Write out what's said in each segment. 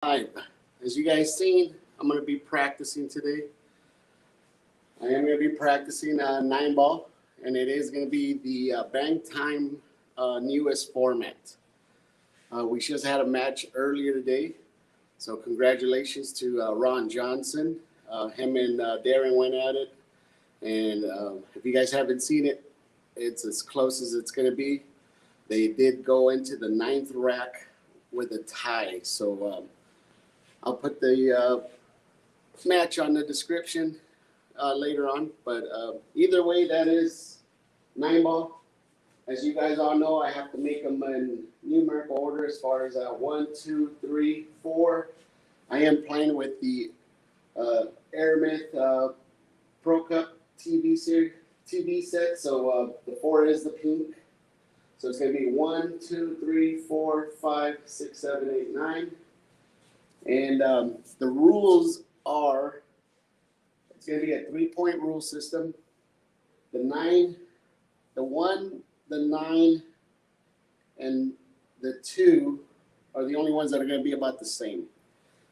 Hi, as you guys seen, I'm going to be practicing today. I am going to be practicing 9 ball, and it is going to be the Bang Time newest format. We just had a match earlier today, so congratulations to Ron Johnson. Him and Darren went at it, and if you guys haven't seen it, it's as close as it's going to be. They did go into the 9th rack with a tie, so I'll put the match on the description later on. But either way, that is 9 ball. As you guys all know, I have to make them in numerical order as far as 1, 2, 3, 4. I am playing with the Aramith Pro Cup TV set. So the 4 is the pink. So it's going to be 1, 2, 3, 4, 5, 6, 7, 8, 9. And the rules are, it's going to be a 3-point rule system. The 9, the 1, the 9, and the 2 are the only ones that are going to be about the same.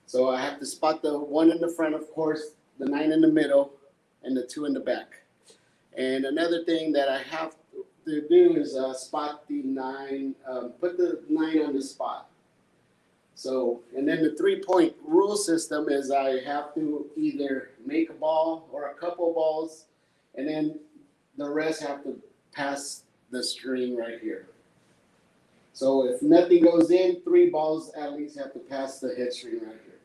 So I have to spot the 1 in the front, of course, the 9 in the middle, and the 2 in the back. And another thing that I have to do is spot the 9, put the 9 on the spot. So, and then the 3-point rule system is I have to either make a ball or a couple balls, and then the rest have to pass the string right here. So if nothing goes in, 3 balls at least have to pass the head string right here.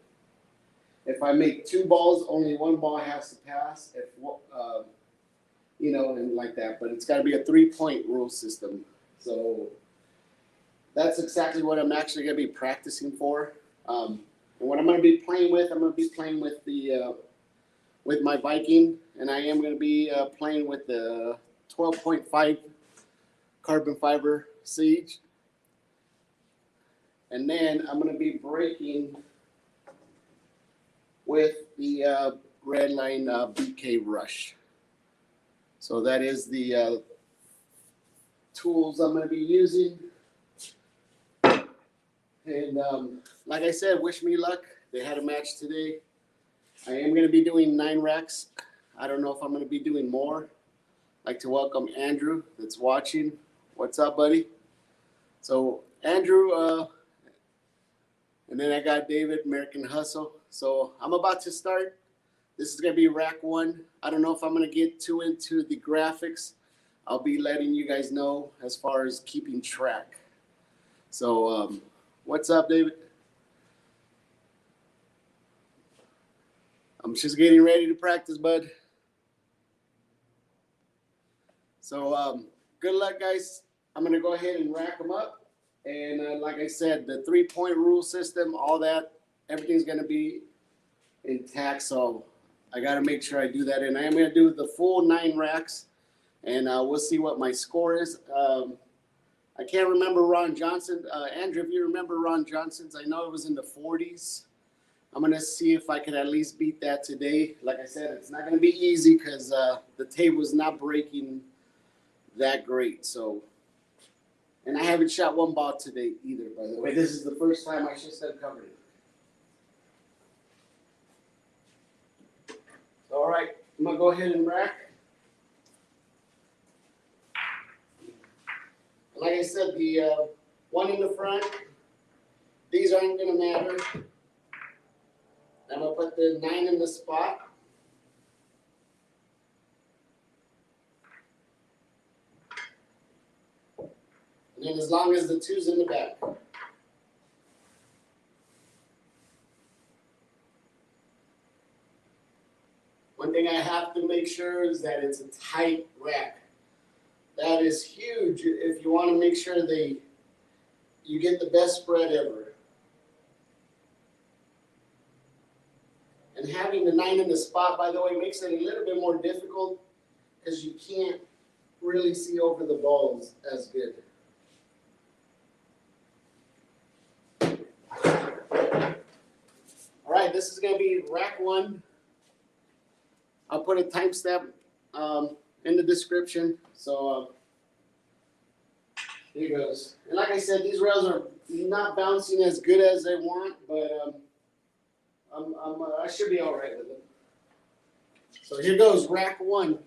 If I make 2 balls, only 1 ball has to pass. If and like that. But it's got to be a 3-point rule system. So that's exactly what I'm actually going to be practicing for. And what I'm going to be playing with, I'm going to be playing with the with my Viking, and I am going to be playing with the 12.5 carbon fiber Siege. And then I'm going to be breaking with the Redline BK Rush. So that is the tools I'm going to be using. And like I said, wish me luck. They had a match today. I am going to be doing 9 racks. I don't know if I'm going to be doing more. I'd like to welcome Andrew that's watching. What's up, buddy? So Andrew, and then I got David, American Hustle. So I'm about to start. This is going to be rack 1. I don't know if I'm going to get too into the graphics. I'll be letting you guys know as far as keeping track. So what's up, David? I'm just getting ready to practice, bud. So good luck, guys. I'm going to go ahead and rack them up. And like I said, the 3-point rule system, all that, everything's going to be intact. So I got to make sure I do that. And I am going to do the full 9 racks. And we'll see what my score is. I can't remember Ron Johnson. Andrew, if you remember Ron Johnson's, I know it was in the 40s. I'm going to see if I can at least beat that today. Like I said, it's not going to be easy because the table's not breaking that great. So, and I haven't shot 1 ball today either, by the way. This is the first time I just have covered it. All right, I'm going to go ahead and rack. Like I said, the 1 in the front, these aren't going to matter. I'm going to put the 9 in the spot. And then as long as the 2's in the back. One thing I have to make sure is that it's a tight rack. That is huge if you want to make sure you get the best spread ever. And having the 9 in the spot, by the way, makes it a little bit more difficult because you can't really see over the balls as good. All right, this is going to be rack 1. I'll put a timestamp in the description. So here goes. And like I said, these rails are not bouncing as good as they want, but I should be all right with it. So here goes rack one.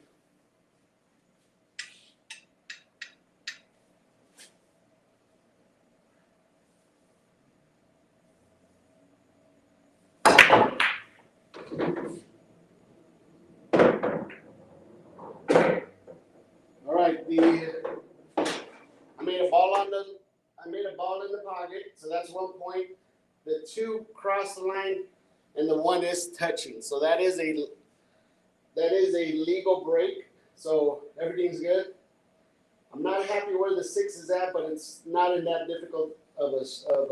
All right, I made a ball in the pocket, so that's 1 point. The 2 cross the line, and the 1 is touching. So that is a legal break. So everything's good. I'm not happy where the 6 is at, but it's not in that difficult of a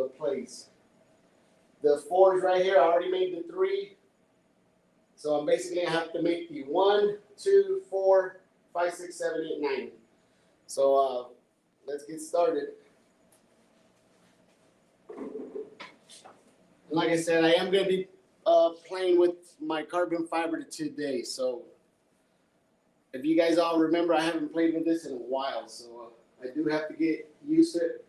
place. The 4s right here, I already made the 3. So I'm basically gonna have to make the 1, 2, 4, 5, 6, 7, 8, 9. So let's get started. And like I said, I am gonna be playing with my carbon fiber today. So if you guys all remember, I haven't played with this in a while, so I do have to get used to it.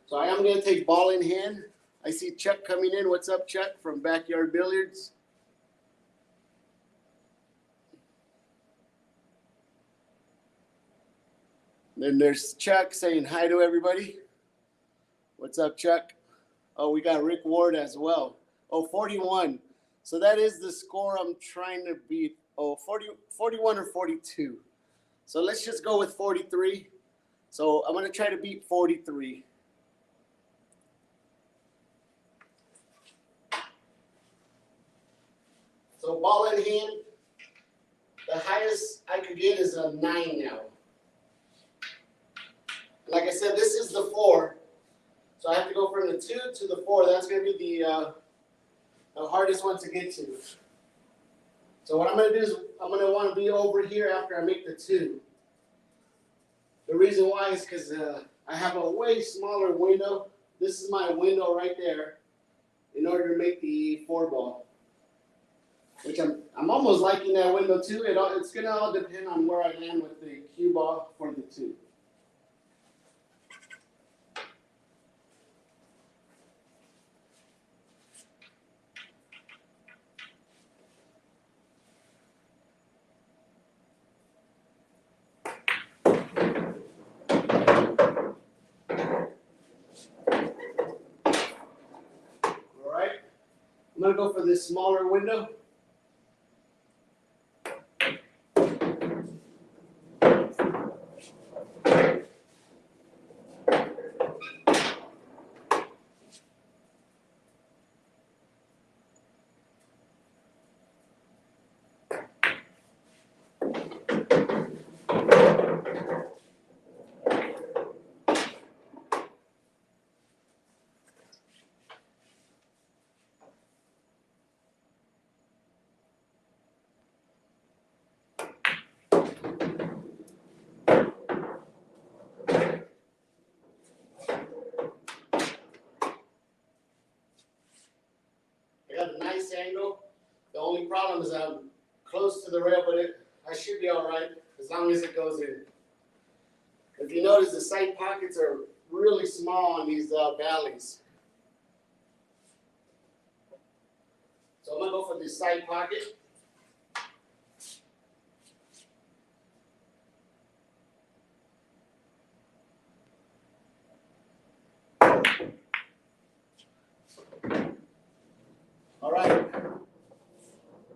So I am gonna take ball in hand. I see Chuck coming in. What's up, Chuck, from Backyard Billiards? Then there's Chuck saying hi to everybody. What's up, Chuck? Oh, we got Rick Ward as well. Oh, 41. So that is the score I'm trying to beat. Oh, 41 or 42. So let's just go with 43. So I'm going to try to beat 43. So ball in hand. The highest I could get is a 9 now. Like I said, this is the 4. So I have to go from the 2 to the 4. That's going to be the hardest one to get to. So what I'm going to do is I'm going to want to be over here after I make the 2. The reason why is because I have a way smaller window. This is my window right there in order to make the 4 ball. Which I'm almost liking that window too. It's going to all depend on where I land with the cue ball for the 2. I'm going to go for this smaller window. I got a nice angle. The only problem is I'm close to the rail, but I should be all right as long as it goes in. If you notice, the side pockets are really small on these valleys. So I'm going to go for the side pocket. All right.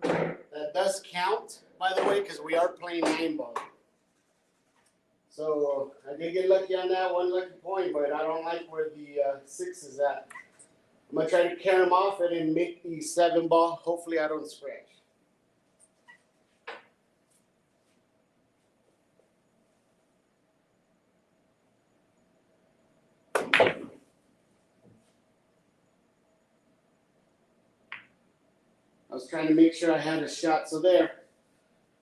That does count, by the way, because we are playing 9-ball. So I did get lucky on that one lucky point, but I don't like where the 6 is at. I'm going to try to carry them off and then make the 7-ball. Hopefully I don't scratch. I was trying to make sure I had a shot. So there,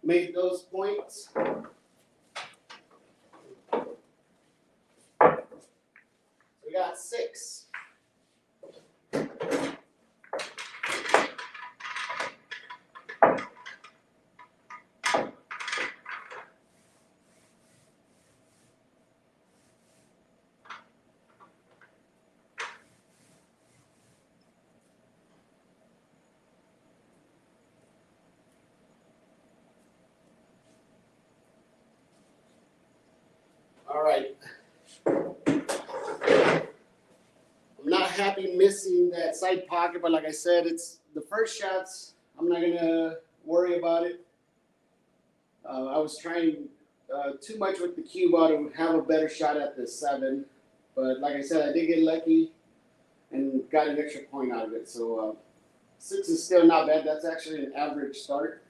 made those points. We got 6. All right. I'm not happy missing that side pocket, but like I said, it's the first shots. I'm not gonna worry about it. I was trying too much with the cue ball to have a better shot at the 7, but like I said, I did get lucky and got an extra point out of it. So 6 is still not bad. That's actually an average start.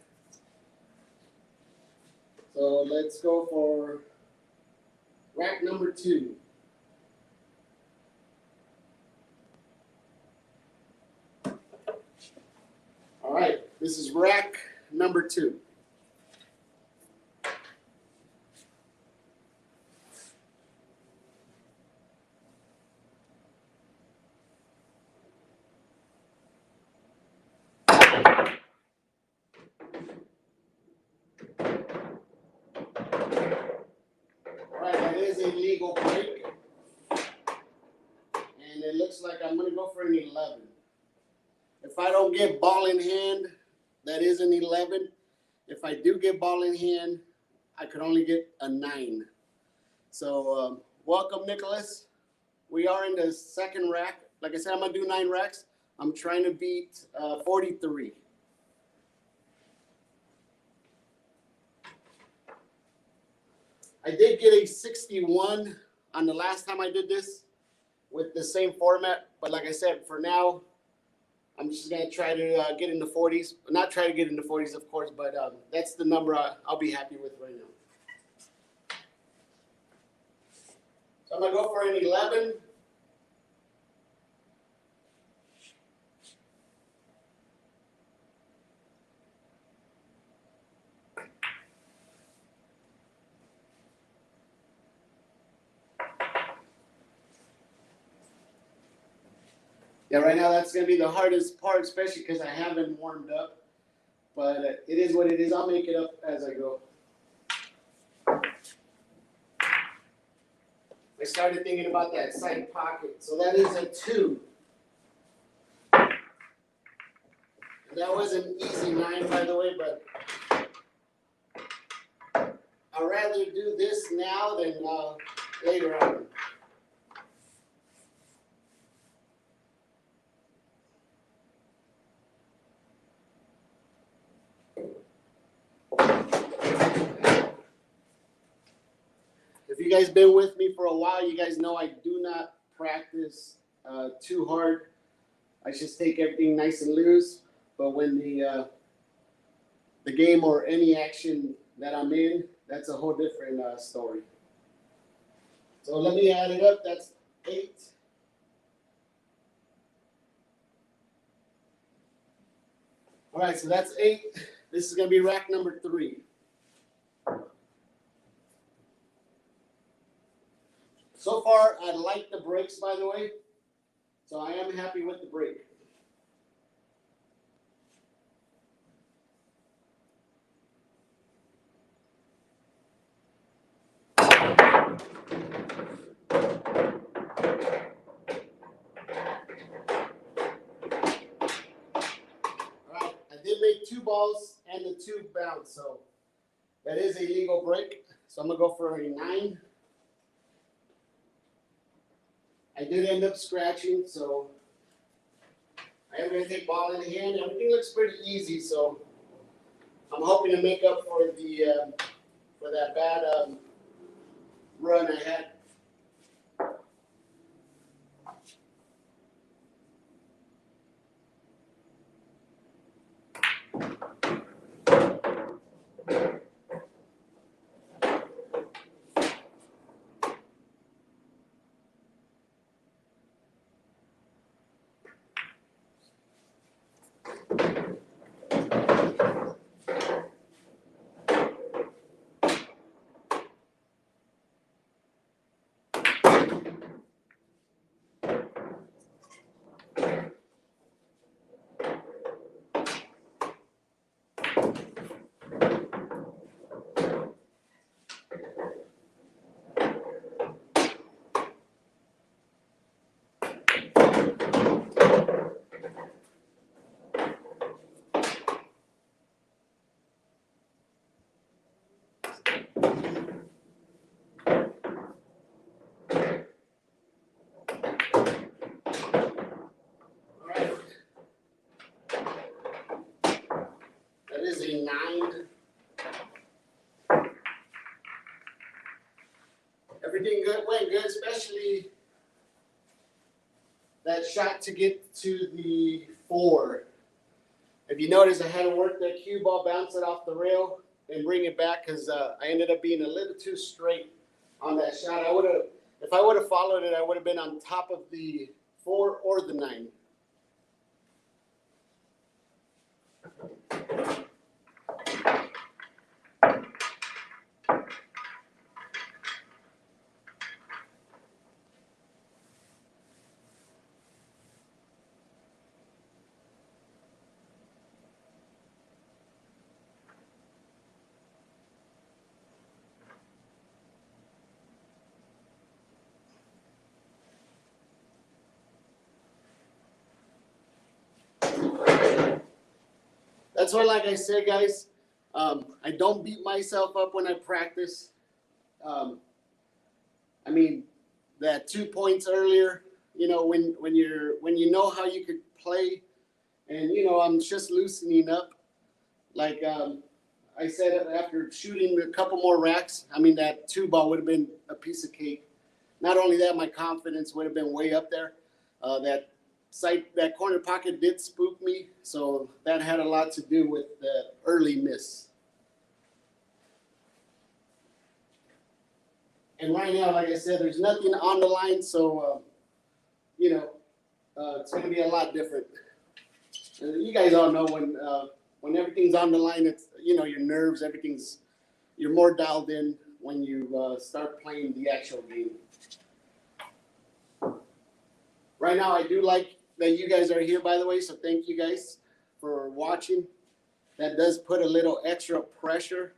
So let's go for rack number 2. All right, this is rack number 2. All right, that is a legal break. And it looks like I'm going to go for an 11. If I don't get ball in hand, that is an 11. If I do get ball in hand, I could only get a 9. So welcome, Nicholas. We are in the second rack. Like I said, I'm going to do 9 racks. I'm trying to beat 43. I did get a 61 on the last time I did this with the same format. But like I said, for now, I'm just going to try to get in the 40s. Not try to get in the 40s, of course, but that's the number I'll be happy with right now. So I'm going to go for an 11. Yeah, right now that's going to be the hardest part, especially because I haven't warmed up. But it is what it is. I'll make it up as I go. I started thinking about that side pocket. So that is a 2. And that was an easy 9, by the way, but I'd rather do this now than later on. If you guys been with me for a while, you guys know I do not practice too hard. I just take everything nice and loose. But when the game or any action that I'm in, that's a whole different story. So let me add it up. That's 8. All right, so that's 8. This is going to be rack number 3. So far, I like the breaks, by the way. So I am happy with the break. Did make 2 balls and the 2 bounce, so that is a legal break. So I'm gonna go for a 9. I did end up scratching, so I am gonna take ball in hand. Everything looks pretty easy, so I'm hoping to make up for the for that bad run I had. is a 9. Everything good, went good, especially that shot to get to the 4. If you notice, I had to work that cue ball, bounce it off the rail, and bring it back because I ended up being a little too straight on that shot. If I would have followed it, I would have been on top of the 4 or the 9. That's why, like I said, guys, I don't beat myself up when I practice. I mean, that 2 points earlier, you know, when you know how you could play, and you know, I'm just loosening up. Like I said, after shooting a couple more racks, I mean, that 2 ball would have been a piece of cake. Not only that, my confidence would have been way up there. That corner pocket did spook me, so that had a lot to do with the early miss. And right now, like I said, there's nothing on the line, so you know, it's going to be a lot different. And you guys all know when everything's on the line, it's, you know, your nerves, you're more dialed in when you start playing the actual game. Right now, I do like that you guys are here, by the way, so thank you guys for watching. That does put a little extra pressure,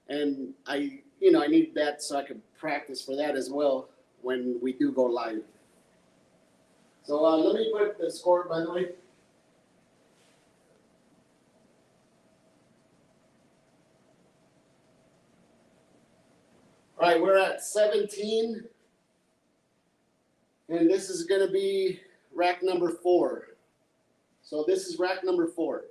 and I need that so I can practice for that as well when we do go live. So let me put the score, by the way. All right, we're at 17, and this is going to be rack number 4. So this is rack number 4.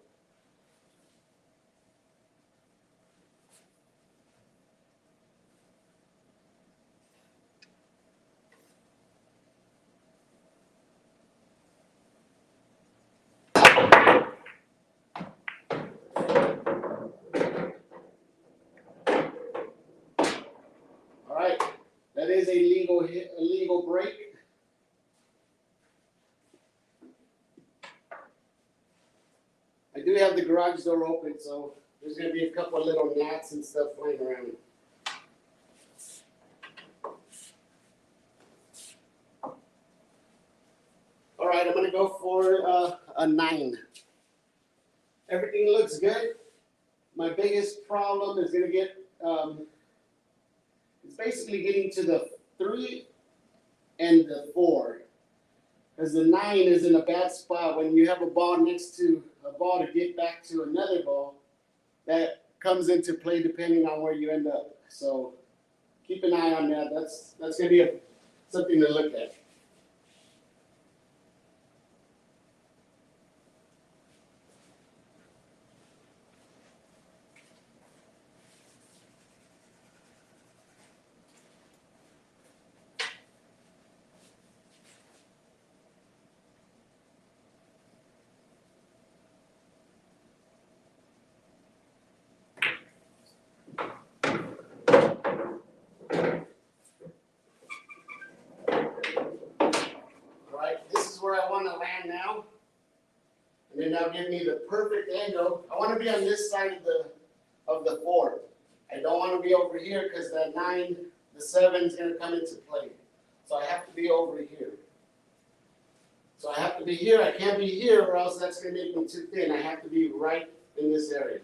All right, that is a legal break. I do have the garage door open, so there's going to be a couple of little gnats and stuff flying around. All right, I'm going to go for a 9. Everything looks good. My biggest problem is going to get, it's basically getting to the 3 and the 4. Because the 9 is in a bad spot. When you have a ball next to a ball to get back to another ball, that comes into play depending on where you end up. So keep an eye on that. That's going to be something to look at. Where I want to land now, and then that'll give me the perfect angle. I want to be on this side of the 4. I don't want to be over here because that 9, the 7 is going to come into play. So I have to be over here. So I have to be here. I can't be here, or else that's going to make me too thin. I have to be right in this area.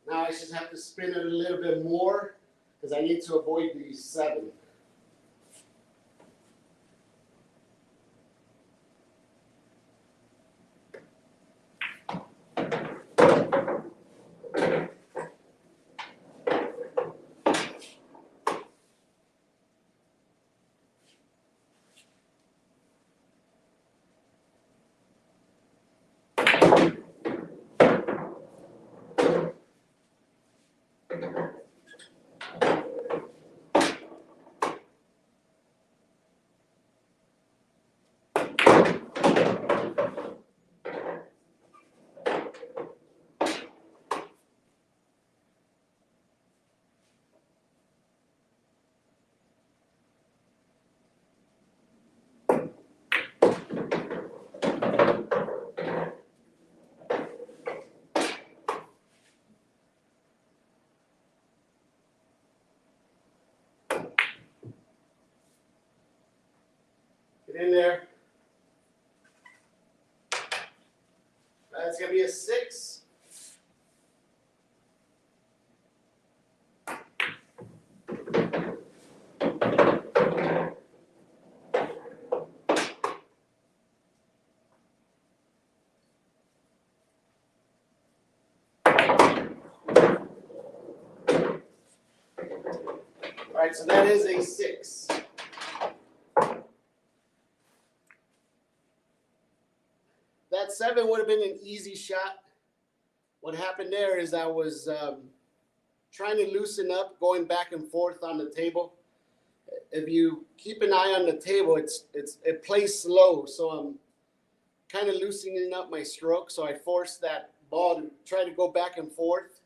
Now I just have to spin it a little bit more because I need to avoid the 7. Get in there. That's going to be a 6. All right, so that is a 6. That 7 would have been an easy shot. What happened there is I was trying to loosen up, going back and forth on the table. If you keep an eye on the table, it plays slow, so I'm kind of loosening up my stroke. So I forced that ball to try to go back and forth.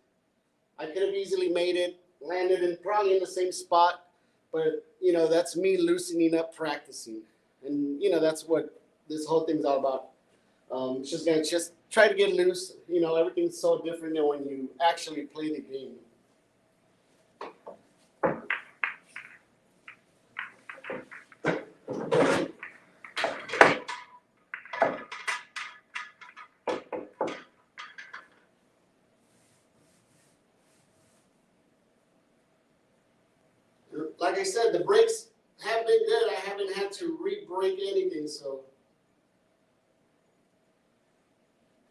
I could have easily made it, landed in probably in the same spot, but that's me loosening up, practicing, and that's what this whole thing's all about. Just gonna try to get loose. Everything's so different than when you actually play the game. Like I said, the breaks have been good. I haven't had to re-break anything, so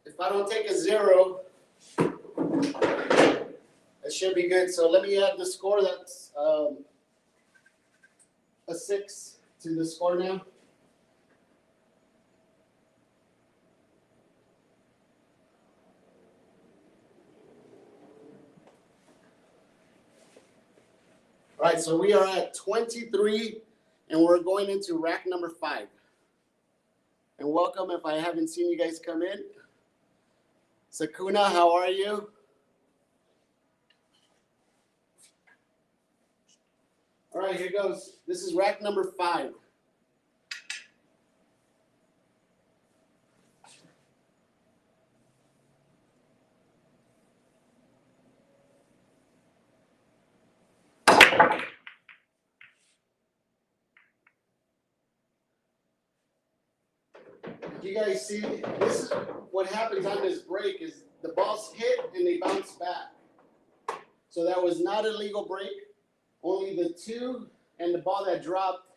if I don't take a 0, that should be good. So let me add the score. That's a 6 to the score now. All right, so we are at 23, and we're going into rack number 5. And welcome if I haven't seen you guys come in. Sakuna, how are you? All right, here goes. This is rack number 5. You guys see, this is what happens on this break is the balls hit and they bounce back. So that was not a legal break. Only the 2 and the ball that dropped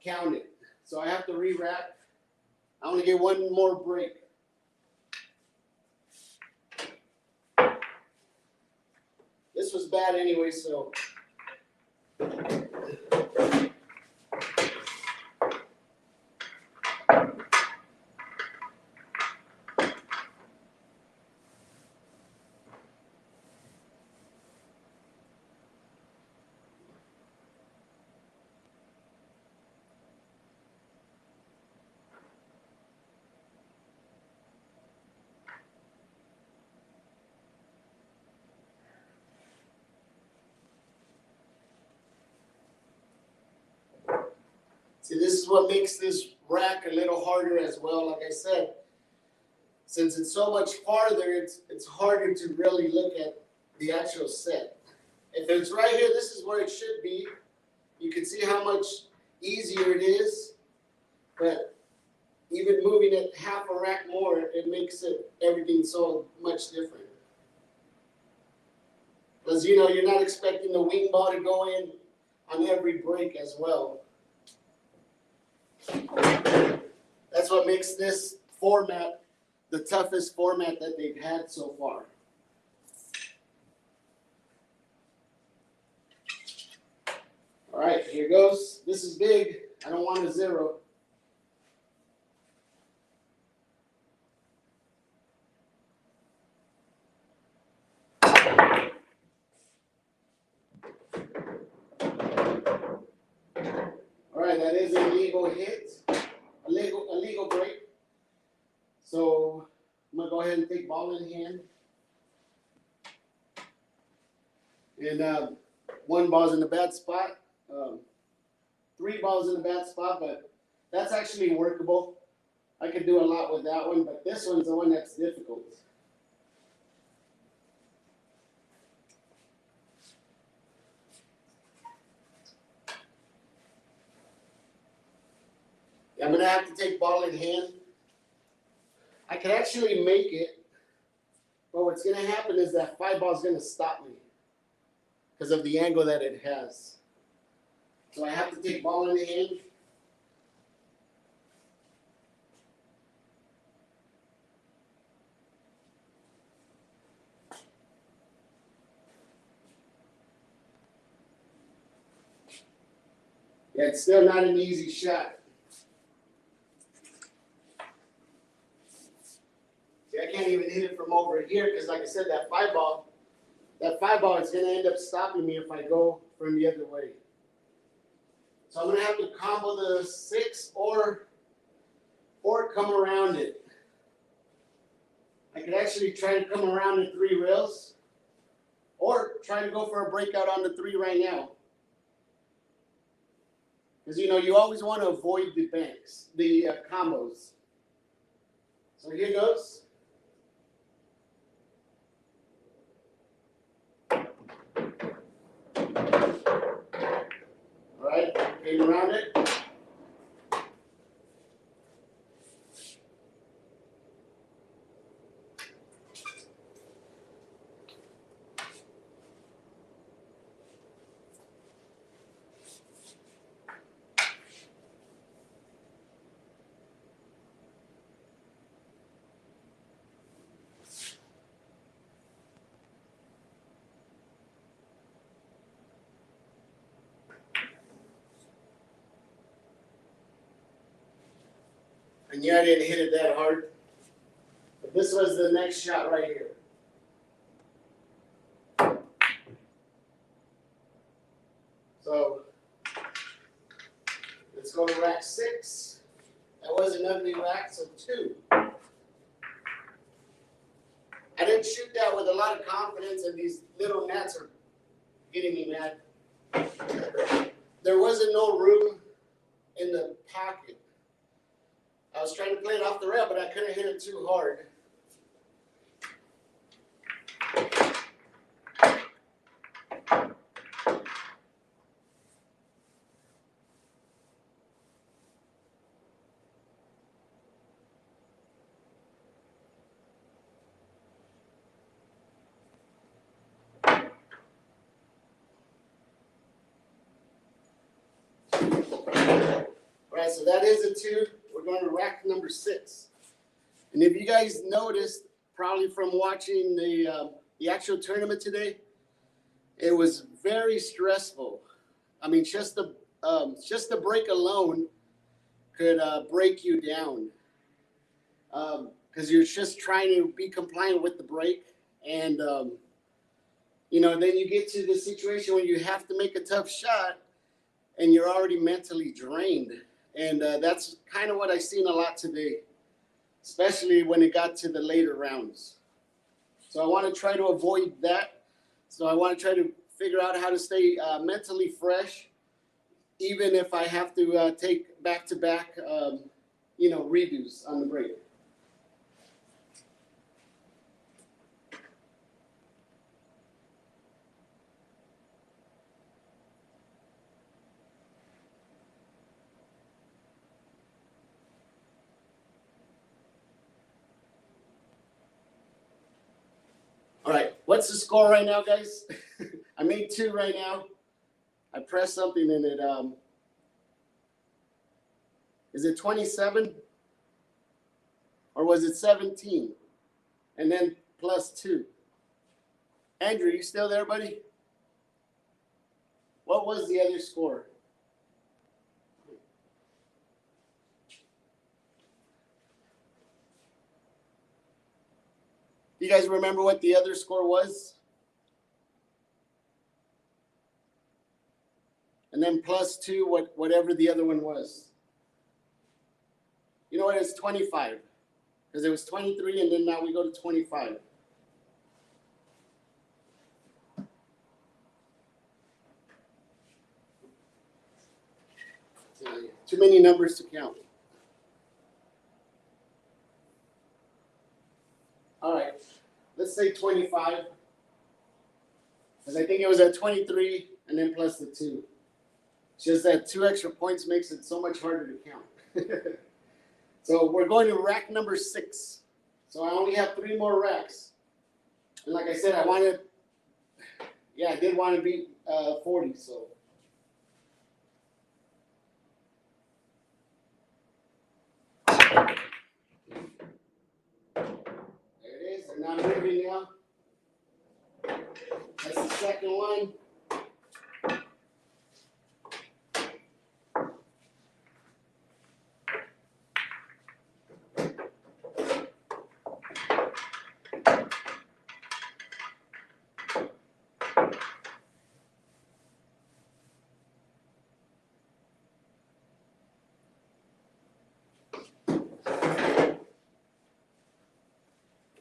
counted. So I have to re-rack. I want to get one more break. This was bad anyway, so. See, this is what makes this rack a little harder as well. Like I said, since it's so much farther, it's harder to really look at the actual set. If it's right here, this is where it should be. You can see how much easier it is, but even moving it half a rack more, it makes everything so much different. Because you're not expecting the wing ball to go in on every break as well. That's what makes this format the toughest format that they've had so far. All right, here goes. This is big. I don't want a 0. illegal hit, a legal break. So I'm gonna go ahead and take ball in hand. And one ball's in a bad spot. 3 balls in a bad spot, but that's actually workable. I could do a lot with that one, but this one's the one that's difficult. I'm gonna have to take ball in hand. I could actually make it, but what's gonna happen is that 5 ball is gonna stop me because of the angle that it has. So I have to take ball in hand. Yeah, it's still not an easy shot. See, I can't even hit it from over here because, like I said, that 5 ball is going to end up stopping me if I go from the other way. So I'm going to have to combo the 6 or come around it. I could actually try to come around in 3 rails or try to go for a breakout on the 3 right now. Because, you always want to avoid the banks, the combos. So here goes. All right, came around it. And yeah, I didn't hit it that hard. But this was the next shot right here. So let's go to rack 6. That was an ugly rack, so 2. I didn't shoot that with a lot of confidence, and these little gnats are getting me mad. There wasn't no room in the pocket. I was trying to play it off the rail, but I couldn't hit it too hard. All right, so that is a 2. We're going to rack number 6. And if you guys noticed, probably from watching the actual tournament today, it was very stressful. I mean, just the break alone could break you down because you're just trying to be compliant with the break. And, then you get to the situation where you have to make a tough shot and you're already mentally drained. And that's kind of what I've seen a lot today, especially when it got to the later rounds. So I want to try to avoid that. So I want to try to figure out how to stay mentally fresh, even if I have to take back-to-back, redos on the break. All right, what's the score right now, guys? I made 2 right now. I pressed something and it, is it 27? Or was it 17? And then plus 2. Andrew, you still there, buddy? What was the other score? You guys remember what the other score was? And then plus 2, whatever the other one was. You know what? It's 25 because it was 23, and then now we go to 25. Too many numbers to count. All right, let's say 25, because I think it was at 23 and then plus the 2. It's just that 2 extra points makes it so much harder to count. So we're going to rack number 6. So I only have 3 more racks. And like I said, I did want to beat 40, so. There it is, and I'm moving now. That's the second one.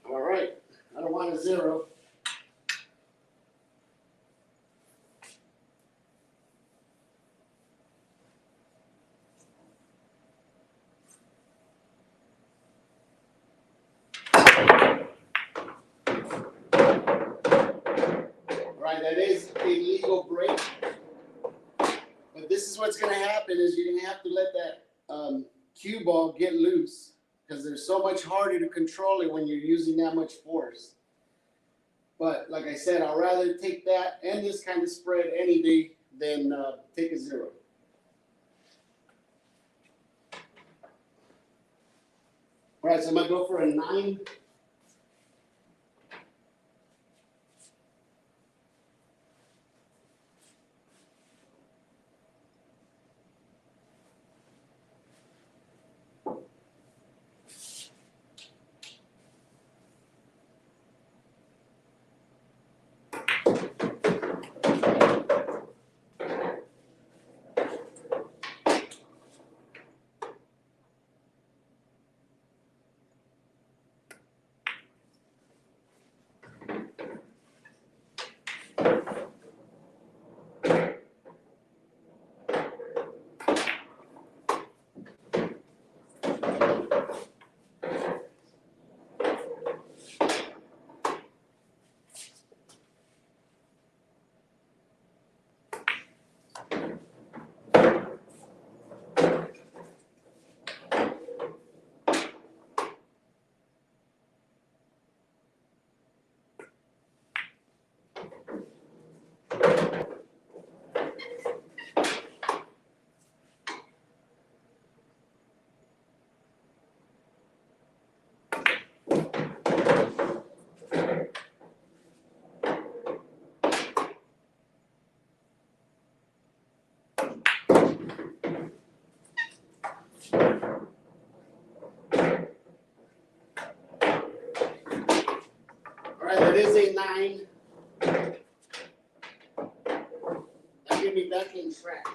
All right, I don't want a 0. Right, that is a legal break. But this is what's going to happen is you're going to have to let that cue ball get loose because they're so much harder to control it when you're using that much force. But like I said, I'd rather take that and this kind of spread any day than take a 0. All right, so I'm going to go for a 9. All right, that is a 9. That get me back in track.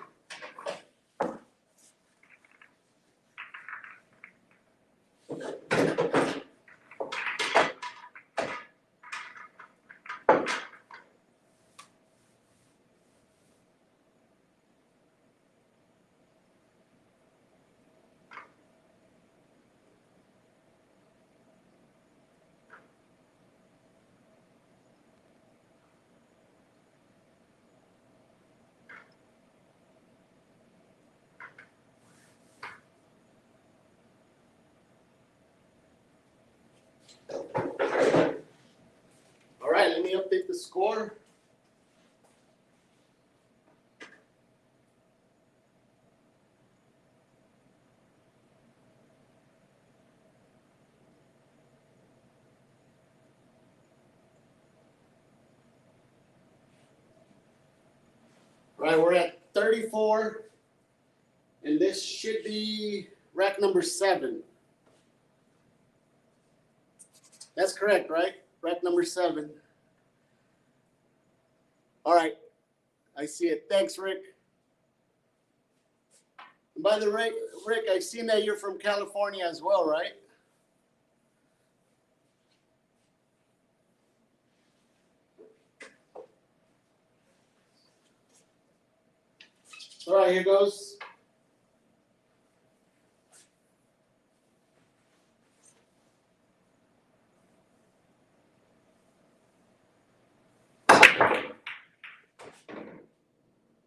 All right, let me update the score. All right, we're at 34, and this should be rack number 7. That's correct, right? Rack number 7. All right, I see it. Thanks, Rick. And by the way, Rick, I've seen that you're from California as well, right? All right, here goes.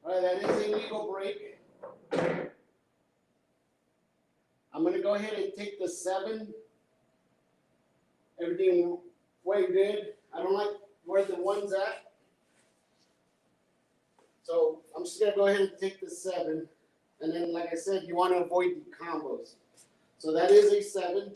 All right, that is a legal break. I'm going to go ahead and take the 7. Everything way good. I don't like where the 1's at. So I'm just going to go ahead and take the 7. And then, like I said, you want to avoid the combos. So that is a 7.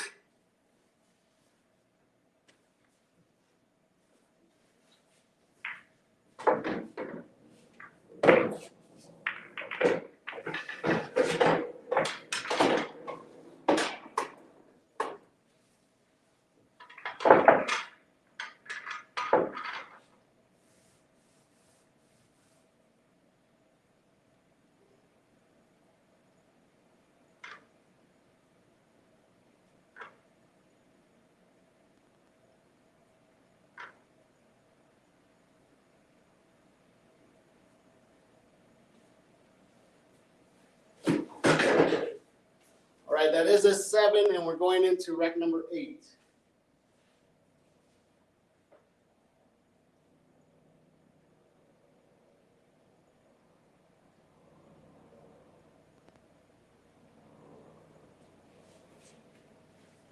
All right, that is a 7, and we're going into rack number 8.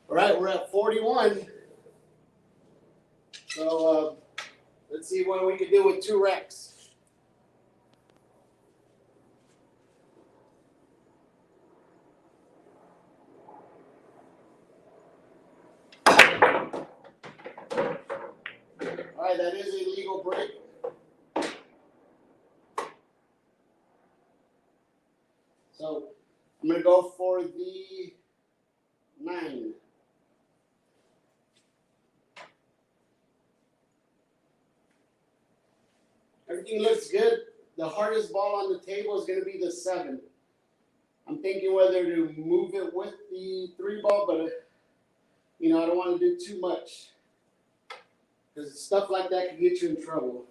All right, we're at 41. So let's see what we can do with 2 racks. All right, that is a legal break. So I'm going to go for the 9. Everything looks good. The hardest ball on the table is going to be the 7. I'm thinking whether to move it with the 3 ball, but you know, I don't want to do too much because stuff like that can get you in trouble.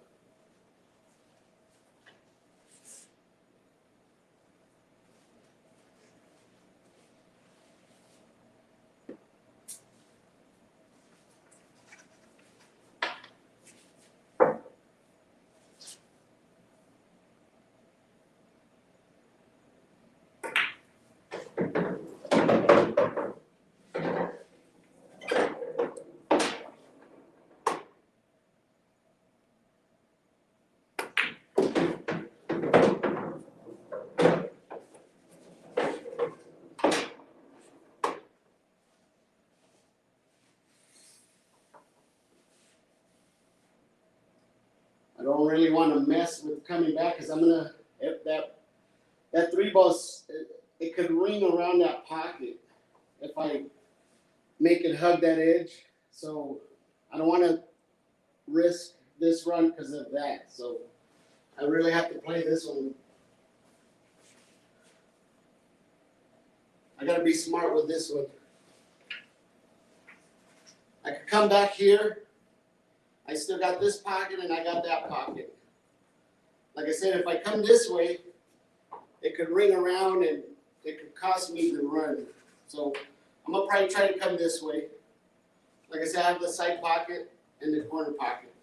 I don't really want to mess with coming back because I'm gonna if that 3 ball it could ring around that pocket if I make it hug that edge. So I don't want to risk this run because of that. So I really have to play this one. I gotta be smart with this one. I could come back here. I still got this pocket and I got that pocket. Like I said, if I come this way, it could ring around and it could cost me the run. So I'm gonna probably try to come this way. Like I said, I have the side pocket and the corner pocket.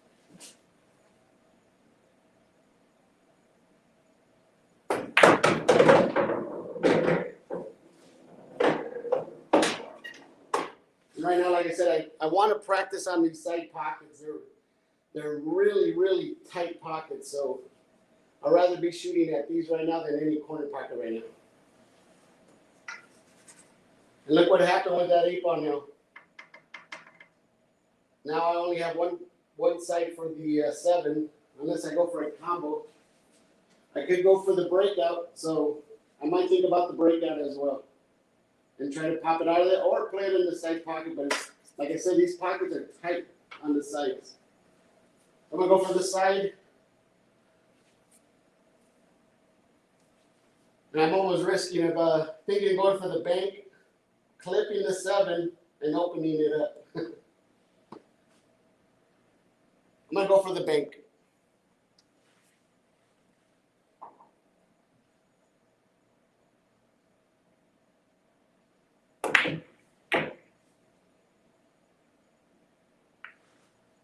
And right now, like I said, I want to practice on these side pockets. They're really, really tight pockets. So I'd rather be shooting at these right now than any corner pocket right now. And look what happened with that 8-ball now. Now I only have one side for the 7, unless I go for a combo. I could go for the breakout, so I might think about the breakout as well. And try to pop it out of there, or play it in the side pocket, but it's, like I said, these pockets are tight on the sides. I'm gonna go for the side. And I'm almost risking of thinking of going for the bank, clipping the 7, and opening it up. I'm going to go for the bank.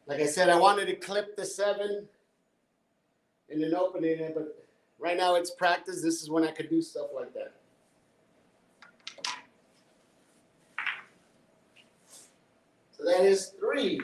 Like I said, I wanted to clip the 7 and then open it, but right now it's practice. This is when I could do stuff like that. So that is 3.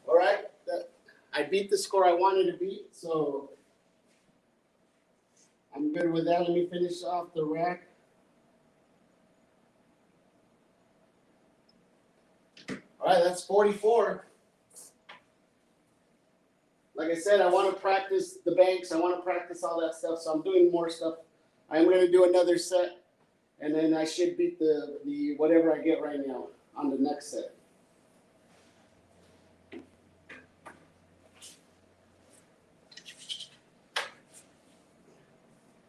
All right, I beat the score I wanted to beat, so I'm good with that. Let me finish off the rack. All right, that's 44. Like I said, I want to practice the banks. I want to practice all that stuff, so I'm doing more stuff. I'm going to do another set, and then I should beat the whatever I get right now on the next set.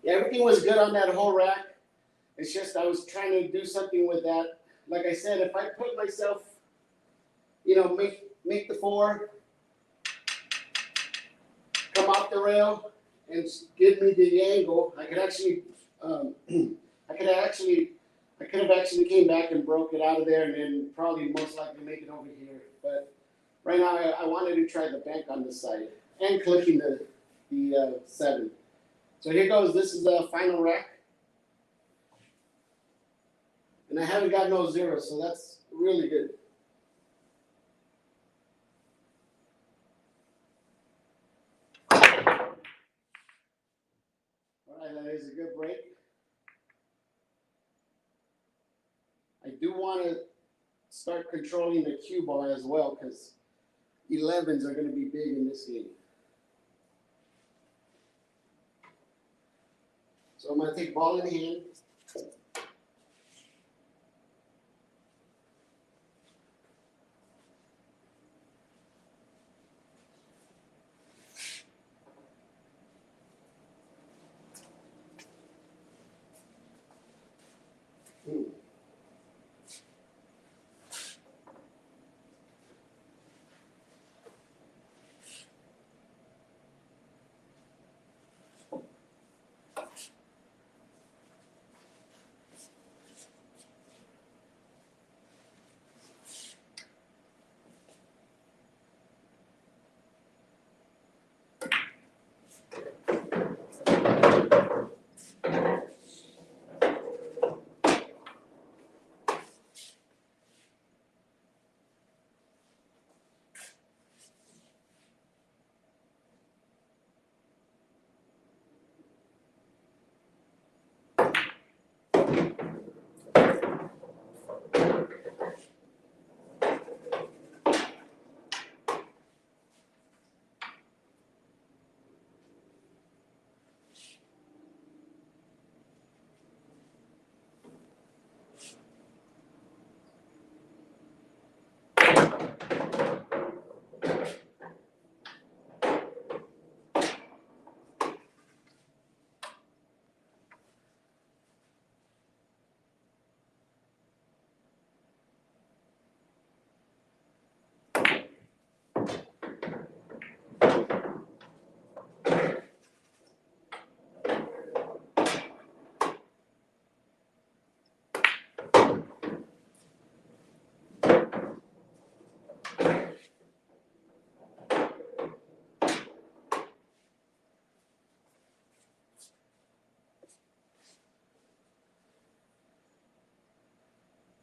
Yeah, everything was good on that whole rack. It's just I was trying to do something with that. Like I said, if I put myself, make the 4, come off the rail, and give me the angle, I could actually, I could have actually came back and broke it out of there, and then probably most likely make it over here. But right now, I wanted to try the bank on this side and clipping the 7. So here goes. This is the final rack. And I haven't got no zeros, so that's really good. All right, that is a good break. I do want to start controlling the cue ball as well, because 11s are going to be big in this game. So I'm going to take ball in hand.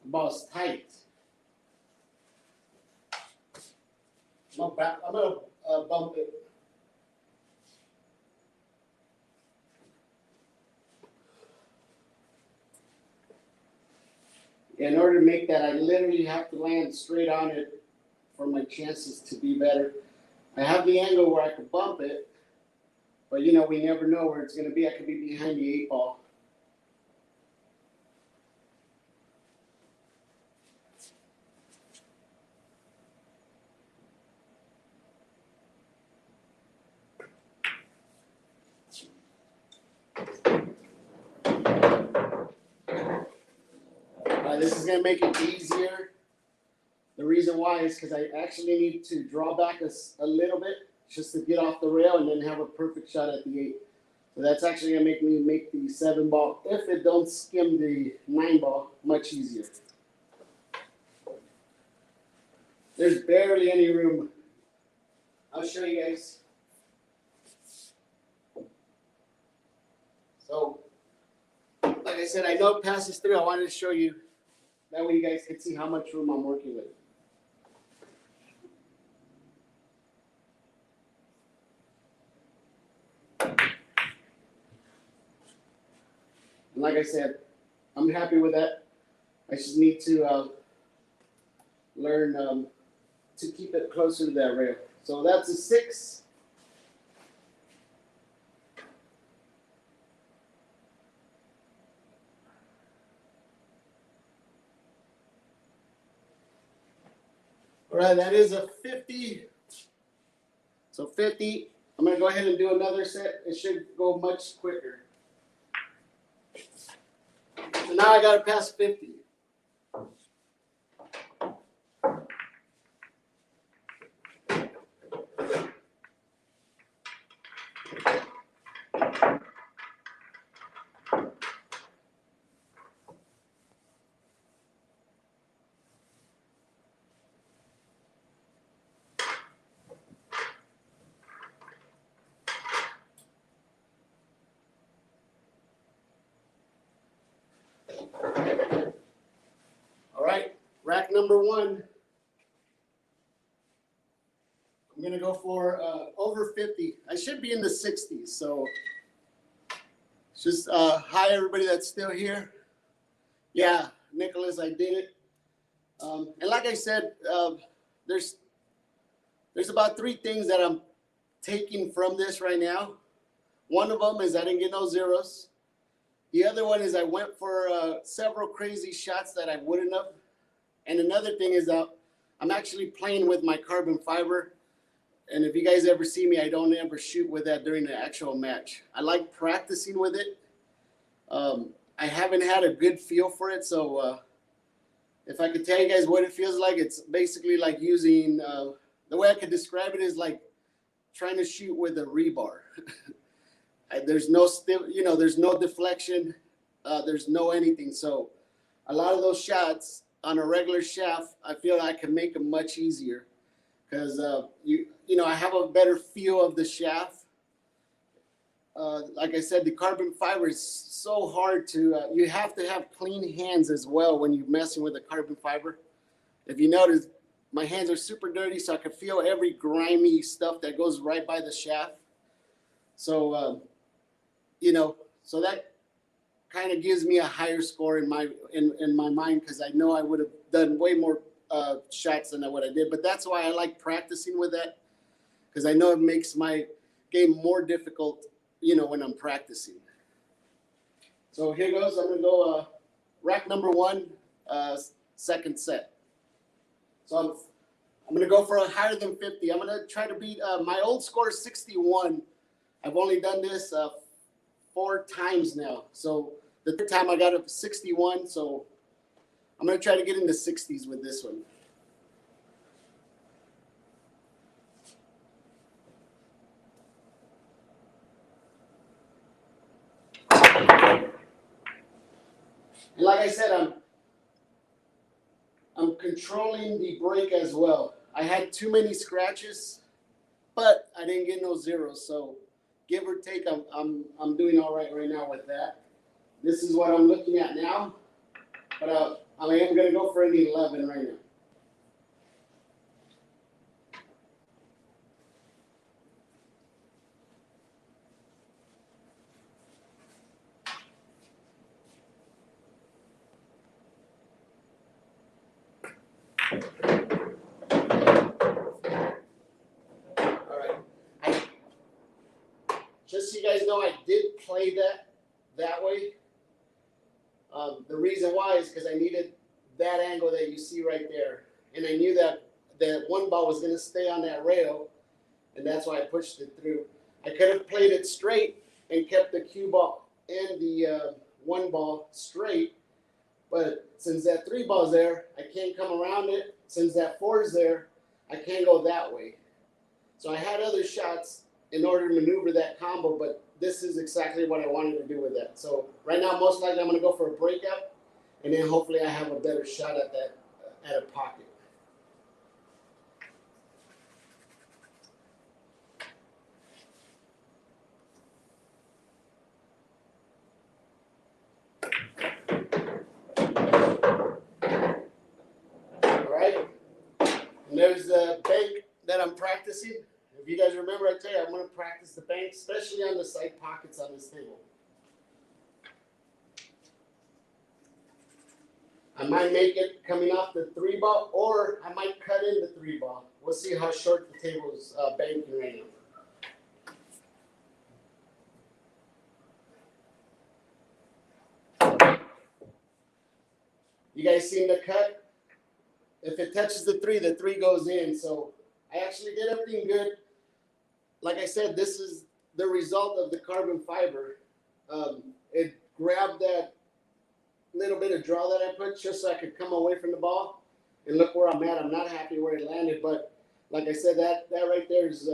The ball's tight. I'm going to bump it. In order to make that, I literally have to land straight on it for my chances to be better. I have the angle where I could bump it, but you know, we never know where it's going to be. I could be behind the 8 ball. This is going to make it easier. The reason why is because I actually need to draw back a little bit just to get off the rail and then have a perfect shot at the 8. So that's actually going to make me make the 7 ball, if it don't skim the 9 ball, much easier. There's barely any room. I'll show you guys. So, like I said, I know it passes through. I wanted to show you. That way you guys can see how much room I'm working with. And like I said, I'm happy with that. I just need to learn to keep it closer to that rail. So that's a 6. All right, that is a 50. So 50. I'm going to go ahead and do another set. It should go much quicker. So now I got to pass 50. All right, rack number 1. I'm going to go for over 50. I should be in the 60s. So just hi, everybody that's still here. Yeah, Nicholas, I did it. And like I said, there's about 3 things that I'm taking from this right now. One of them is I didn't get no zeros. The other one is I went for several crazy shots that I wouldn't have. And another thing is I'm actually playing with my carbon fiber. And if you guys ever see me, I don't ever shoot with that during the actual match. I like practicing with it. I haven't had a good feel for it. So if I could tell you guys what it feels like, it's basically like using, the way I could describe it is like trying to shoot with a rebar. There's no there's no deflection. There's no anything. So a lot of those shots on a regular shaft, I feel I can make them much easier because I have a better feel of the shaft. Like I said, the carbon fiber is so hard to. You have to have clean hands as well when you're messing with the carbon fiber. If you notice, my hands are super dirty, so I can feel every grimy stuff that goes right by the shaft. So so that kind of gives me a higher score in my mind because I know I would have done way more shots than what I did. But that's why I like practicing with that because I know it makes my game more difficult, when I'm practicing. So here goes. I'm gonna go rack number 1, second set. So I'm gonna go for a higher than 50. I'm gonna try to beat my old score is 61. I've only done this 4 times now. So the 3rd time I got up to 61. So I'm going to try to get in the 60s with this one. And like I said, I'm controlling the break as well. I had too many scratches, but I didn't get no zeros. So give or take, I'm doing all right now with that. This is what I'm looking at now, but I am going to go for an 11 right now. All right. Just so you guys know, I did play that way. The reason why is because I needed that angle that you see right there. And I knew that one ball was going to stay on that rail, and that's why I pushed it through. I could have played it straight and kept the cue ball and the one ball straight, but since that three ball's there, I can't come around it. Since that four is there, I can't go that way. So I had other shots in order to maneuver that combo, but this is exactly what I wanted to do with that. So right now, most likely I'm going to go for a breakout, and then hopefully I have a better shot at that, at a pocket. All right, and there's the bank that I'm practicing. If you guys remember, I tell you, I'm going to practice the bank, especially on the side pockets on this table. I might make it coming off the three ball, or I might cut in the three ball. We'll see how short the table is banking right now. You guys seen the cut? If it touches the three goes in. So I actually did everything good. Like I said, this is the result of the carbon fiber. It grabbed that little bit of draw that I put just so I could come away from the ball, and look where I'm at. I'm not happy where it landed, but like I said, that right there is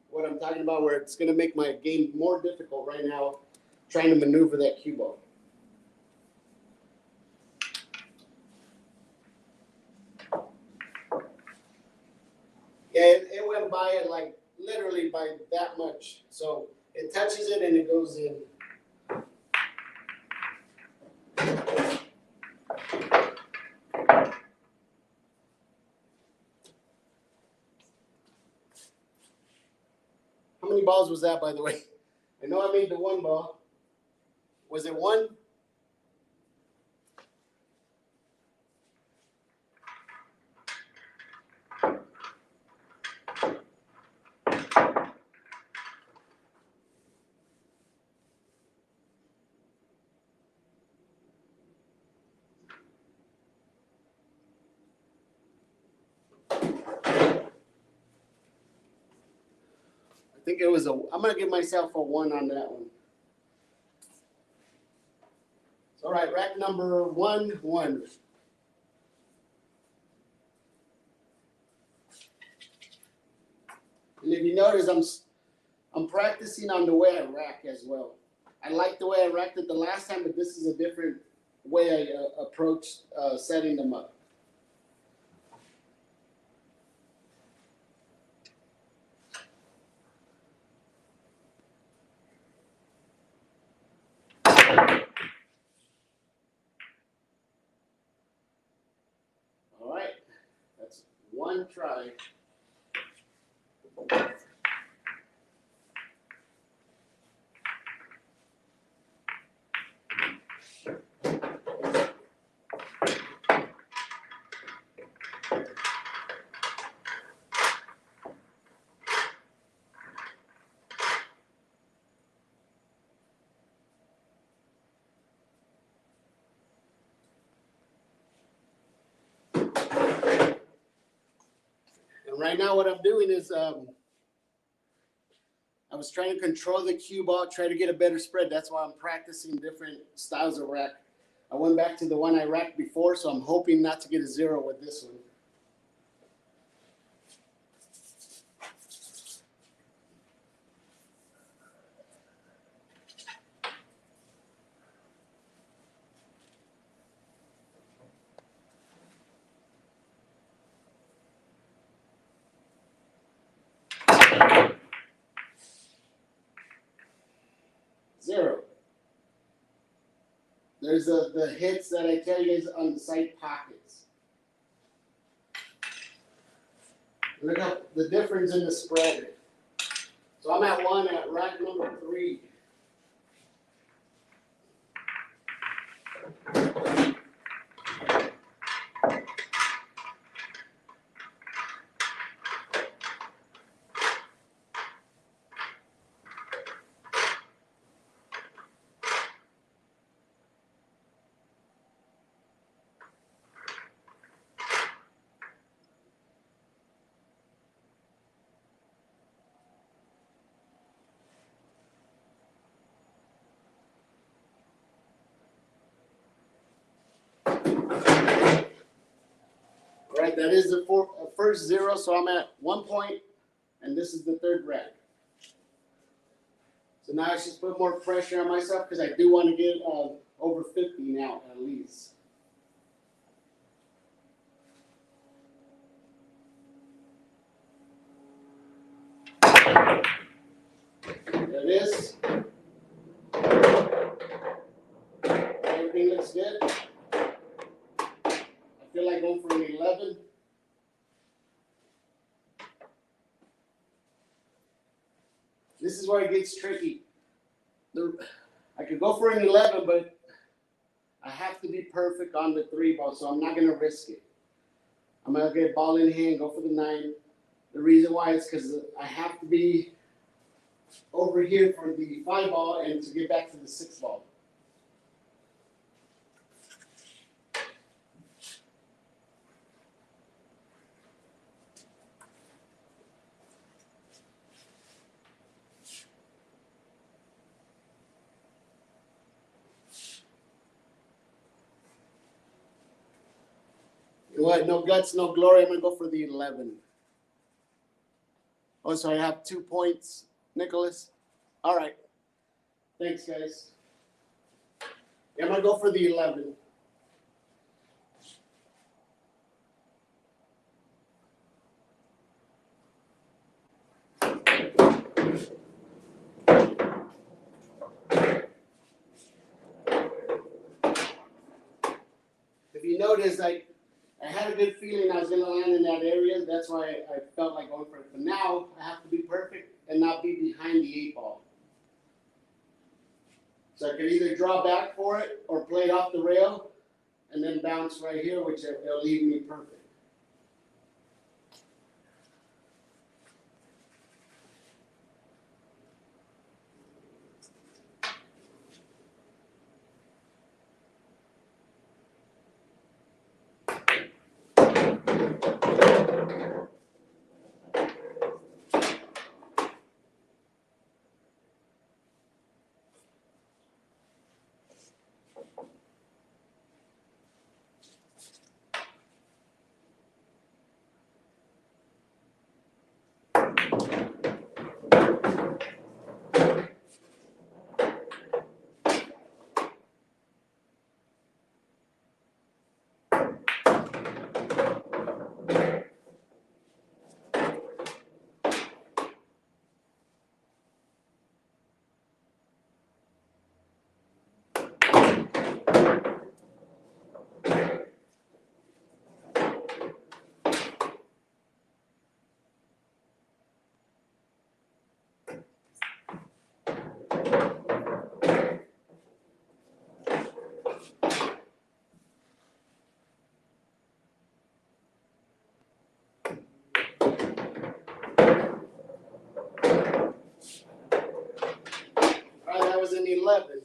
what I'm talking about, where it's going to make my game more difficult right now, trying to maneuver that cue ball. Yeah, it went by it like literally by that much. So it touches it and it goes in. How many balls was that, by the way? I know I made the one ball. Was it one? I think it was a. I'm gonna give myself a 1 on that one. All right, rack number 1, 1. And if you notice, I'm practicing on the way I rack as well. I like the way I racked it the last time, but this is a different way I approached setting them up. All right, that's one try. Right now, what I'm doing is I was trying to control the cue ball, try to get a better spread. That's why I'm practicing different styles of rack. I went back to the one I racked before, so I'm hoping not to get a 0 with this one. Zero. There's the hits that I tell you guys on the side pockets. Look at the difference in the spread. So I'm at 1 at rack number 3. that is the first 0, so I'm at 1 point, and this is the third rack. So now I should put more pressure on myself because I do want to get over 50 now at least. There it is. Everything looks good. I feel like going for an 11. This is where it gets tricky. I could go for an 11, but I have to be perfect on the 3 ball, so I'm not going to risk it. I'm going to get ball in hand, go for the 9. The reason why is because I have to be over here for the 5 ball and to get back to the 6 ball. You know what? No guts, no glory. I'm going to go for the 11. Oh, so I have 2 points, Nicholas. All right. Thanks, guys. Yeah, I'm going to go for the 11. If you notice, I had a good feeling I was going to land in that area. That's why I felt like going for it. But now I have to be perfect and not be behind the 8 ball. So I could either draw back for it or play it off the rail and then bounce right here, which will leave me perfect. All right, that was an 11.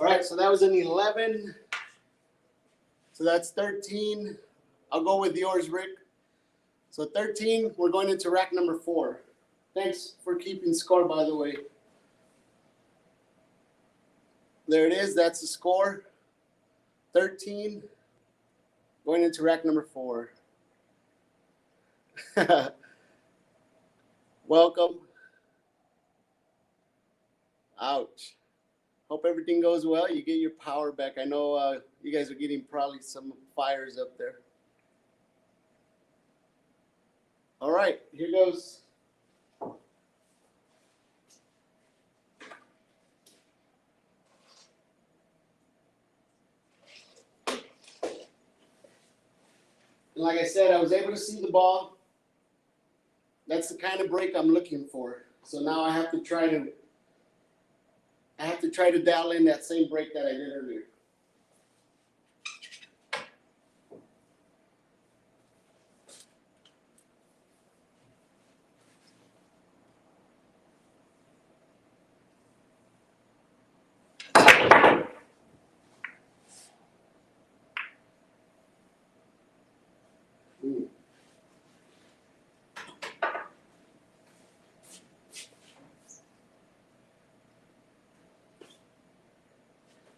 All right, so that was an 11. So that's 13. I'll go with yours, Rick. So 13, we're going into rack number 4. Thanks for keeping score, by the way. There it is. That's the score. 13. Going into rack number 4. Welcome. Ouch. Hope everything goes well. You get your power back. I know you guys are getting probably some fires up there. All right, here goes. And like I said, I was able to see the ball. That's the kind of break I'm looking for. So now I have to try to dial in that same break that I did earlier.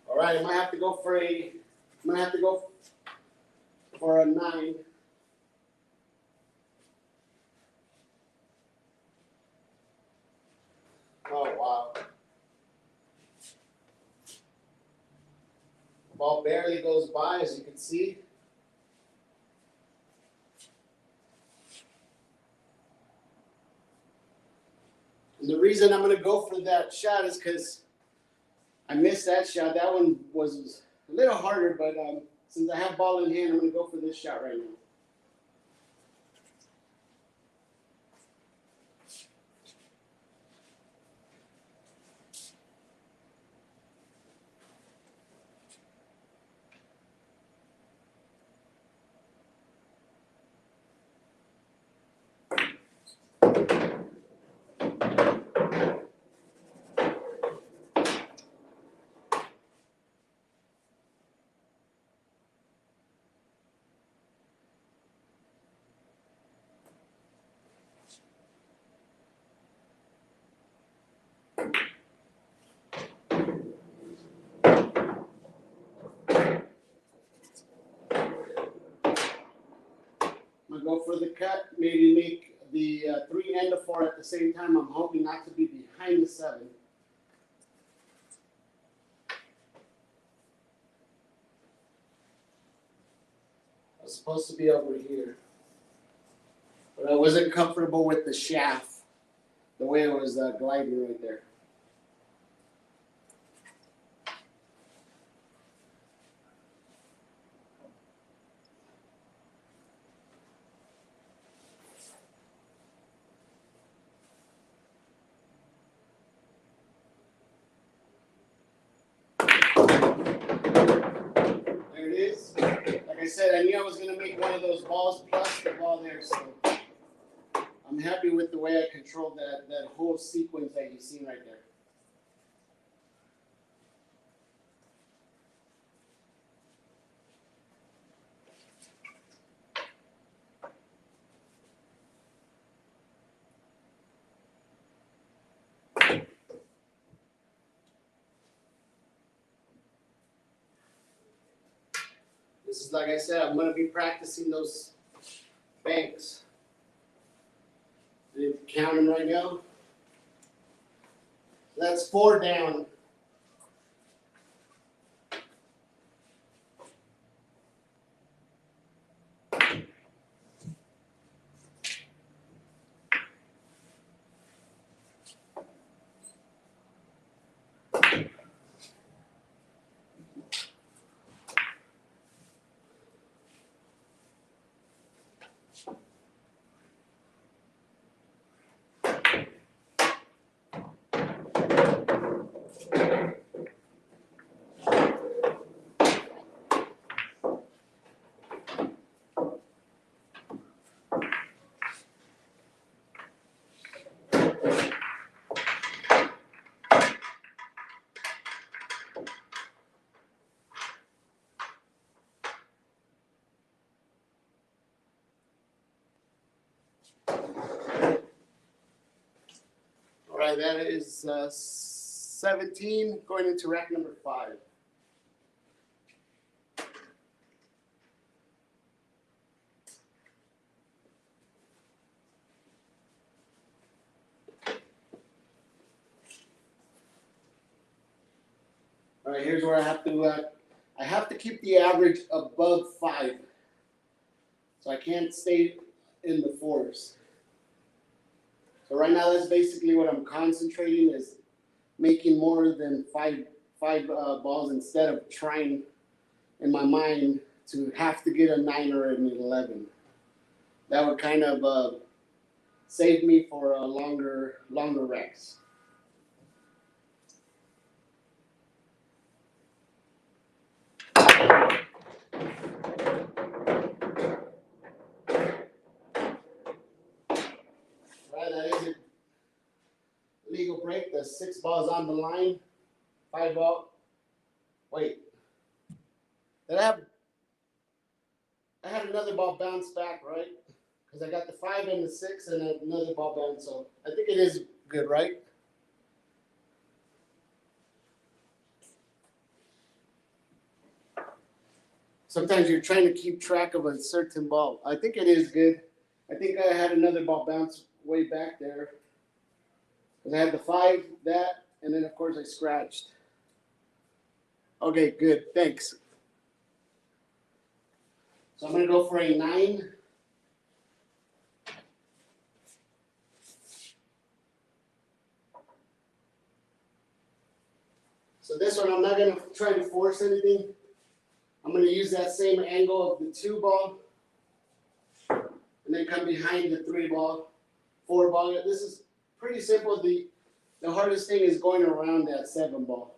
All right, I'm gonna have to go for a 9. Oh wow. The ball barely goes by, as you can see. And the reason I'm gonna go for that shot is because I missed that shot. That one was a little harder, but since I have ball in hand, I'm gonna go for this shot right now. I'm gonna go for the cut, maybe make the 3 and a 4 at the same time. I'm hoping not to be behind the 7. I was supposed to be over here, but I wasn't comfortable with the shaft, the way it was gliding right there. There it is. Like I said, I knew I was going to make one of those balls plus the ball there, so I'm happy with the way I controlled that whole sequence that you see right there. This is, like I said, I'm going to be practicing those banks. Count them right now. That's 4 down. All right, that is 17 going into rack number 5. All right, here's where I have to keep the average above 5. So I can't stay in the 4s. So right now, that's basically what I'm concentrating is making more than five balls instead of trying in my mind to have to get a 9 or an 11. That would kind of save me for a longer wrecks. Right, that is a legal break. The 6 balls on the line, 5 ball. Wait, did I had another ball bounce back, right? Because I got the 5 and the 6 and another ball bounce, so I think it is good, right? Sometimes you're trying to keep track of a certain ball. I think it is good. I think I had another ball bounce way back there. And I had the 5, that, and then of course I scratched. Okay, good. Thanks. So I'm gonna go for a 9. So this one I'm not gonna try to force anything. I'm gonna use that same angle of the 2 ball, and then come behind the 3 ball, 4 ball. This is pretty simple. The hardest thing is going around that 7 ball.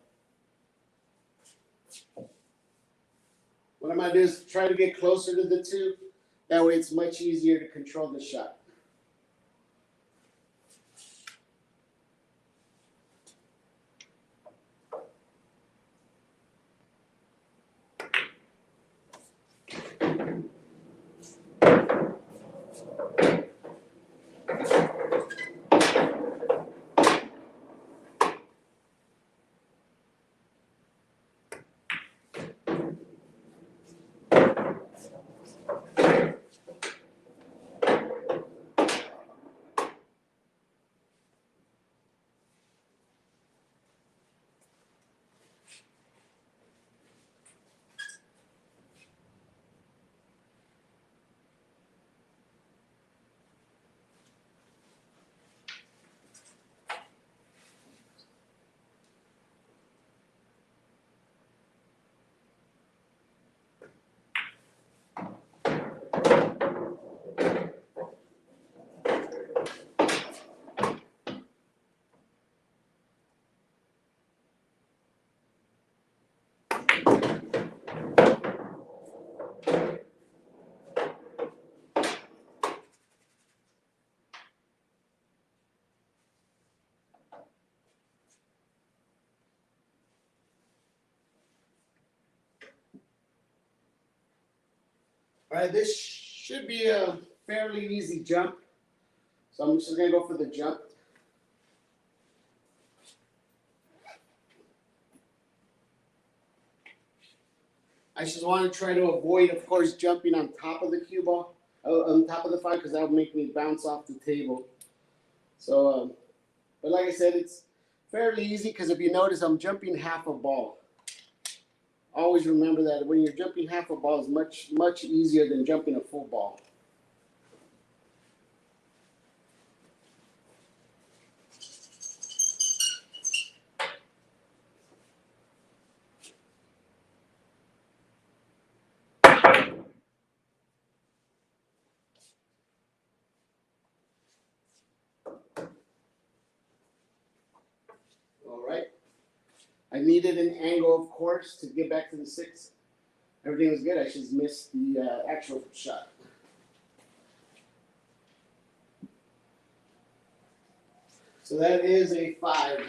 What I'm gonna do is try to get closer to the 2. That way it's much easier to control the shot. All right, this should be a fairly easy jump. So I'm just gonna go for the jump. I just want to try to avoid, of course, jumping on top of the cue ball, on top of the 5, because that would make me bounce off the table. So, but like I said, it's fairly easy because if you notice, I'm jumping half a ball. Always remember that when you're jumping half a ball is much easier than jumping a full ball. All right. I needed an angle, of course, to get back to the 6. Everything was good. I just missed the actual shot. So that is a 5.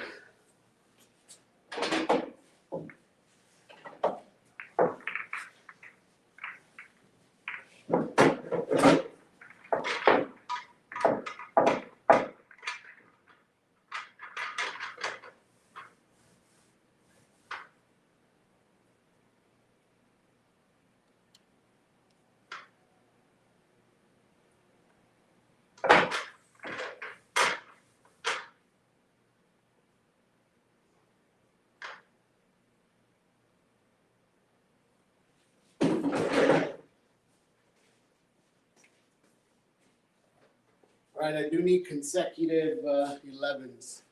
right, I do need consecutive 11s.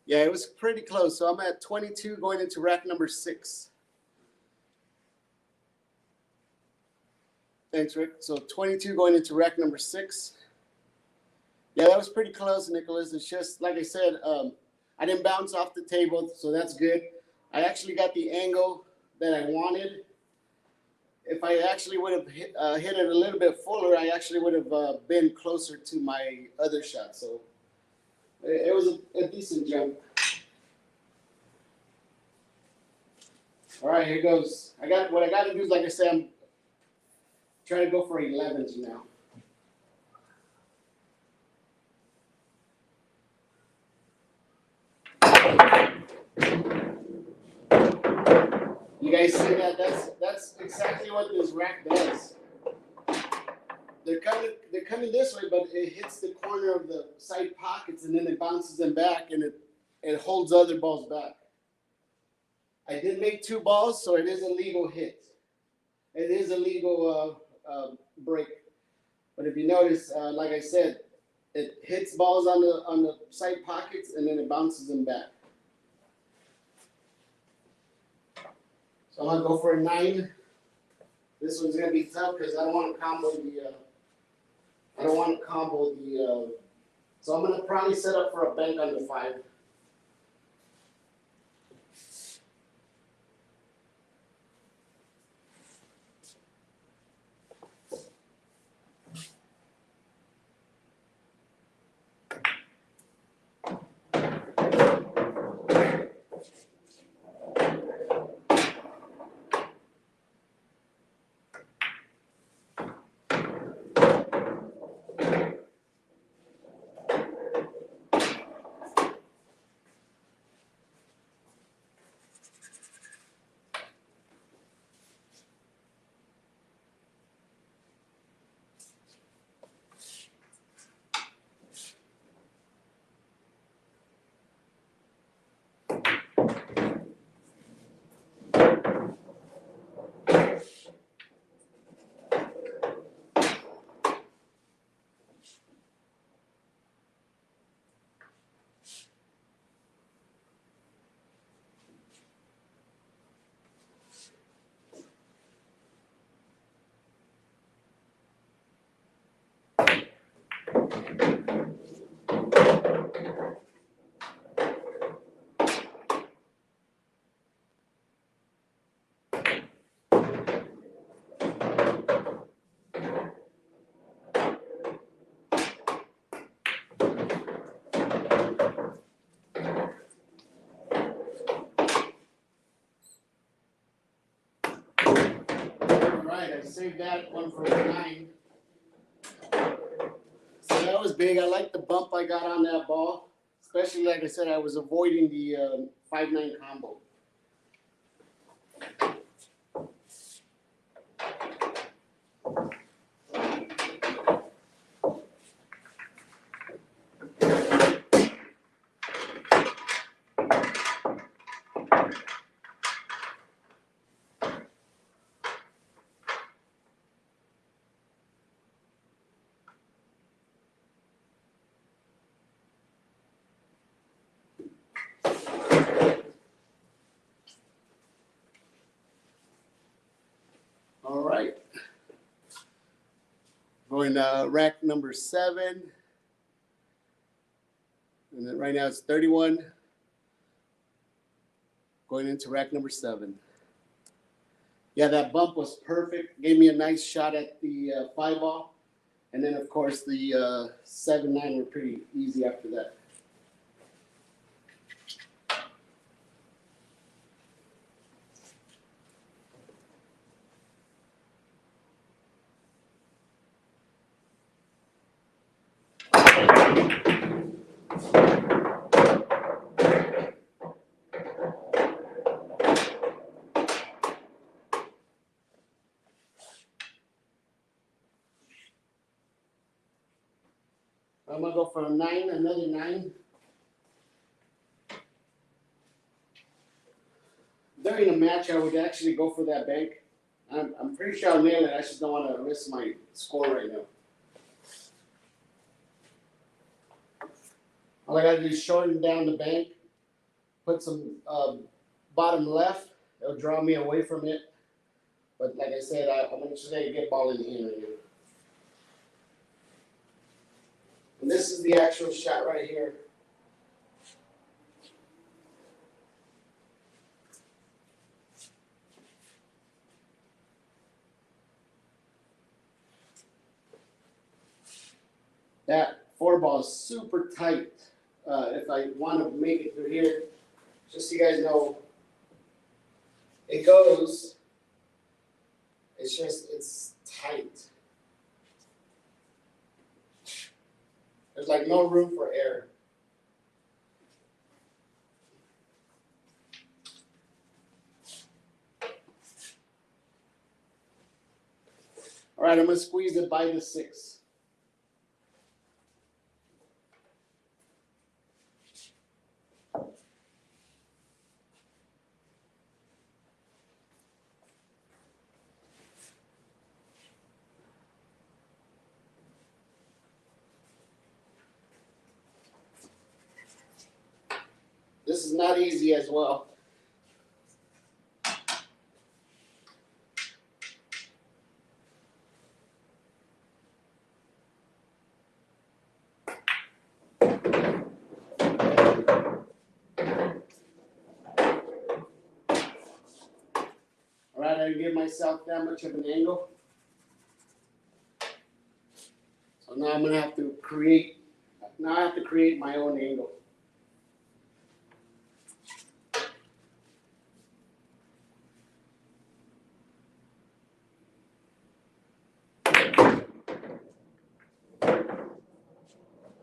Yeah, it was pretty close. So I'm at 22 going into rack number 6. Thanks, Rick. So 22 going into rack number 6. Yeah, that was pretty close, Nicholas. It's just, like I said, I didn't bounce off the table, so that's good. I actually got the angle that I wanted. If I actually would have hit it a little bit fuller, I actually would have been closer to my other shot. So it was a decent jump. All right, here goes. What I got to do is, like I said, I'm trying to go for 11s now. You guys see that? That's exactly what this rack does. They're coming this way, but it hits the corner of the side pockets and then it bounces them back and it holds other balls back. I did make 2 balls, so it is a legal hit. It is a legal break. But if you notice, like I said, it hits balls on the side pockets and then it bounces them back. So I'm gonna go for a 9. This one's gonna be tough because I don't want to combo the. So I'm gonna probably set up for a bank on the 5. I saved that one for a 9. So that was big. I like the bump I got on that ball. Especially, like I said, I was avoiding the 5-9 combo. All right. Going rack number 7. And then right now it's 31. Going into rack number 7. Yeah, that bump was perfect. Gave me a nice shot at the 5 ball. And then, of course, the 7-9 were pretty easy after that. I'm going to go for a 9, another 9. During a match, I would actually go for that bank. I'm pretty sure I'll nail it. I just don't want to risk my score right now. All I gotta do is shorten down the bank, put some bottom left. It'll draw me away from it. But like I said, I'm just gonna get ball in the hand right now. And this is the actual shot right here. That 4-ball is super tight. If I want to make it through here, just so you guys know, it goes. It's tight. There's like no room for error. All right, I'm gonna squeeze it by the 6. This is not easy as well. All right, I didn't give myself that much of an angle. So now I'm gonna have to create. Now I have to create my own angle.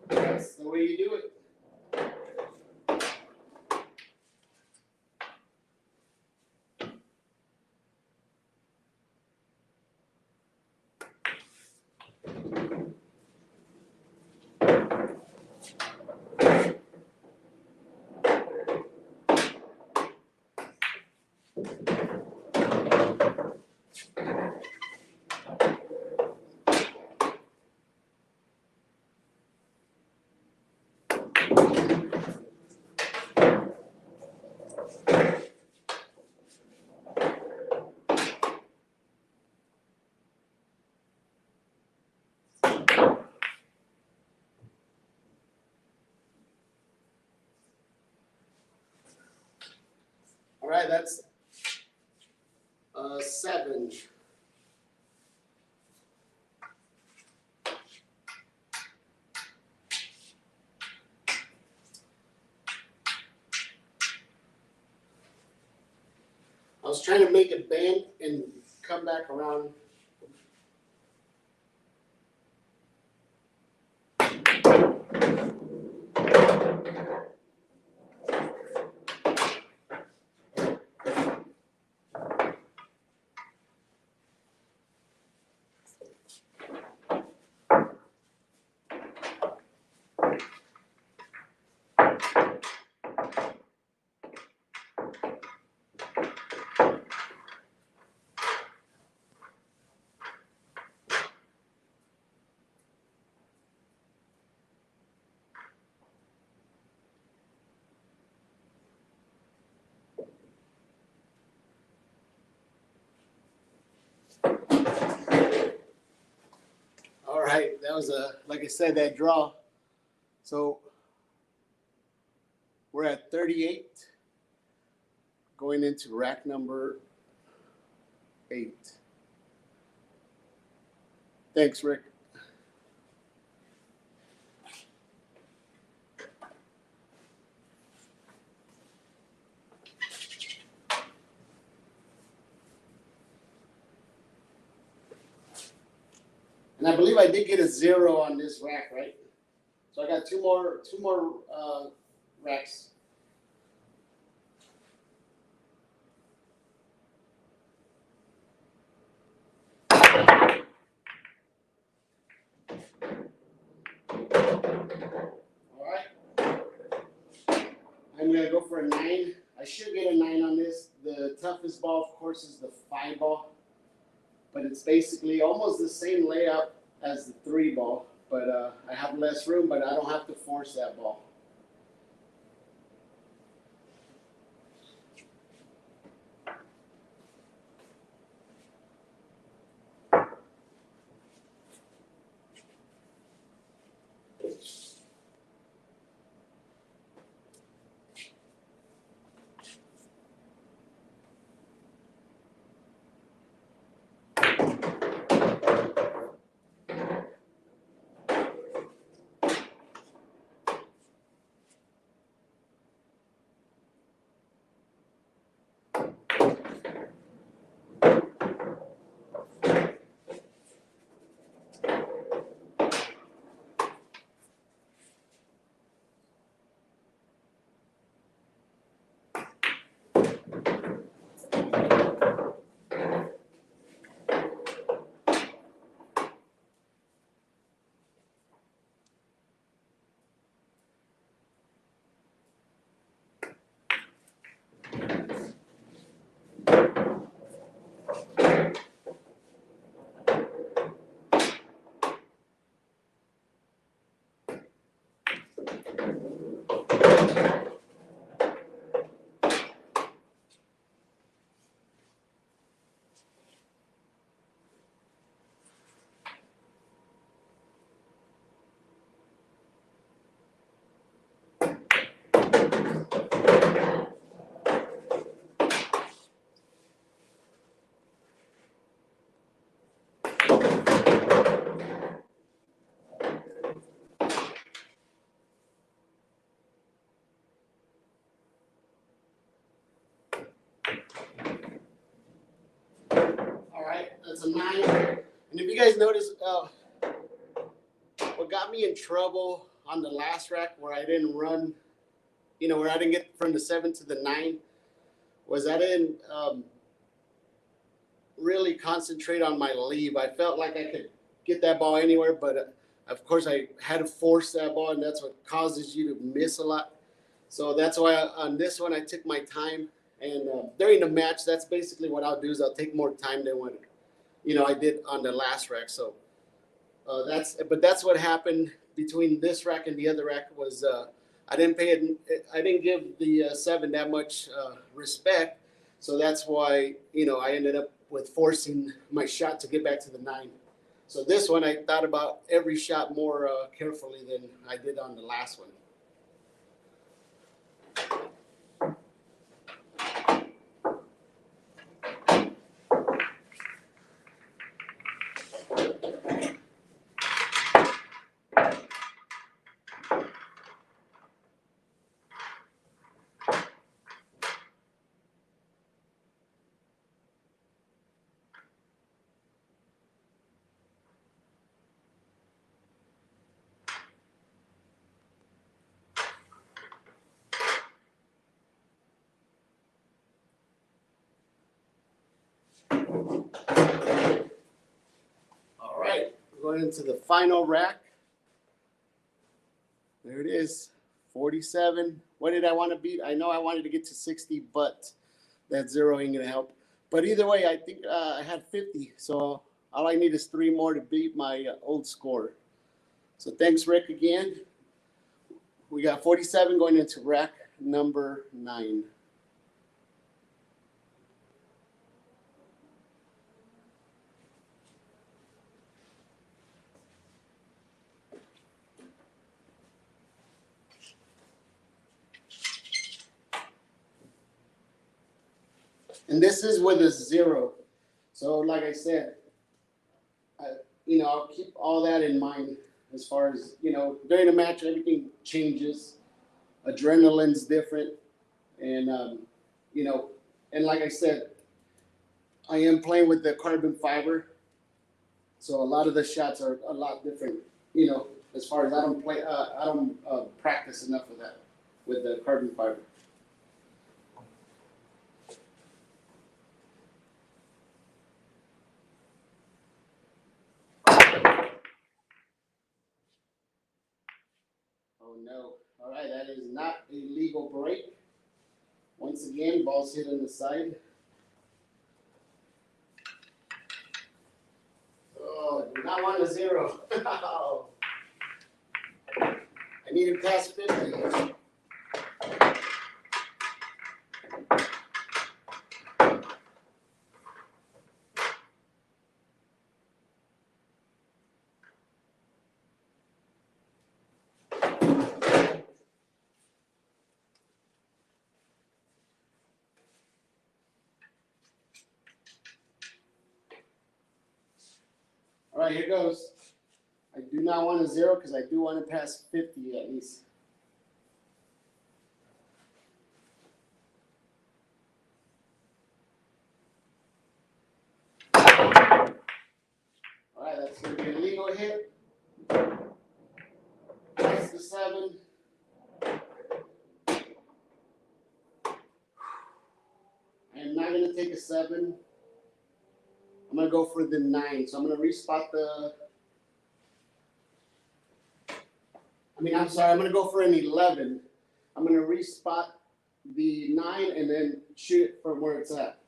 That's the way you do it. All right, that's 7. I was trying to make it bend and come back around. All right, that was like I said, that draw. So we're at 38, going into rack number 8. Thanks, Rick. And I believe I did get a 0 on this rack, right? So I got two more racks. All right. I'm gonna go for a 9. I should get a 9 on this. The toughest ball, of course, is the 5 ball, but it's basically almost the same layup as the 3 ball. But I have less room, but I don't have to force that ball. All right, that's a 9. And if you guys notice, what got me in trouble on the last rack where I didn't run, where I didn't get from the 7 to the 9, was I didn't really concentrate on my leave. I felt like I could get that ball anywhere, but of course I had to force that ball, and that's what causes you to miss a lot. So that's why on this one I took my time, and during the match, that's basically what I'll do is I'll take more time than what I did on the last rack. So that's what happened between this rack and the other rack was I didn't give the 7 that much respect. So that's why I ended up with forcing my shot to get back to the 9. So this one I thought about every shot more carefully than I did on the last one. All right, we're going into the final rack. There it is, 47. What did I want to beat? I know I wanted to get to 60, but that 0 ain't going to help. But either way, I think I had 50. So all I need is 3 more to beat my old score. So thanks, Rick, again. We got 47 going into rack number 9. And this is with a 0. So like I said, I'll keep all that in mind as far as, during the match, everything changes. Adrenaline's different. And, and like I said, I am playing with the carbon fiber. So a lot of the shots are a lot different, as far as I don't practice enough of that with the carbon fiber. Oh no. All right, that is not a legal break. Once again, ball's hit on the side. Oh, do not want a 0. I need to pass 50. All right, here goes. I do not want a 0 because I do want to pass 50 at least. All right, that's going to be a legal hit. That's the 7. I'm not going to take a 7. I'm going to go for the 9. So I'm going to respot I'm going to go for an 11. I'm going to respot the 9 and then shoot it from where it's at.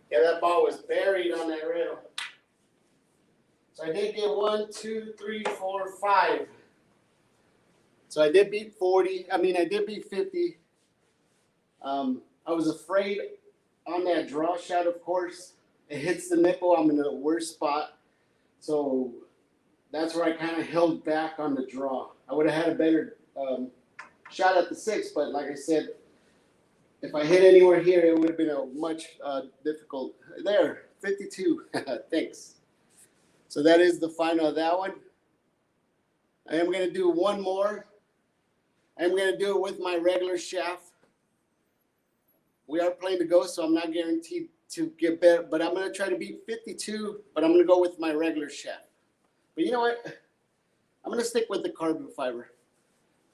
Yeah, that ball was buried on that rail. So I did get 1, 2, 3, 4, 5. So I did beat 40. I mean, I did beat 50. I was afraid on that draw shot, of course. It hits the nipple. I'm in a worse spot. So that's where I kind of held back on the draw. I would have had a better shot at the 6, but like I said, if I hit anywhere here, it would have been a much difficult. There, 52. Thanks. So that is the final of that one. I am going to do one more. I'm going to do it with my regular shaft. We are playing to go, so I'm not guaranteed to get better, but I'm going to try to beat 52, but I'm going to go with my regular shaft. But you know what? I'm going to stick with the carbon fiber.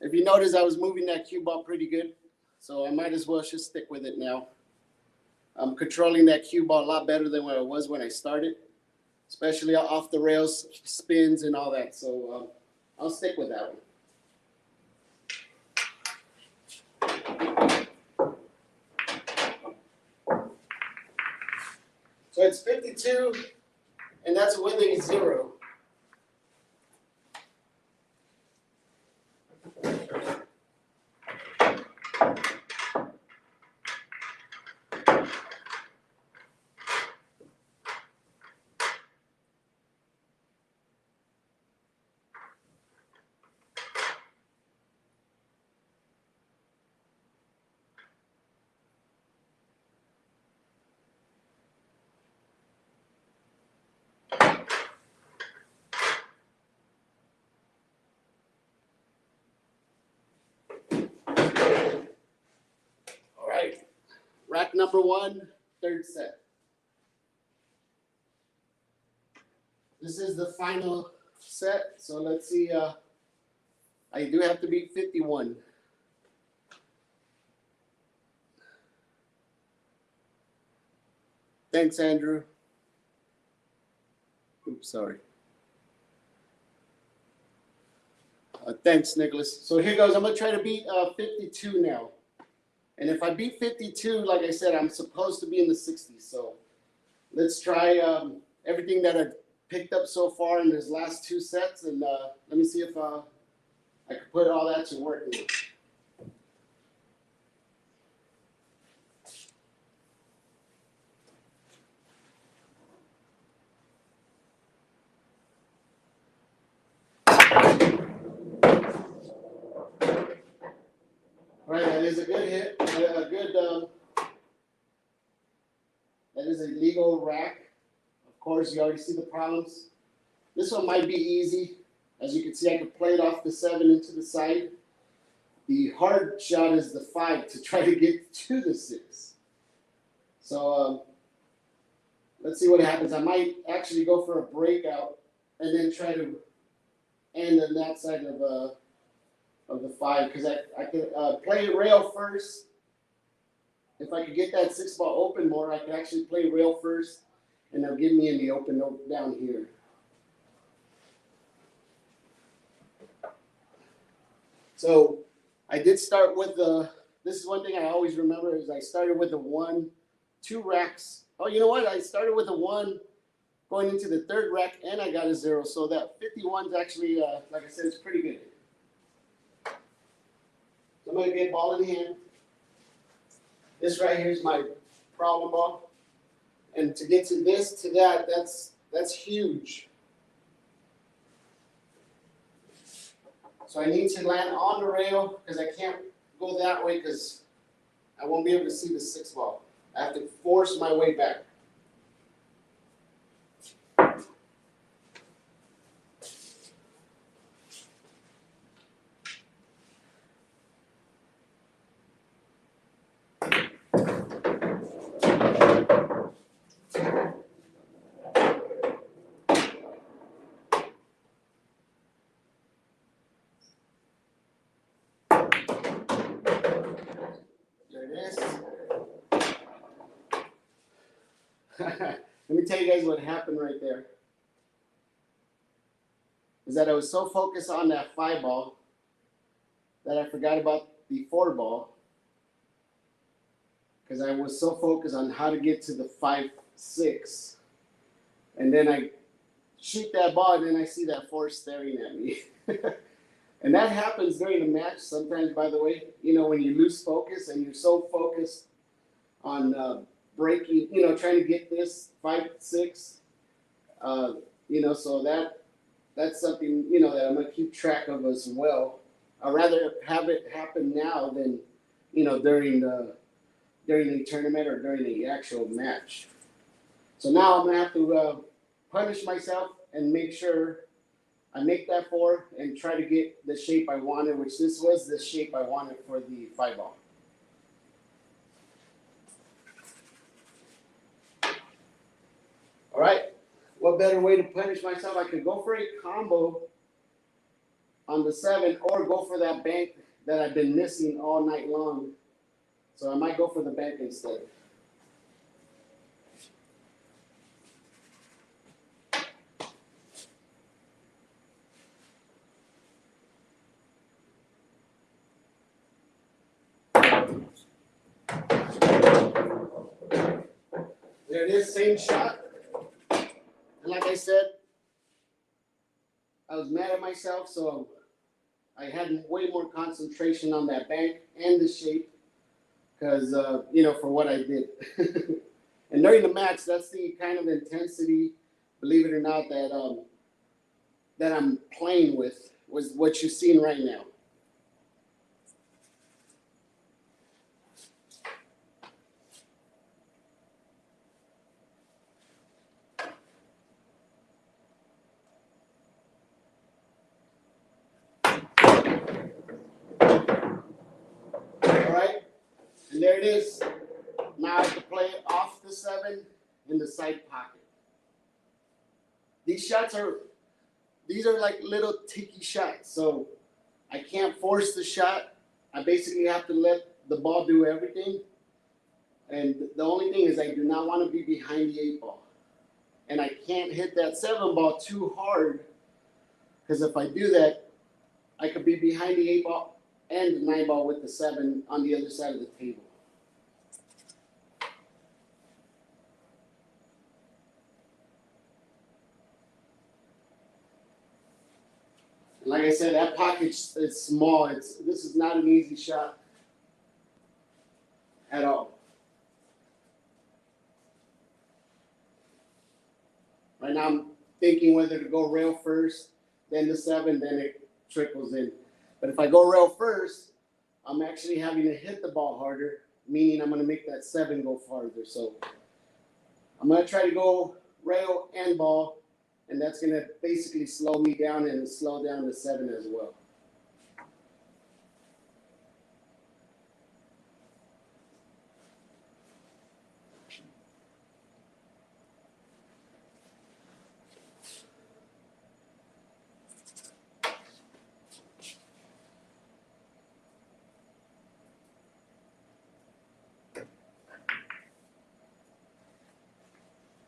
If you notice, I was moving that cue ball pretty good, so I might as well just stick with it now. I'm controlling that cue ball a lot better than what I was when I started, especially off the rails, spins, and all that. So I'll stick with that one. So it's 52, and that's within 0. All right, rack number 1, third set. This is the final set, so let's see. I do have to beat 51. Thanks, Andrew. Oops, sorry. Thanks, Nicholas. So here goes. I'm going to try to beat 52 now. And if I beat 52, like I said, I'm supposed to be in the 60s. So let's try everything that I've picked up so far in these last 2 sets. And let me see if I can put all that to work. All right, that is a good hit. That is a legal rack. Of course, you already see the problems. This one might be easy. As you can see, I can play it off the 7 into the side. The hard shot is the 5 to try to get to the 6. So let's see what happens. I might actually go for a breakout and then try to end on that side of the 5, because I could play rail first. If I could get that 6 ball open more, I could actually play rail first, and they'll give me in the open down here. So I did start with this is one thing I always remember is I started with a 1, 2 racks. Oh, you know what? I started with a 1 going into the 3rd rack, and I got a 0. So that 51 is actually, like I said, it's pretty good. So I'm going to get ball in hand. This right here is my problem ball. And to get to this, to that, that's huge. So I need to land on the rail because I can't go that way because I won't be able to see the 6 ball. I have to force my way back. me tell you guys what happened right there. Is that I was so focused on that 5 ball that I forgot about the 4 ball, because I was so focused on how to get to the 5-6, and then I shoot that ball and then I see that 4 staring at me. And that happens during the match sometimes, by the way. You know, when you lose focus and you're so focused on breaking, you know, trying to get this 5-6, you know, so that's something, you know, that I'm gonna keep track of as well. I'd rather have it happen now than, you know, during the tournament or during the actual match. So now I'm gonna have to punish myself and make sure I make that 4 and try to get the shape I wanted, which this was the shape I wanted for the 5 ball. All right, what better way to punish myself? I could go for a combo on the 7 or go for that bank that I've been missing all night long. So I might go for the bank instead. There it is, same shot. And like I said, I was mad at myself, so I had way more concentration on that bank and the shape because, you know, for what I did. And during the match, that's the kind of intensity, believe it or not, that I'm playing with, was what you're seeing right now. All right, and there it is. Now I have to play it off the 7 in the side pocket. These are like little ticky shots, so I can't force the shot. I basically have to let the ball do everything. And the only thing is I do not want to be behind the 8 ball. And I can't hit that 7 ball too hard, because if I do that, I could be behind the 8 ball and the 9 ball with the 7 on the other side of the table. And like I said, that pocket is small. This is not an easy shot at all. Right now I'm thinking whether to go rail first, then the 7, then it trickles in. But if I go rail first, I'm actually having to hit the ball harder, meaning I'm going to make that 7 go farther. So I'm going to try to go rail and ball, and that's going to basically slow me down and slow down the 7 as well.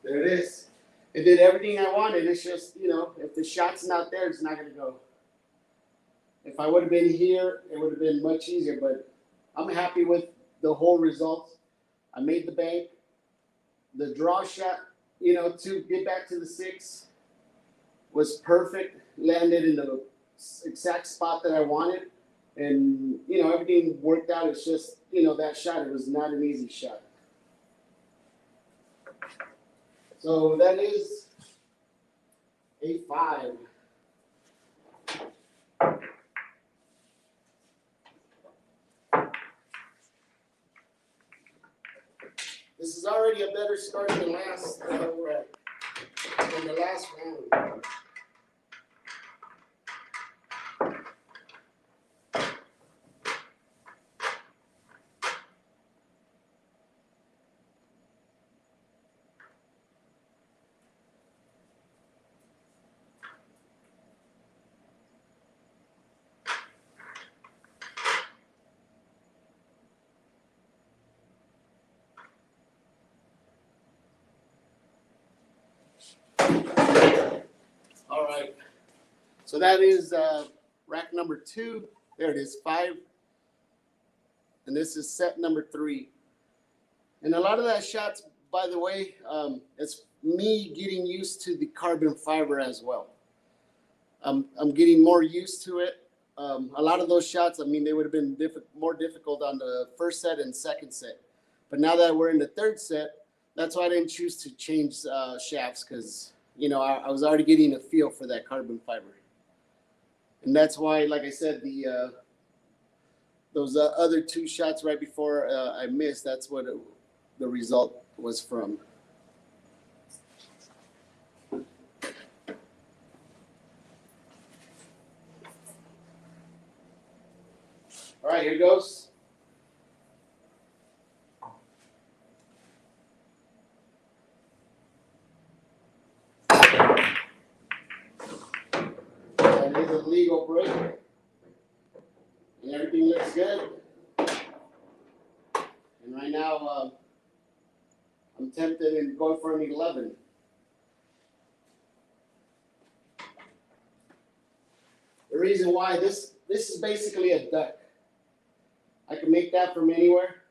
There it is. It did everything I wanted. It's just, you know, if the shot's not there, it's not going to go. If I would have been here, it would have been much easier, but I'm happy with the whole result. I made the bank. The draw shot, you know, to get back to the 6 was perfect. Landed in the exact spot that I wanted. And, you know, everything worked out. It's just, you know, that shot, it was not an easy shot. So that is a 5. This is already a better start than the last round. So that is rack number 2. There it is, 5. And this is set number 3. And a lot of that shots, by the way, it's me getting used to the carbon fiber as well. I'm getting more used to it. A lot of those shots, I mean, they would have been more difficult on the first set and second set. But now that we're in the third set, that's why I didn't choose to change shafts, because, you know, I was already getting a feel for that carbon fiber. And that's why, like I said, those other 2 shots right before I missed, that's what the result was from. All right, here goes. That is a legal break. And everything looks good. And right now, I'm tempted and going for an 11. The reason why, this is basically a duck. I can make that from anywhere.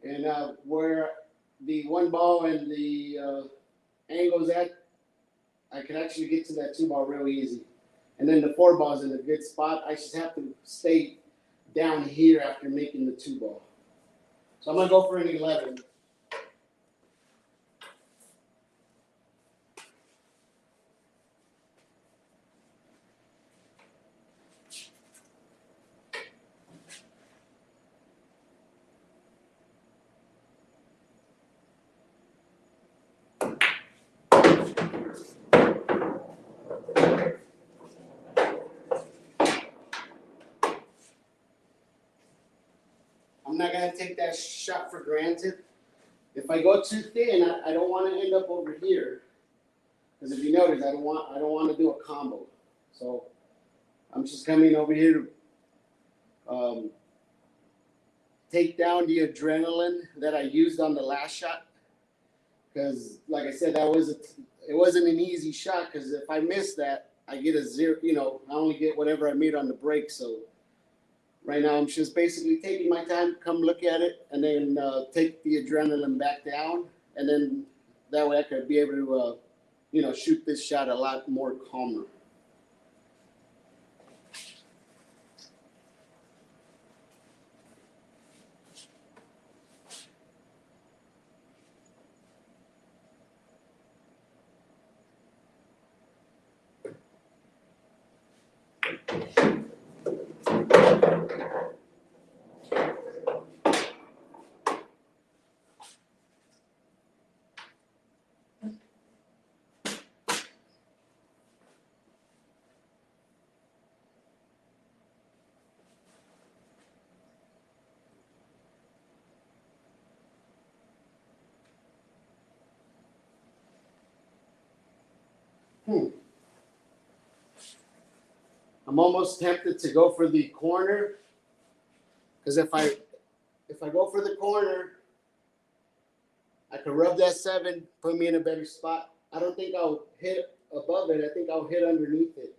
And where the 1 ball and the angle's at, I can actually get to that 2 ball real easy. And then the 4 ball's in a good spot. I just have to stay down here after making the 2 ball. So I'm gonna go for an 11. I'm not gonna take that shot for granted. If I go too thin, I don't want to end up over here, because if you notice, I don't want to do a combo. So I'm just coming over here to take down the adrenaline that I used on the last shot, because like I said, it wasn't an easy shot, because if I miss that, I get a 0. You know, I only get whatever I made on the break. So right now, I'm just basically taking my time, come look at it, and then take the adrenaline back down. And then that way I could be able to, you know, shoot this shot a lot more calmer. I'm almost tempted to go for the corner, because if I go for the corner, I can rub that 7, put me in a better spot. I don't think I'll hit above it. I think I'll hit underneath it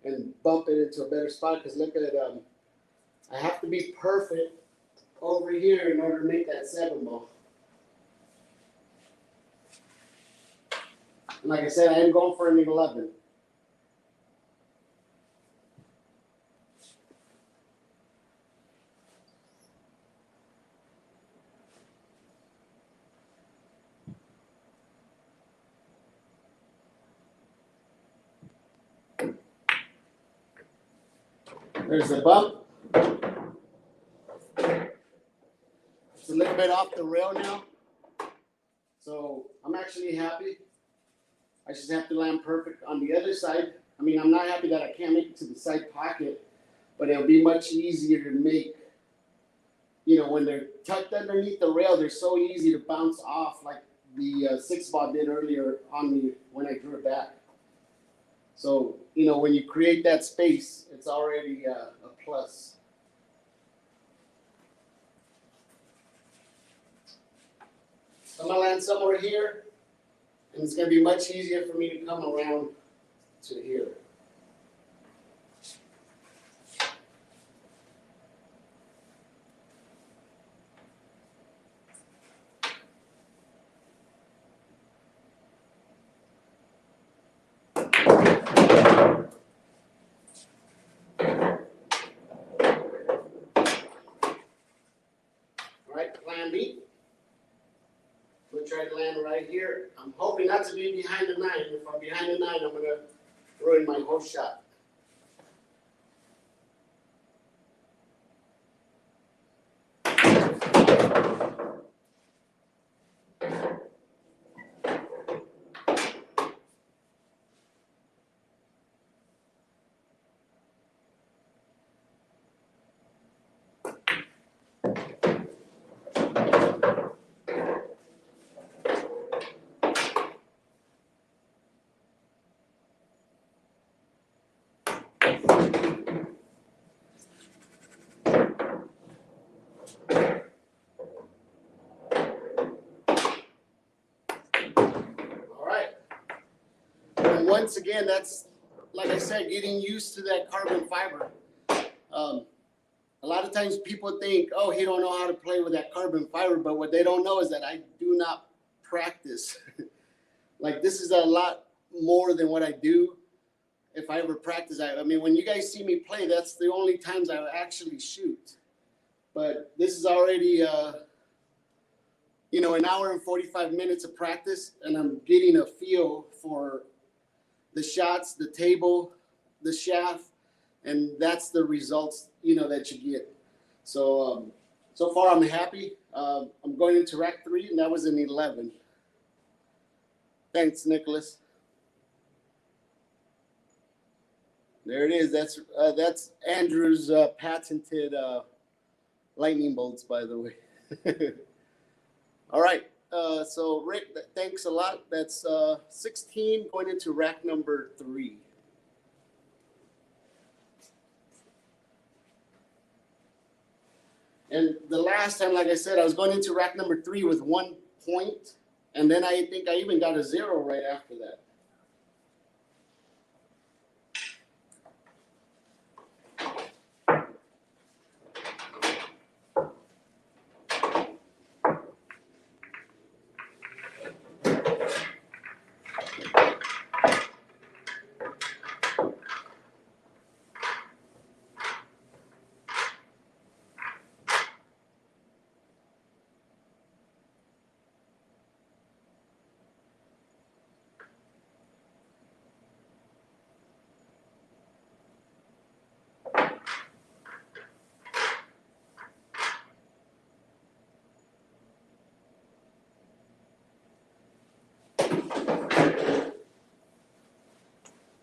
and bump it into a better spot, because look at I have to be perfect over here in order to make that 7 ball. And like I said, I am going for an 11. There's the bump. It's a little bit off the rail now. So I'm actually happy. I just have to land perfect on the other side. I mean, I'm not happy that I can't make it to the side pocket, but it'll be much easier to make. You know, when they're tucked underneath the rail, they're so easy to bounce off, like the 6 ball did earlier on me when I drew it back. So, you know, when you create that space, it's already a plus. So I'm going to land somewhere here, and it's going to be much easier for me to come around to here. right, plan B. I'm gonna try to land right here. I'm hoping not to be behind the 9. If I'm behind the 9, I'm gonna ruin my whole shot. All right. And once again, that's, like I said, getting used to that carbon fiber. A lot of times people think, oh, he don't know how to play with that carbon fiber, but what they don't know is that I do not practice. Like, this is a lot more than what I do. If I ever practice, I mean, when you guys see me play, that's the only times I actually shoot. But this is already, an hour and 45 minutes of practice, and I'm getting a feel for the shots, the table, the shaft, and that's the results, that you get. So, so far I'm happy. I'm going into rack 3, and that was an 11. Thanks, Nicholas. There it is. That's Andrew's patented lightning bolts, by the way. All right. So Rick, thanks a lot. That's 16 going into rack number 3. And the last time, like I said, I was going into rack number 3 with 1 point, and then I think I even got a 0 right after that.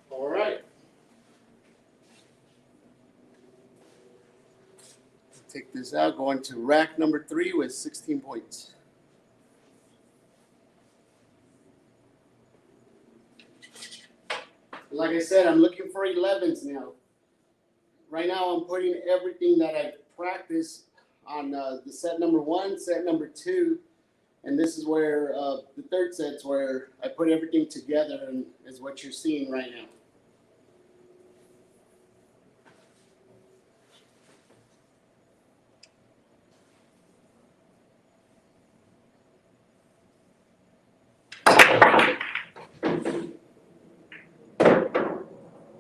All right. Take this out, going to rack number 3 with 16 points. Like I said, I'm looking for 11s now. Right now, I'm putting everything that I practiced on the set number 1, set number 2, and this is where the third set's where I put everything together, and is what you're seeing right now.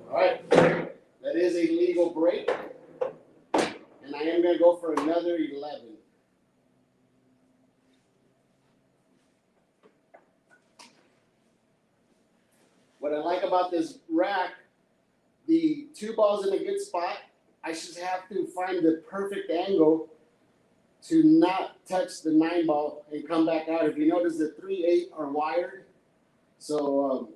All right, that is a legal break, and I am going to go for another 11. What I like about this rack, the 2 balls in a good spot, I should have to find the perfect angle to not touch the 9 ball and come back out. If you notice, the 3, 8 are wired, so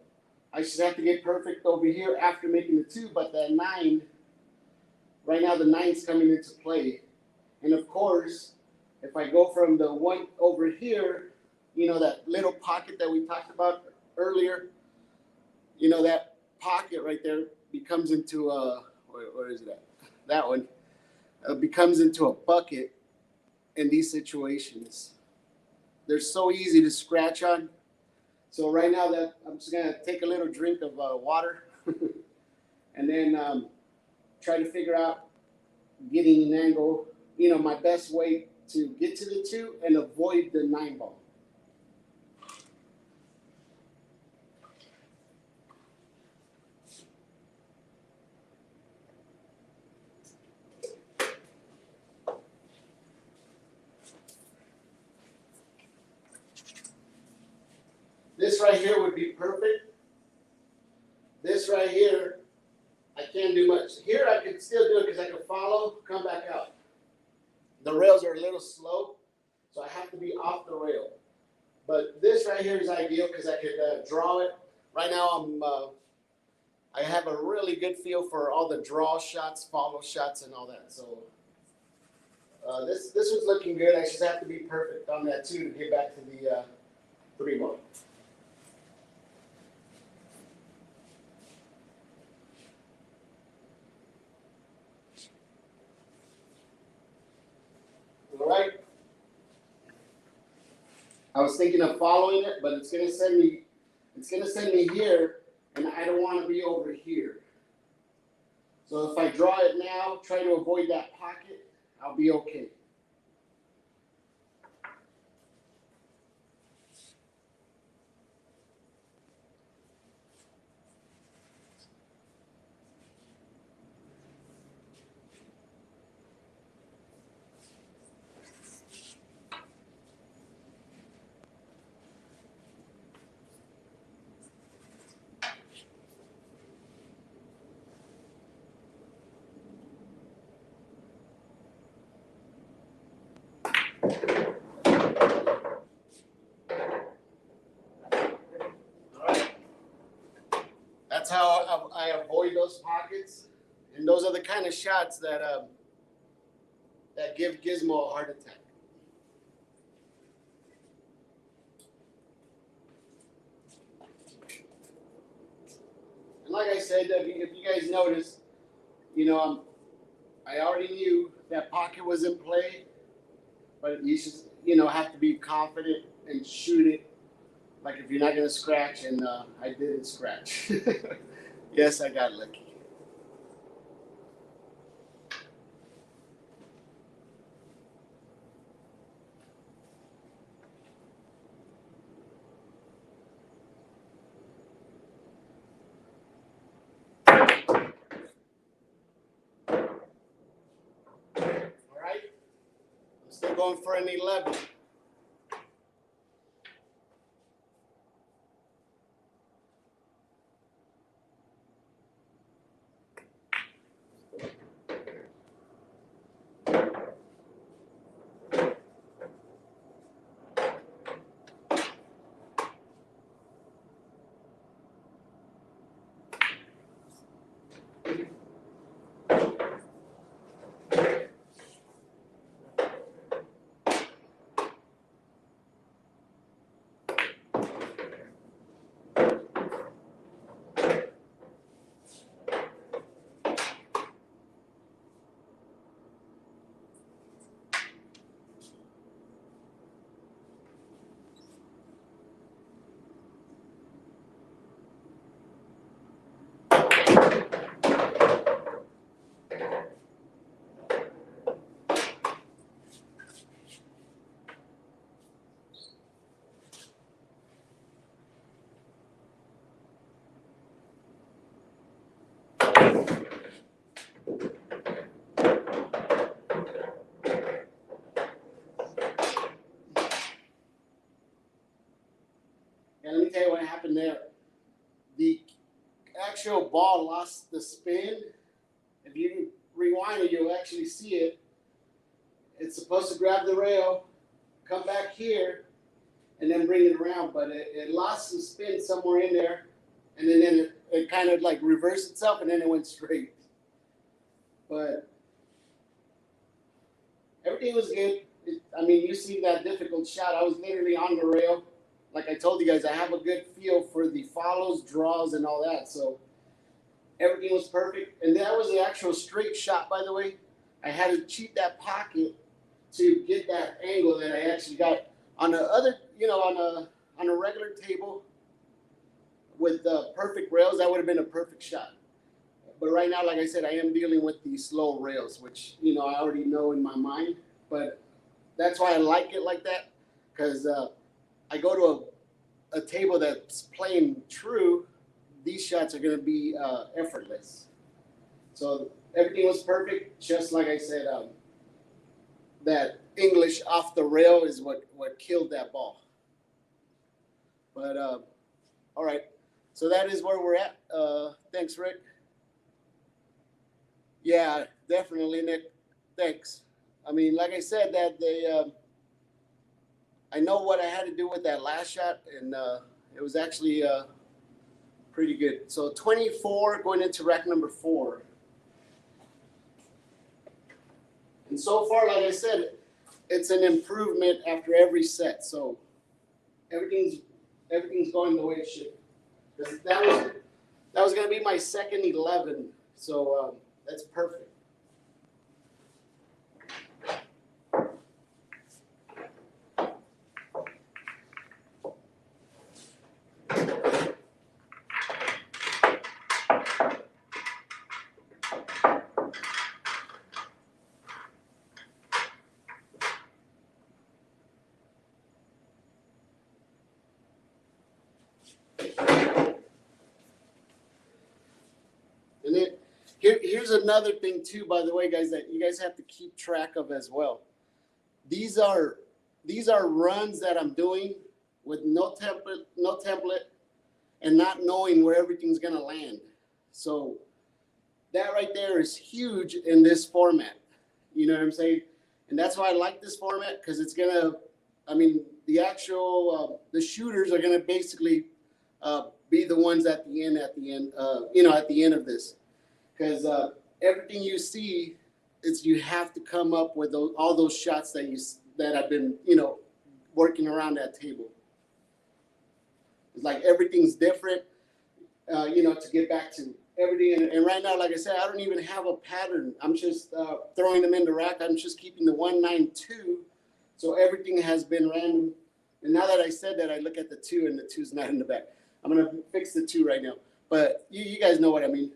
I should have to get perfect over here after making the 2, but the 9, right now the 9's coming into play. And of course, if I go from the 1 over here, that little pocket that we talked about earlier, that pocket right there becomes into a, where is that? That one becomes into a bucket in these situations. They're so easy to scratch on. So right now that I'm just gonna take a little drink of water and then try to figure out getting an angle, my best way to get to the 2 and avoid the 9 ball. this right here would be perfect. This right here, I can't do much. Here I could still do it because I can follow, come back out. The rails are a little slow, so I have to be off the rail. But this right here is ideal because I could draw it. Right now I have a really good feel for all the draw shots, follow shots, and all that. So this was looking good. I just have to be perfect on that too to get back to the 3-ball. All right. I was thinking of following it, but it's gonna send me here, and I don't want to be over here. So if I draw it now, try to avoid that pocket, I'll be okay. That's how I avoid those pockets, and those are the kind of shots that that give Gizmo a heart attack. And like I said, if you guys noticed, you know, I already knew that pocket was in play, but you just have to be confident and shoot it. Like if you're not gonna scratch, and I didn't scratch. Yes, I got lucky. All right, I'm still going for an 11. And let me tell you what happened there. The actual ball lost the spin. If you rewind it, you'll actually see it. It's supposed to grab the rail, come back here, and then bring it around. But it lost some spin somewhere in there, and then it kind of like reversed itself, and then it went straight. But everything was good. You see that difficult shot. I was literally on the rail. Like I told you guys, I have a good feel for the follows, draws, and all that. So everything was perfect. And that was the actual straight shot, by the way. I had to cheat that pocket to get that angle that I actually got. On the other, on a regular table with the perfect rails, that would have been a perfect shot. But right now, like I said, I am dealing with the slow rails, which, I already know in my mind. But that's why I like it like that, because I go to a table that's playing true, these shots are going to be effortless. So everything was perfect, just like I said. That English off the rail is what killed that ball. But All right. So that is where we're at. Thanks, Rick. Yeah, definitely, Nick. Thanks. I mean, like I said, that I know what I had to do with that last shot, and it was actually pretty good. So 24 going into rack number 4. And so far, like I said, it's an improvement after every set. So everything's going the way it should. That was going to be my second 11. So that's perfect. And here's another thing too, by the way, guys, that you guys have to keep track of as well. These are runs that I'm doing with no template, and not knowing where everything's gonna land. So that right there is huge in this format. You know what I'm saying? And that's why I like this format, because it's gonna, I mean, the actual the shooters are gonna basically be the ones at the end, at the end of this, because everything you see, it's you have to come up with all those shots that I've been working around that table. It's like everything's different, to get back to everything. And right now, like I said, I don't even have a pattern. I'm just throwing them in the rack. I'm just keeping the 192. So everything has been random. And now that I said that, I look at the 2 and the 2's not in the back. I'm going to fix the 2 right now. But you guys know what I mean.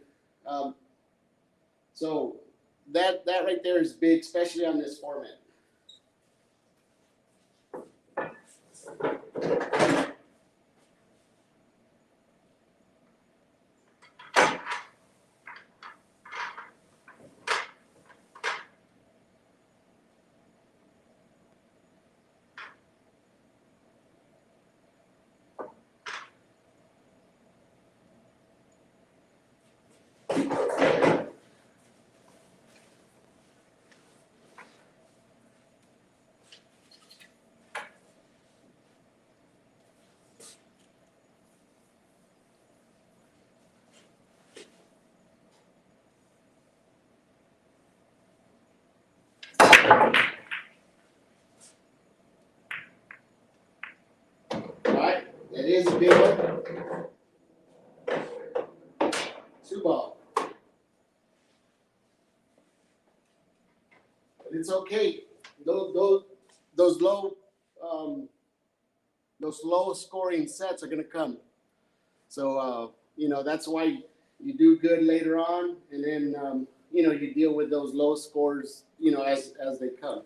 So that right there is big, especially on this format. Alright, that is a big one. 2 ball. But it's okay. Those low scoring sets are gonna come. So that's why you do good later on, and then you deal with those low scores as they come.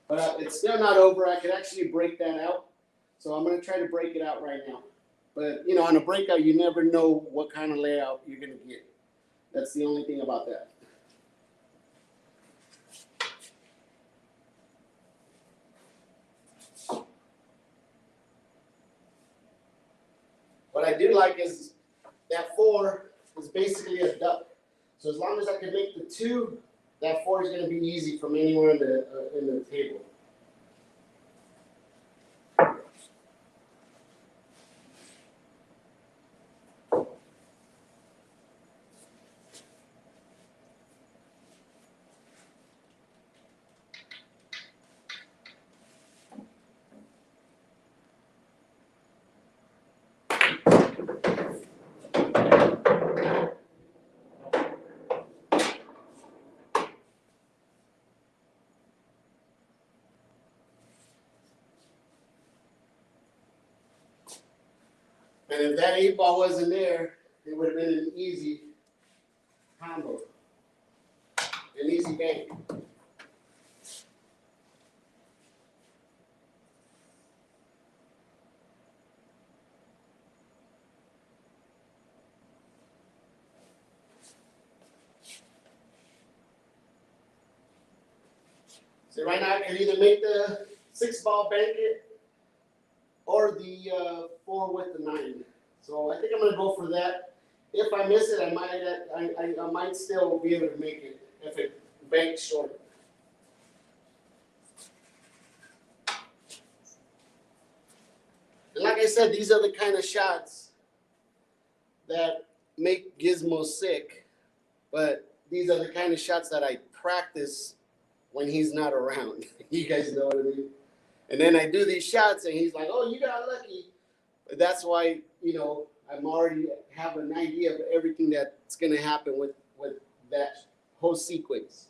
But it's still not over. I could actually break that out. So I'm going to try to break it out right now. But, on a breakout, you never know what kind of layout you're going to get. That's the only thing about that. What I do like is that 4 is basically a duck. So as long as I can make the 2, that 4 is going to be easy from anywhere in the table. And if that 8 ball wasn't there, it would have been an easy combo, an easy game. So right now I can either make the 6 ball bank it or the 4 with the 9. So I think I'm gonna go for that. If I miss it, I might still be able to make it if it banks short. And like I said, these are the kind of shots that make Gizmo sick, but these are the kind of shots that I practice when he's not around. You guys know what I mean? And then I do these shots and he's like, oh, you got lucky. But that's why, you know, I'm already have an idea of everything that's going to happen with that whole sequence.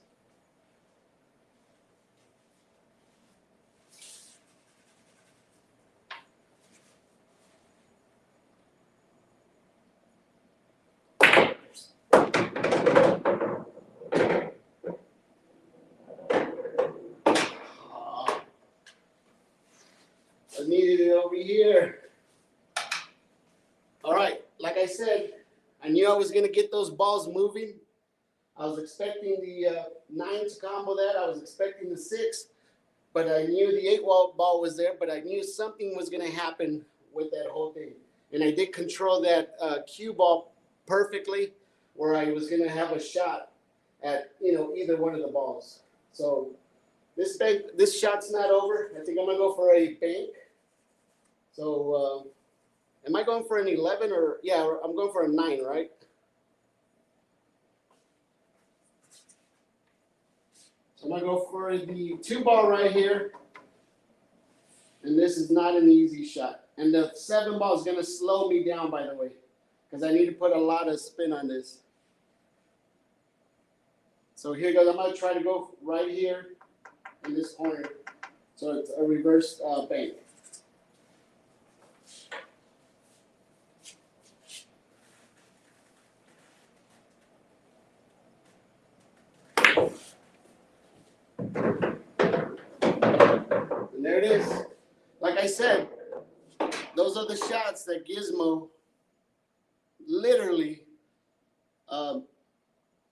I needed it over here. All right, like I said, I knew I was going to get those balls moving. I was expecting the 9 to combo that. I was expecting the 6, but I knew the 8 ball was there, but I knew something was going to happen with that whole thing. And I did control that cue ball perfectly, where I was going to have a shot at, you know, either one of the balls. So this shot's not over. I think I'm going to go for a bank. So am I going for an 11 or, yeah, I'm going for a 9, right? So I'm going to go for the 2 ball right here. And this is not an easy shot. And the 7 ball is going to slow me down, by the way, because I need to put a lot of spin on this. So here goes. I'm going to try to go right here in this corner. So it's a reverse bank. And there it is. Like I said, those are the shots that Gizmo literally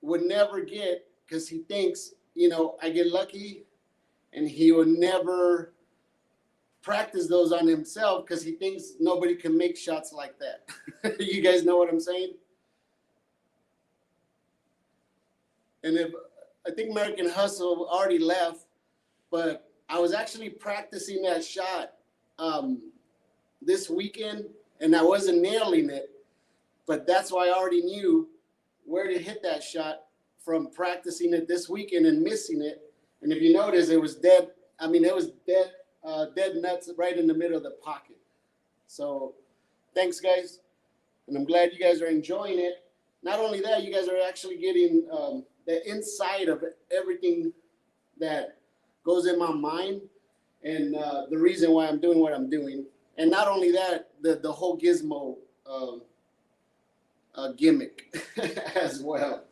would never get, because he thinks, you know, I get lucky, and he would never practice those on himself because he thinks nobody can make shots like that. You guys know what I'm saying? And if I think American Hustle already left, but I was actually practicing that shot this weekend, and I wasn't nailing it, but that's why I already knew where to hit that shot from practicing it this weekend and missing it. And if you notice, it was dead. I mean, it was dead nuts right in the middle of the pocket. So thanks, guys. And I'm glad you guys are enjoying it. Not only that, you guys are actually getting the inside of everything that goes in my mind, and the reason why I'm doing what I'm doing. And not only that, the whole Gizmo gimmick as well.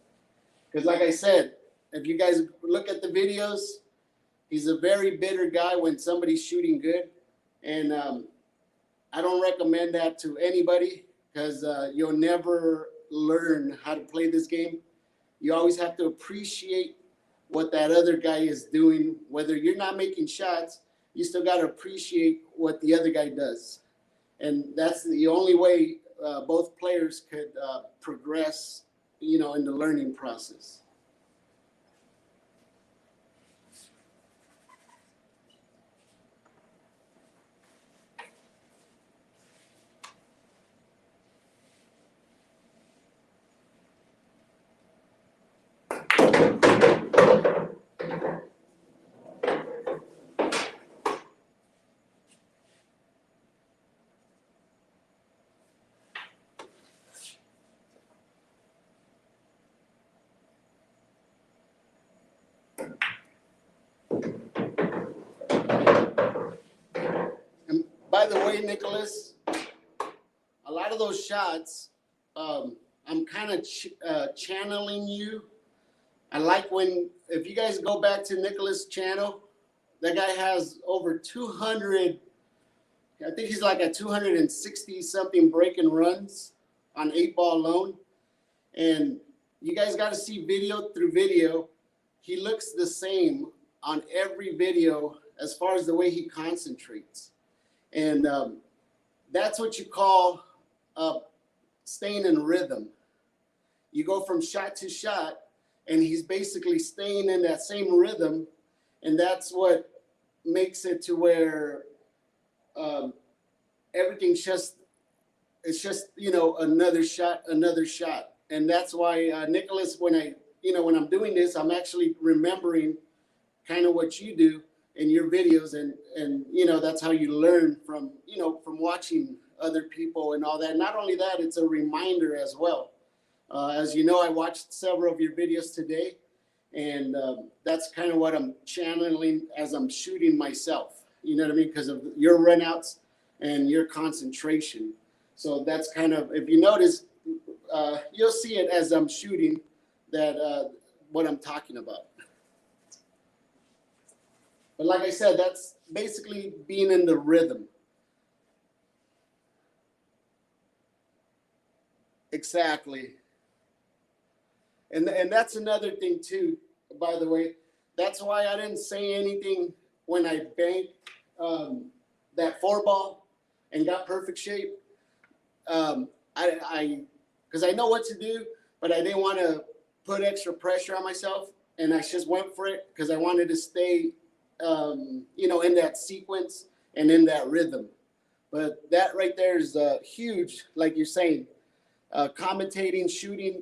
Because like I said, if you guys look at the videos, he's a very bitter guy when somebody's shooting good. And I don't recommend that to anybody, because you'll never learn how to play this game. You always have to appreciate what that other guy is doing. Whether you're not making shots, you still got to appreciate what the other guy does. And that's the only way both players could progress, you know, in the learning process. And by the way, Nicholas, a lot of those shots, I'm kind of channeling you. I like when, if you guys go back to Nicholas' channel, that guy has over 200, I think he's like at 260 something break and runs on 8-ball alone. And you guys got to see video through video. He looks the same on every video as far as the way he concentrates. And that's what you call staying in rhythm. You go from shot to shot, and he's basically staying in that same rhythm, and that's what makes it to where everything's just it's just another shot, and that's why Nicholas, when I'm doing this, I'm actually remembering kind of what you do in your videos, and that's how you learn from from watching other people and all that. Not only that, it's a reminder as well. As you know, I watched several of your videos today, and that's kind of what I'm channeling as I'm shooting myself. You know what I mean? Because of your runouts and your concentration. So that's kind of, if you notice, you'll see it as I'm shooting that what I'm talking about. But like I said, that's basically being in the rhythm. Exactly. And that's another thing too, by the way. That's why I didn't say anything when I banked that 4-ball and got perfect shape. I because I know what to do, but I didn't want to put extra pressure on myself, and I just went for it because I wanted to stay, in that sequence and in that rhythm. But that right there is huge, like you're saying. Commentating, shooting,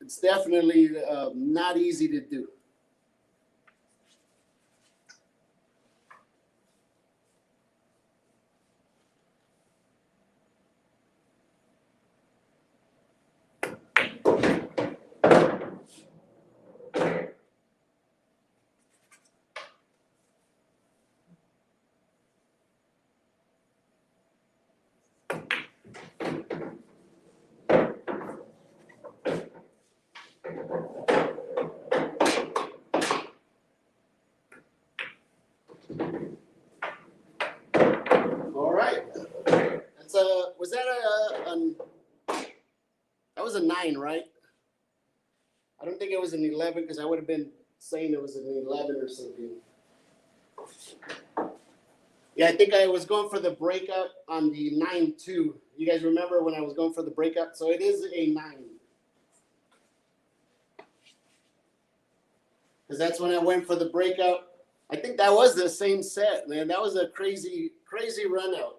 it's definitely not easy to do. All right. That's was that that was a 9, right? I don't think it was an 11 because I would have been saying it was an 11 or something. Yeah, I think I was going for the breakout on the 9-2. You guys remember when I was going for the breakout? So it is a 9. Because that's when I went for the breakout. I think that was the same set, man. That was a crazy, crazy run out.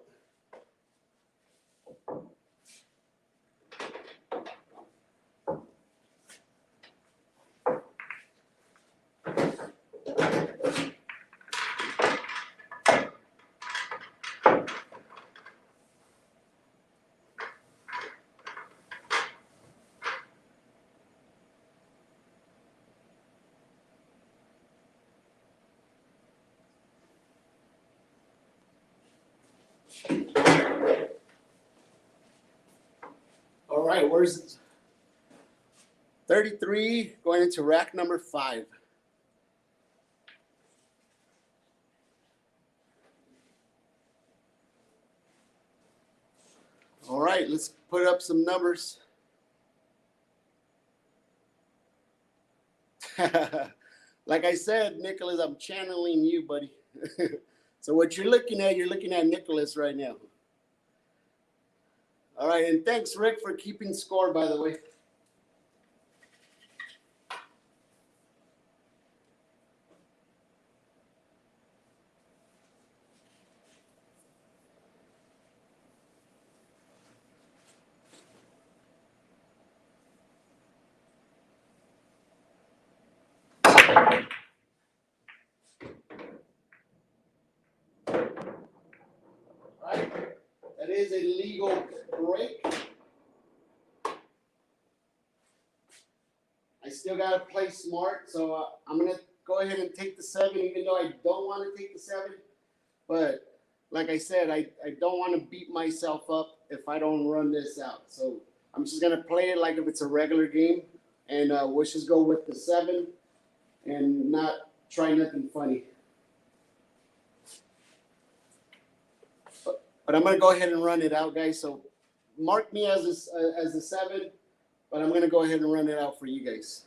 All right, where's 33 going into rack number 5? All right, let's put up some numbers. Like I said, Nicholas, I'm channeling you, buddy. So what you're looking at Nicholas right now. All right, and thanks, Rick, for keeping score, by the way. All right, that is a legal break. I still got to play smart, so I'm going to go ahead and take the 7, even though I don't want to take the 7. But like I said, I don't want to beat myself up if I don't run this out. So I'm just going to play it like if it's a regular game, and we'll just go with the 7 and not try nothing funny. But I'm going to go ahead and run it out, guys. So mark me as a 7, but I'm going to go ahead and run it out for you guys.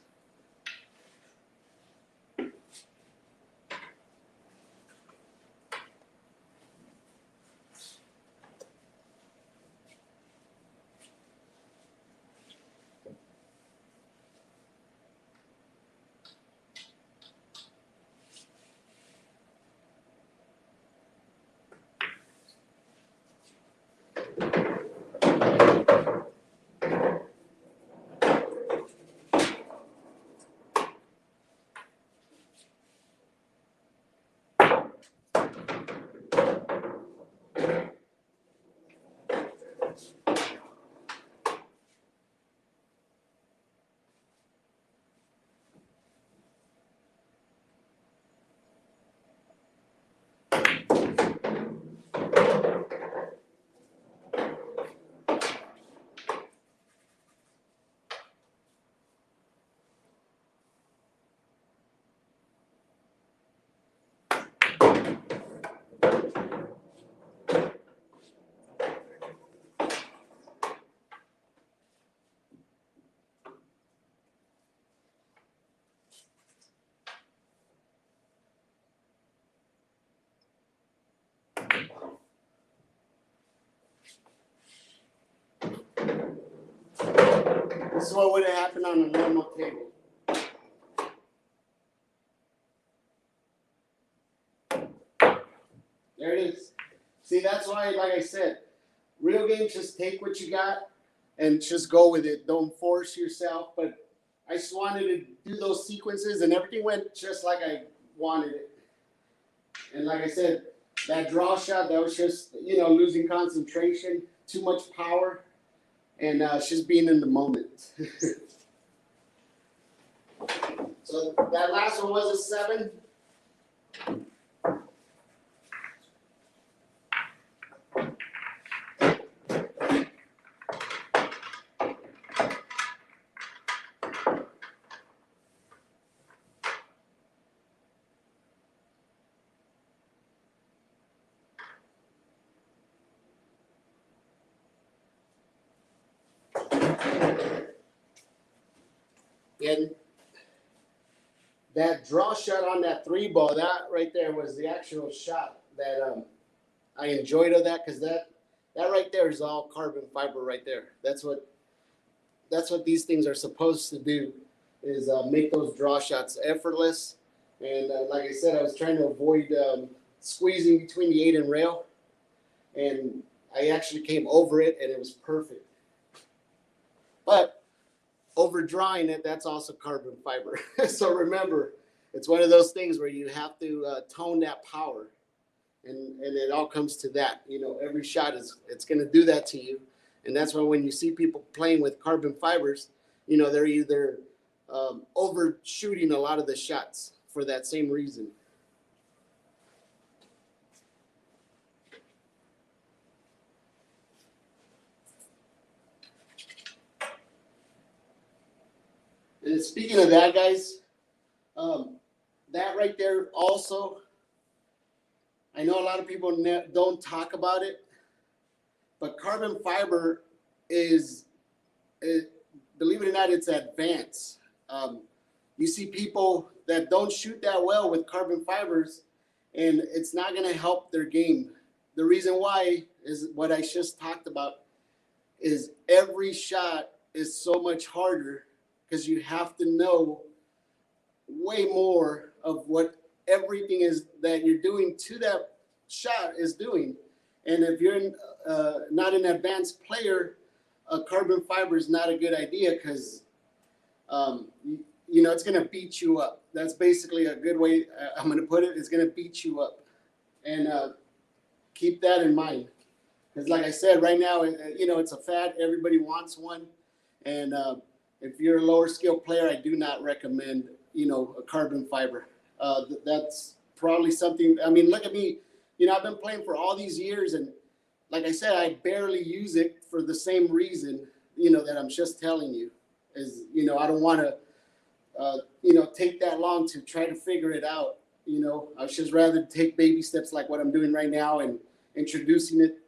This is what would have happened on a normal table. There it is. See, that's why, like I said, real games, just take what you got and just go with it. Don't force yourself. But I just wanted to do those sequences, and everything went just like I wanted it. And like I said, that draw shot, that was just, losing concentration, too much power, and just being in the moment. So that last one was a 7. And that draw shot on that 3 ball, that right there was the actual shot that I enjoyed of that, because that right there is all carbon fiber right there. That's what these things are supposed to do, is make those draw shots effortless. And like I said, I was trying to avoid squeezing between the 8 and rail, and I actually came over it, and it was perfect. But over drawing it, that's also carbon fiber. So remember, it's one of those things where you have to tone that power, and it all comes to that. Every shot it's going to do that to you, and that's why when you see people playing with carbon fibers, they're either overshooting a lot of the shots for that same reason. And speaking of that, guys, that right there also, I know a lot of people don't talk about it, but carbon fiber is, believe it or not, it's advanced. You see people that don't shoot that well with carbon fibers, and it's not going to help their game. The reason why is what I just talked about, is every shot is so much harder, because you have to know way more of what everything is that you're doing to that shot is doing. And if you're not an advanced player, a carbon fiber is not a good idea, because it's going to beat you up. That's basically a good way I'm going to put it. It's going to beat you up. And keep that in mind, because like I said, right now, it's a fad. Everybody wants one. And if you're a lower skill player, I do not recommend, a carbon fiber. That's probably something. I mean, look at me. I've been playing for all these years, and like I said, I barely use it for the same reason, that I'm just telling you, is, I don't want to, take that long to try to figure it out. I would just rather take baby steps like what I'm doing right now, and introducing it,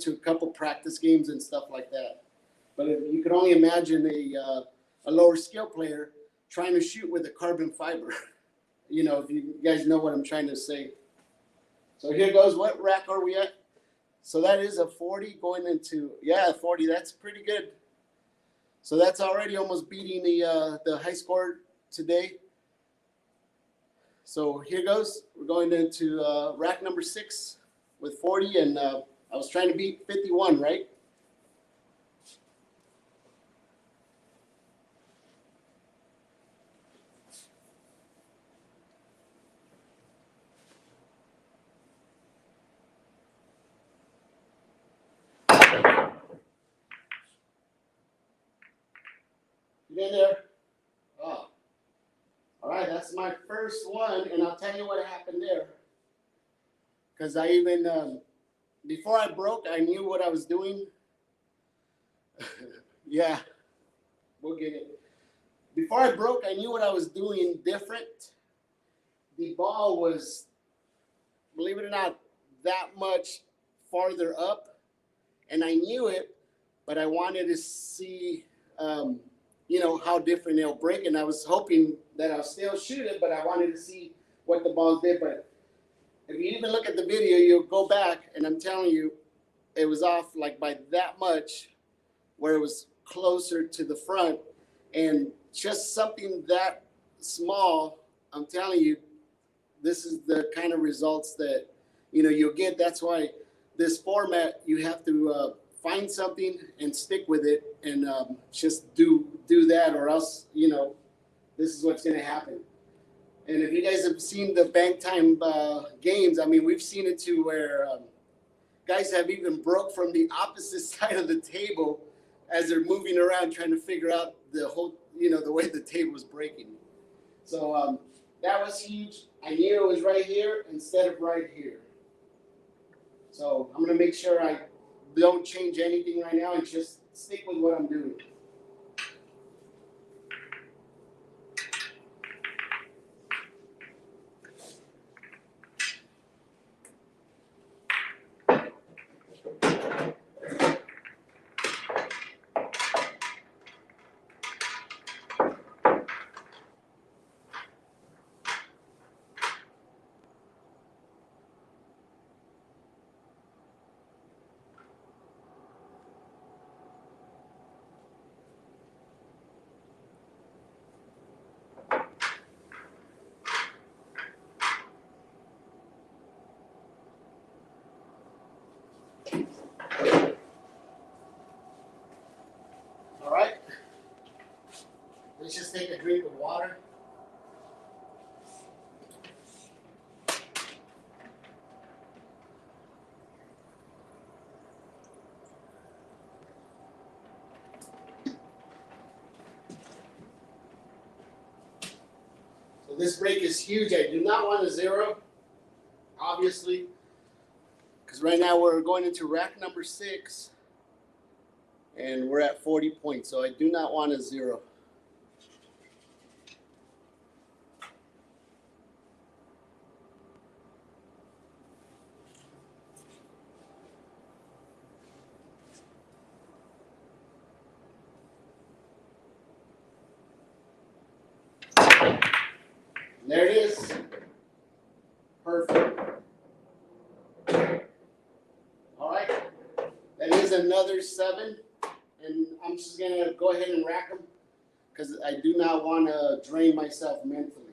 to a couple practice games and stuff like that. But if you can only imagine a lower skill player trying to shoot with a carbon fiber, if you guys know what I'm trying to say. So here goes. What rack are we at? So that is a 40 going into, 40. That's pretty good. So that's already almost beating the high score today. So here goes. We're going into rack number 6 with 40, and I was trying to beat 51, right? You in there? Oh. All right, that's my first one, and I'll tell you what happened there. Because I even, before I broke, I knew what I was doing. Yeah, we'll get it. Before I broke, I knew what I was doing different. The ball was, believe it or not, that much farther up, and I knew it, but I wanted to see, how different it'll break, and I was hoping that I'll still shoot it, but I wanted to see what the ball did. But if you even look at the video, you'll go back, and I'm telling you, it was off like by that much, where it was closer to the front. And just something that small, I'm telling you, this is the kind of results that you'll get. That's why this format, you have to find something and stick with it, and just do that, or else this is what's going to happen. And if you guys have seen the bank time games, I mean, we've seen it to where guys have even broke from the opposite side of the table as they're moving around trying to figure out the whole, the way the table was breaking. So that was huge. I knew it was right here instead of right here. So I'm going to make sure I don't change anything right now and just stick with what I'm doing. All right. Let's just take a drink of water. So this break is huge. I do not want a zero, obviously, because right now we're going into rack number 6, and we're at 40 points. So I do not want a zero. There it is. Perfect. All right. That is another 7. And I'm just going to go ahead and rack them because I do not want to drain myself mentally.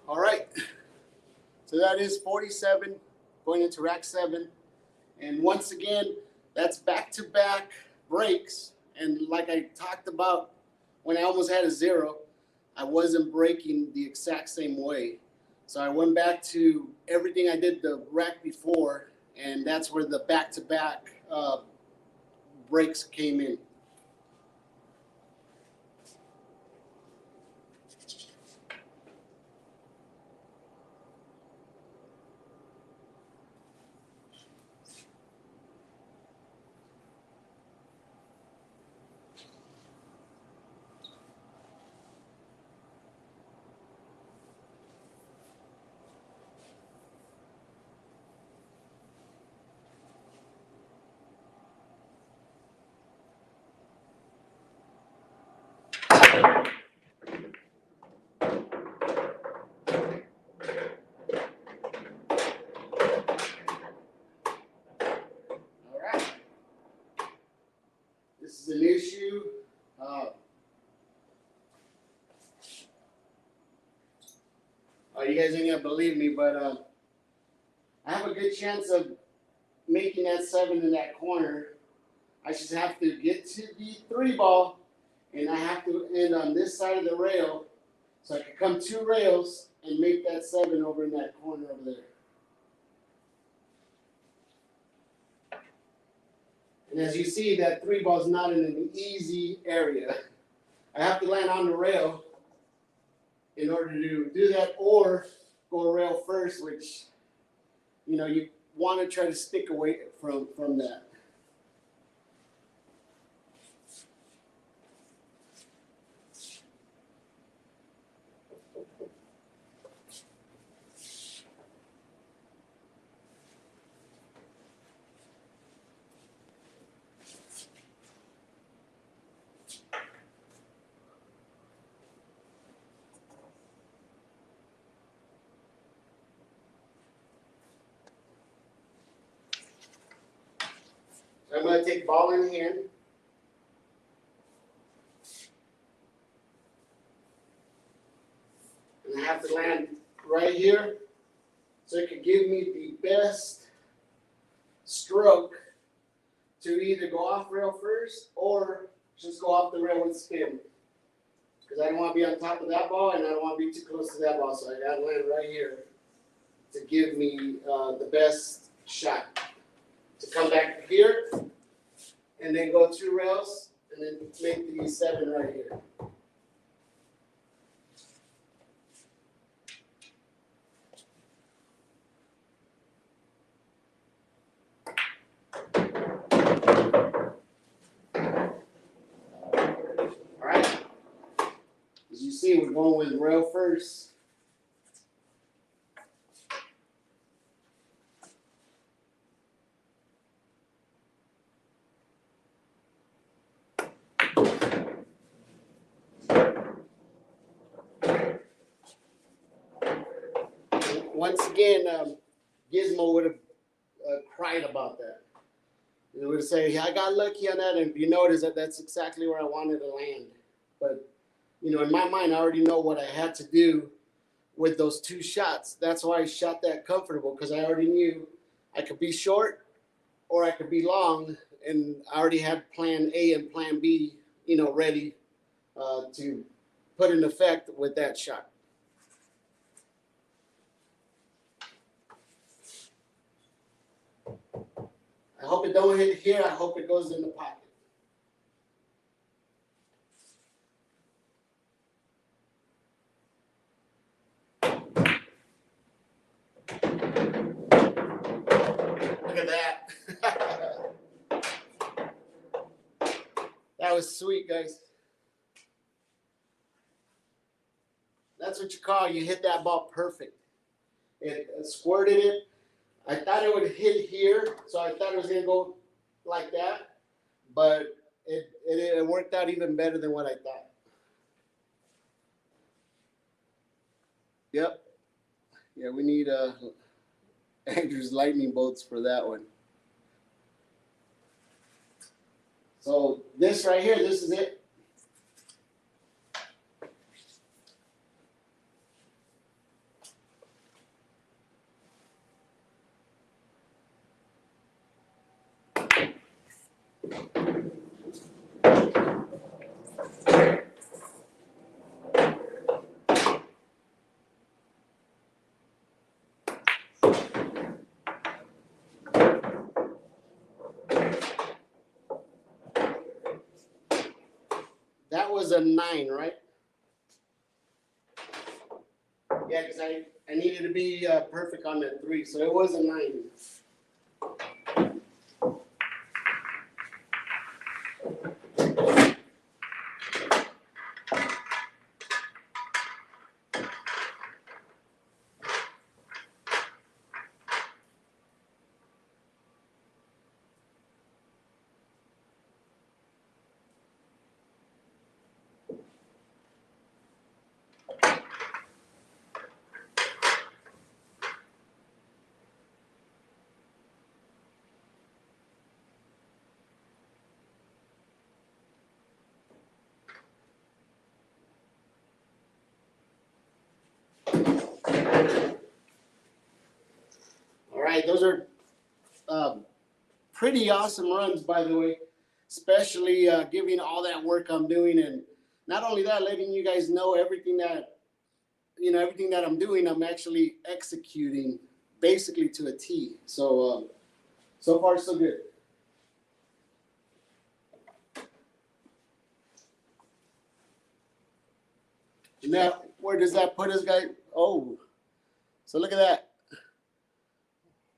All right. So that is 47 going into rack 7. And once again, that's back-to-back breaks. And like I talked about when I almost had a zero, I wasn't breaking the exact same way. So I went back to everything I did the rack before, and that's where the back-to-back breaks came in. All right. This is an issue. You guys ain't gonna believe me, but I have a good chance of making that 7 in that corner. I just have to get to the 3 ball, and I have to end on this side of the rail, so I can come 2 rails and make that 7 over in that corner over there. And as you see, that 3 ball is not in an easy area. I have to land on the rail in order to do that, or go rail first, which, you know, you want to try to stick away from that. So I'm going to take ball in hand. And I have to land right here so it can give me the best stroke to either go off rail first or just go off the rail with spin. Because I don't want to be on top of that ball and I don't want to be too close to that ball. So I got to land right here to give me the best shot. To come back here and then go 2 rails and then make the 7 right here. All right. As you see, we're going with rail first. Once again, Gizmo would have cried about that. He would say, I got lucky on that, and you notice that that's exactly where I wanted to land. But, you know, in my mind, I already know what I had to do with those 2 shots. That's why I shot that comfortable, because I already knew I could be short or I could be long, and I already had plan A and plan B, you know, ready to put in effect with that shot. I hope it don't hit here. I hope it goes in the pocket. Look at that. That was sweet, guys. That's what you call, you hit that ball perfect. It squirted it. I thought it would hit here, so I thought it was going to go like that, but it worked out even better than what I thought. Yep. Yeah, we need Andrew's lightning bolts for that one. So this right here, this is it. That was a 9, right? Yeah, because I needed to be perfect on that 3, so it was a 9. All right, those are pretty awesome runs, by the way, especially giving all that work I'm doing, and not only that, letting you guys know everything that, you know, everything that I'm doing, I'm actually executing basically to a T. So, so far so good. Now, where does that put us, guys? Oh, so look at that.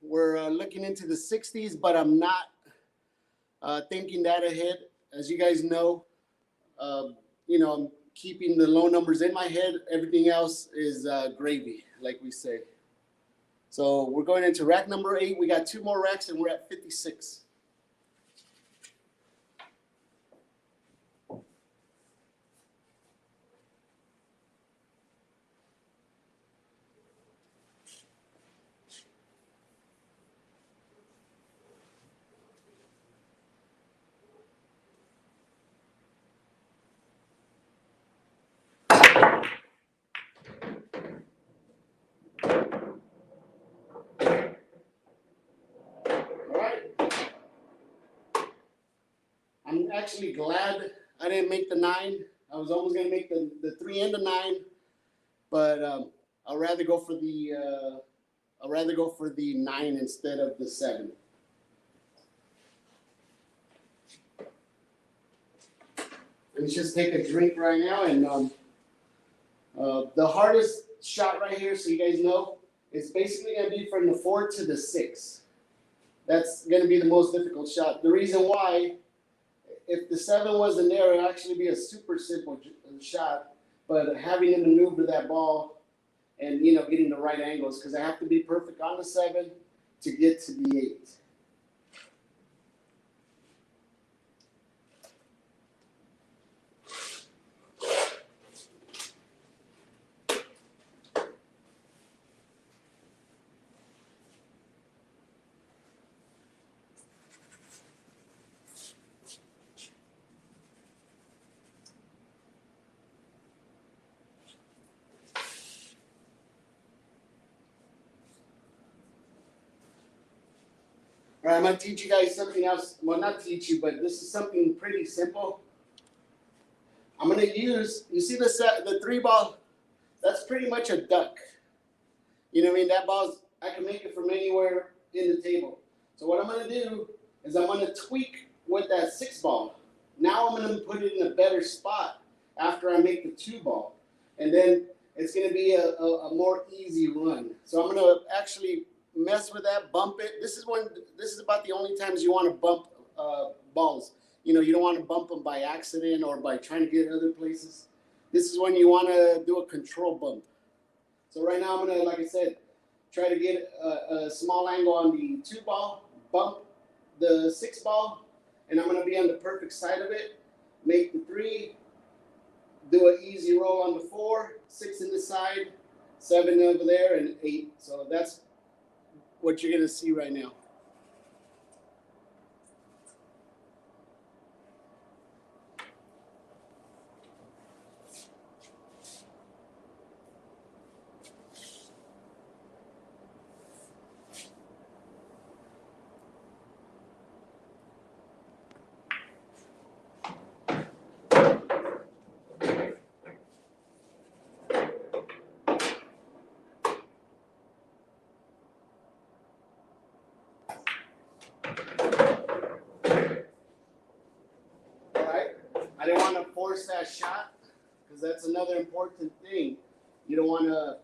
We're looking into the 60s, but I'm not thinking that ahead. As you guys know, I'm keeping the low numbers in my head. Everything else is gravy, like we say. So we're going into rack number 8. We got 2 more racks, and we're at 56. I'm actually glad I didn't make the 9. I was almost gonna make the 3 and the 9, but I'd rather go for the 9 instead of the 7. Let me just take a drink right now, and the hardest shot right here, so you guys know, it's basically gonna be from the 4 to the 6. That's gonna be the most difficult shot. The reason why, if the 7 wasn't there, it'd actually be a super simple shot. But having to maneuver that ball and getting the right angles, because I have to be perfect on the 7 to get to the 8. All right, I'm going to teach you guys something else. Well, not teach you, but this is something pretty simple. I'm going to use, you see the 3 ball? That's pretty much a duck. You know what I mean? That ball's, I can make it from anywhere in the table. So what I'm going to do is I'm going to tweak with that 6 ball. Now I'm going to put it in a better spot after I make the 2 ball. And then it's going to be a more easy run. So I'm going to actually mess with that, bump it. This is about the only times you want to bump balls. You don't want to bump them by accident or by trying to get other places. This is when you want to do a control bump. So right now I'm going to, like I said, try to get a small angle on the 2 ball, bump the 6 ball, and I'm going to be on the perfect side of it. Make the 3, do an easy roll on the 4, 6 in the side, 7 over there, and 8. So that's what you're going to see right now. I didn't want to force that shot because that's another important thing. You don't want to,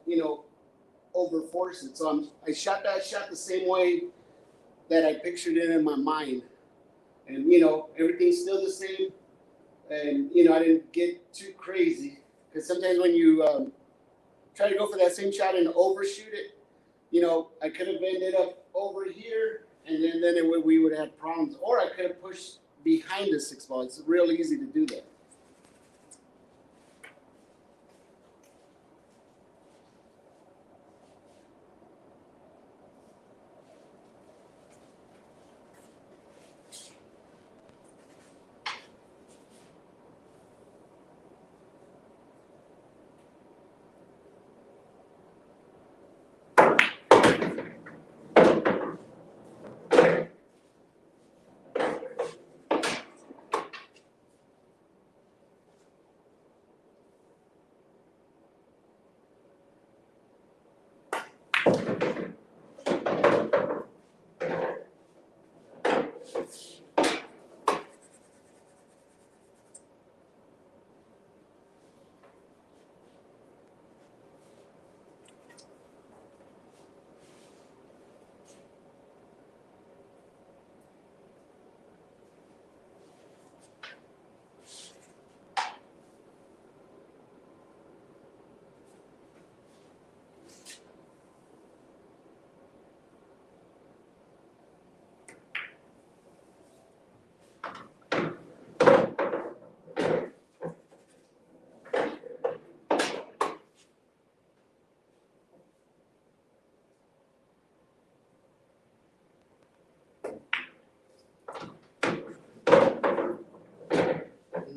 over force it. So I shot that shot the same way that I pictured it in my mind. And, everything's still the same. And, I didn't get too crazy because sometimes when you try to go for that same shot and overshoot it, I could have ended up over here and then we would have problems. Or I could have pushed behind the 6 ball. It's real easy to do that.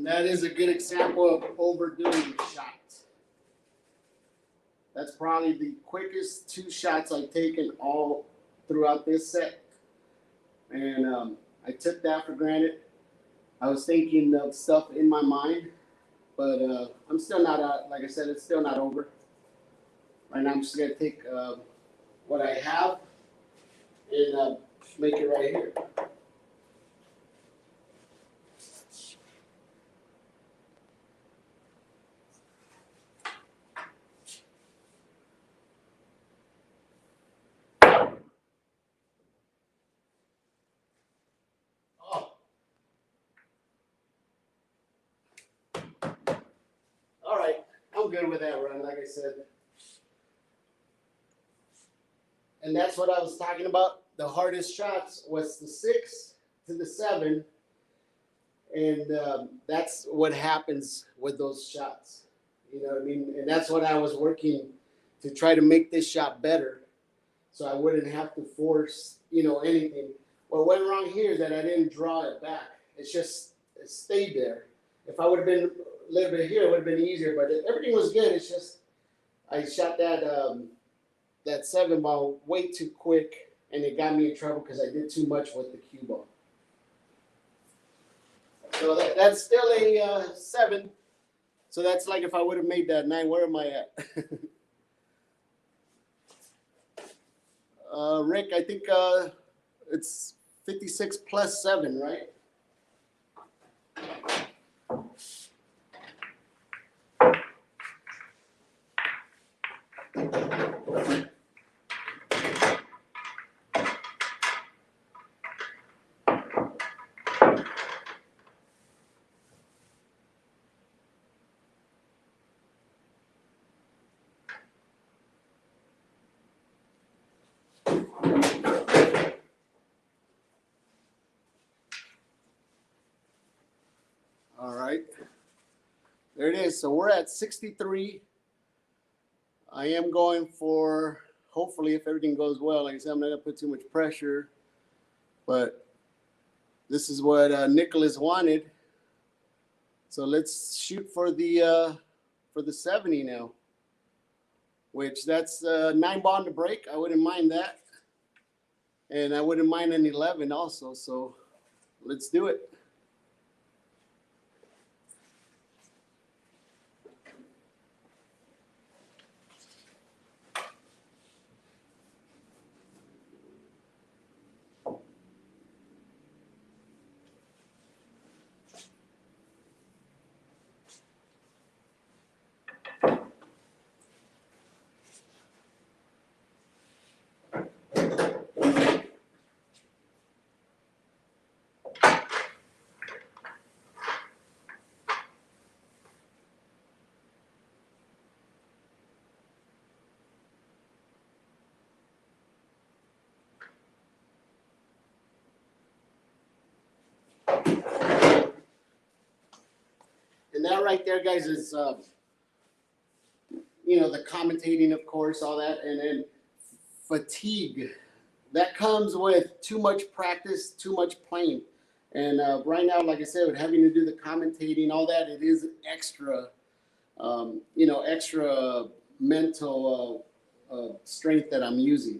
that is a good example of overdoing the shot. That's probably the quickest 2 shots I've taken all throughout this set. And I took that for granted. I was thinking of stuff in my mind, but I'm still not out. Like I said, it's still not over. Right now, I'm just going to take what I have and make it right here. All right, I'm good with that run, like I said. And that's what I was talking about. The hardest shots was the 6 to the 7. And that's what happens with those shots. You know what I mean? And that's what I was working to try to make this shot better so I wouldn't have to force, anything. What went wrong here is that I didn't draw it back. It stayed there. If I would have been a little bit here, it would have been easier. But everything was good. It's just I shot that 7 ball way too quick, and it got me in trouble because I did too much with the cue ball. So that's still a 7. So that's like if I would have made that 9. Where am I at? Rick, I think it's 56 plus 7, right? All right, there it is. So we're at 63. I am going for, hopefully, if everything goes well, like I said, I'm not going to put too much pressure, but this is what Nicholas wanted. So let's shoot for the 70 now, which that's 9 ball on the break. I wouldn't mind that. And I wouldn't mind an 11 also. So let's do it. And that right there, guys, is, the commentating, of course, all that. And then fatigue. That comes with too much practice, too much playing. And right now, like I said, with having to do the commentating, all that, it is extra, extra mental strength that I'm using.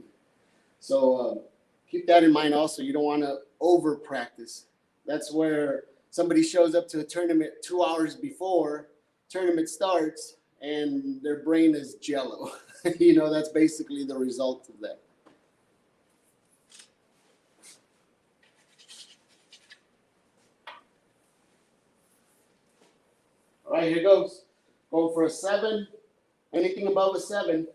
So keep that in mind also. You don't want to over practice. That's where somebody shows up to a tournament 2 hours before tournament starts and their brain is jello. That's basically the result of that. All right, here goes. Going for a 7. Anything above a 7.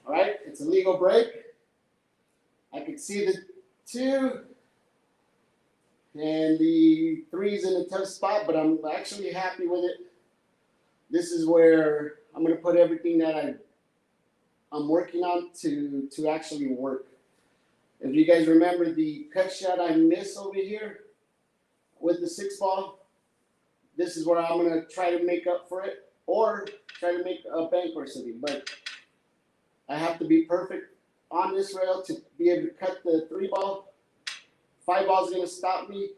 All right, it's a legal break. I can see the 2 and the 3's in a tough spot, but I'm actually happy with it. This is where I'm going to put everything that I'm working on to actually work. If you guys remember the cut shot I missed over here with the 6 ball, this is where I'm going to try to make up for it. or try to make a bank or something. But I have to be perfect on this rail to be able to cut the 3-ball. 5-ball is going to stop me,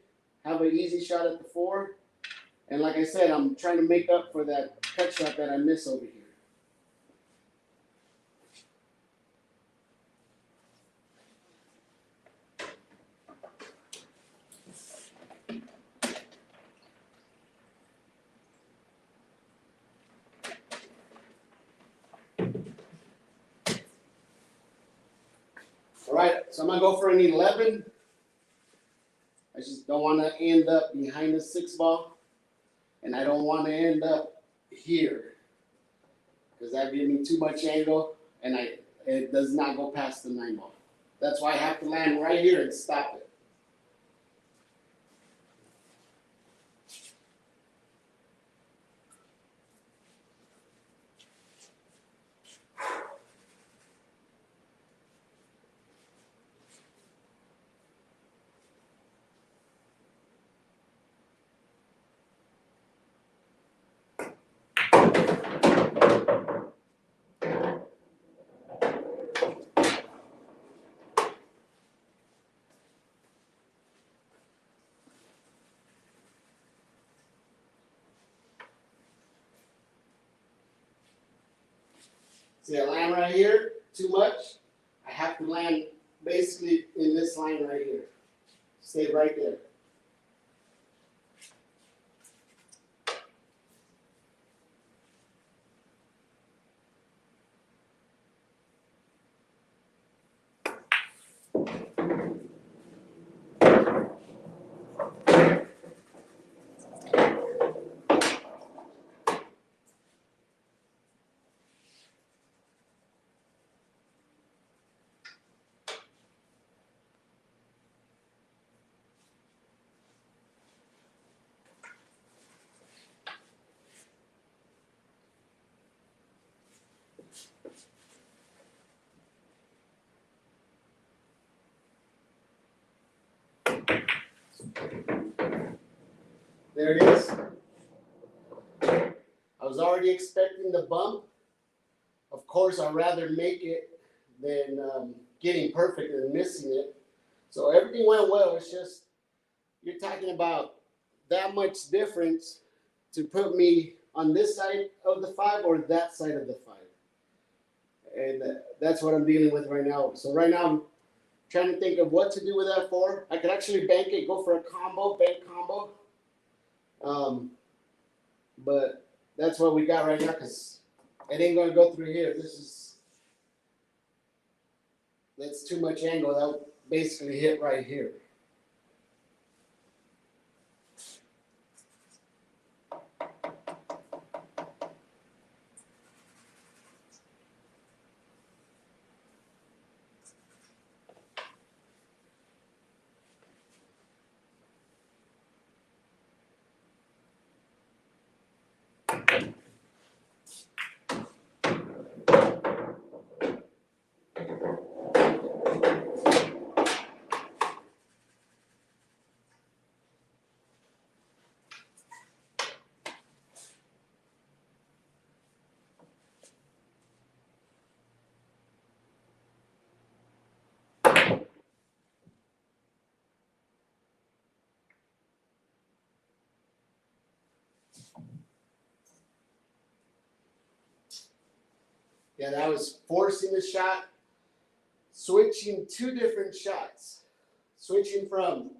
have an easy shot at the 4. And like I said, I'm trying to make up for that cut shot that I miss over here. All right, so I'm going to go for an 11. I just don't want to end up behind the 6-ball. And I don't want to end up here, because that gives me too much angle, and it does not go past the 9-ball. That's why I have to land right here and stop it. See, I land right here too much. I have to land basically in this line right here. Stay right there. There it is. I was already expecting the bump. Of course, I'd rather make it than getting perfect and missing it. So everything went well. It's just, you're talking about that much difference to put me on this side of the 5 or that side of the 5. And that's what I'm dealing with right now. So right now I'm trying to think of what to do with that 4. I could actually bank it, go for a combo, bank combo. But that's what we got right now, because it ain't gonna go through here. That's too much angle. That'll basically hit right here. Yeah, that was forcing the shot, switching 2 different shots, switching from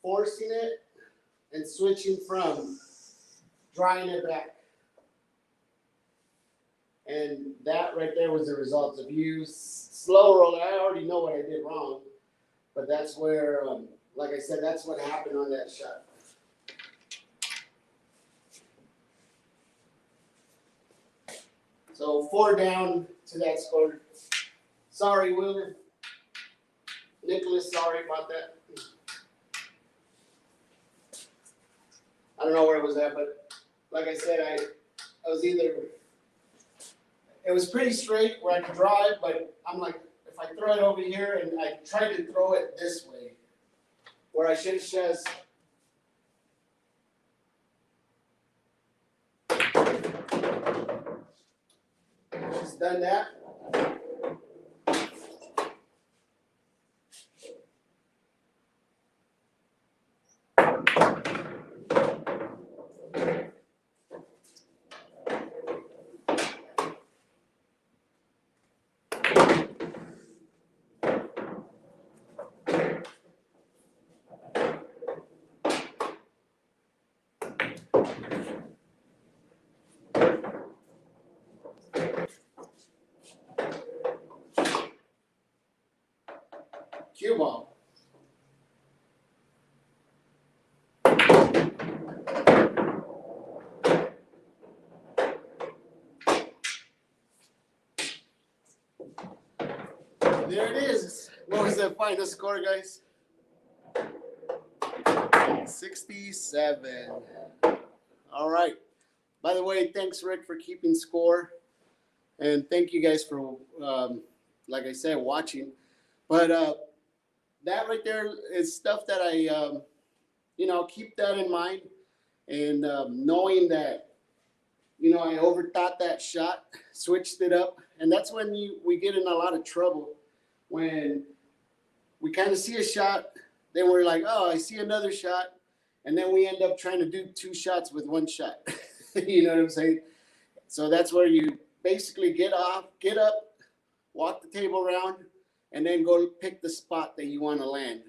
forcing it and switching from drawing it back. And that right there was the result. If you slow roll, I already know what I did wrong, but that's where, like I said, that's what happened on that shot. So 4 down to that score. Sorry, William. Nicholas, sorry about that. I don't know where it was at, but like I said, I was either, it was pretty straight where I could draw it, but I'm like, if I throw it over here, and I tried to throw it this way, where I should have just She's done that. Cue ball. There it is. What was the final score, guys? 67. All right. By the way, thanks, Rick, for keeping score. And thank you guys for, like I said, watching. But that right there is stuff that I, keep that in mind. And knowing that, I overthought that shot, switched it up. And that's when we get in a lot of trouble. When we kind of see a shot, then we're like, oh, I see another shot. And then we end up trying to do 2 shots with 1 shot. You know what I'm saying? So that's where you basically get up, walk the table around, and then go pick the spot that you want to land.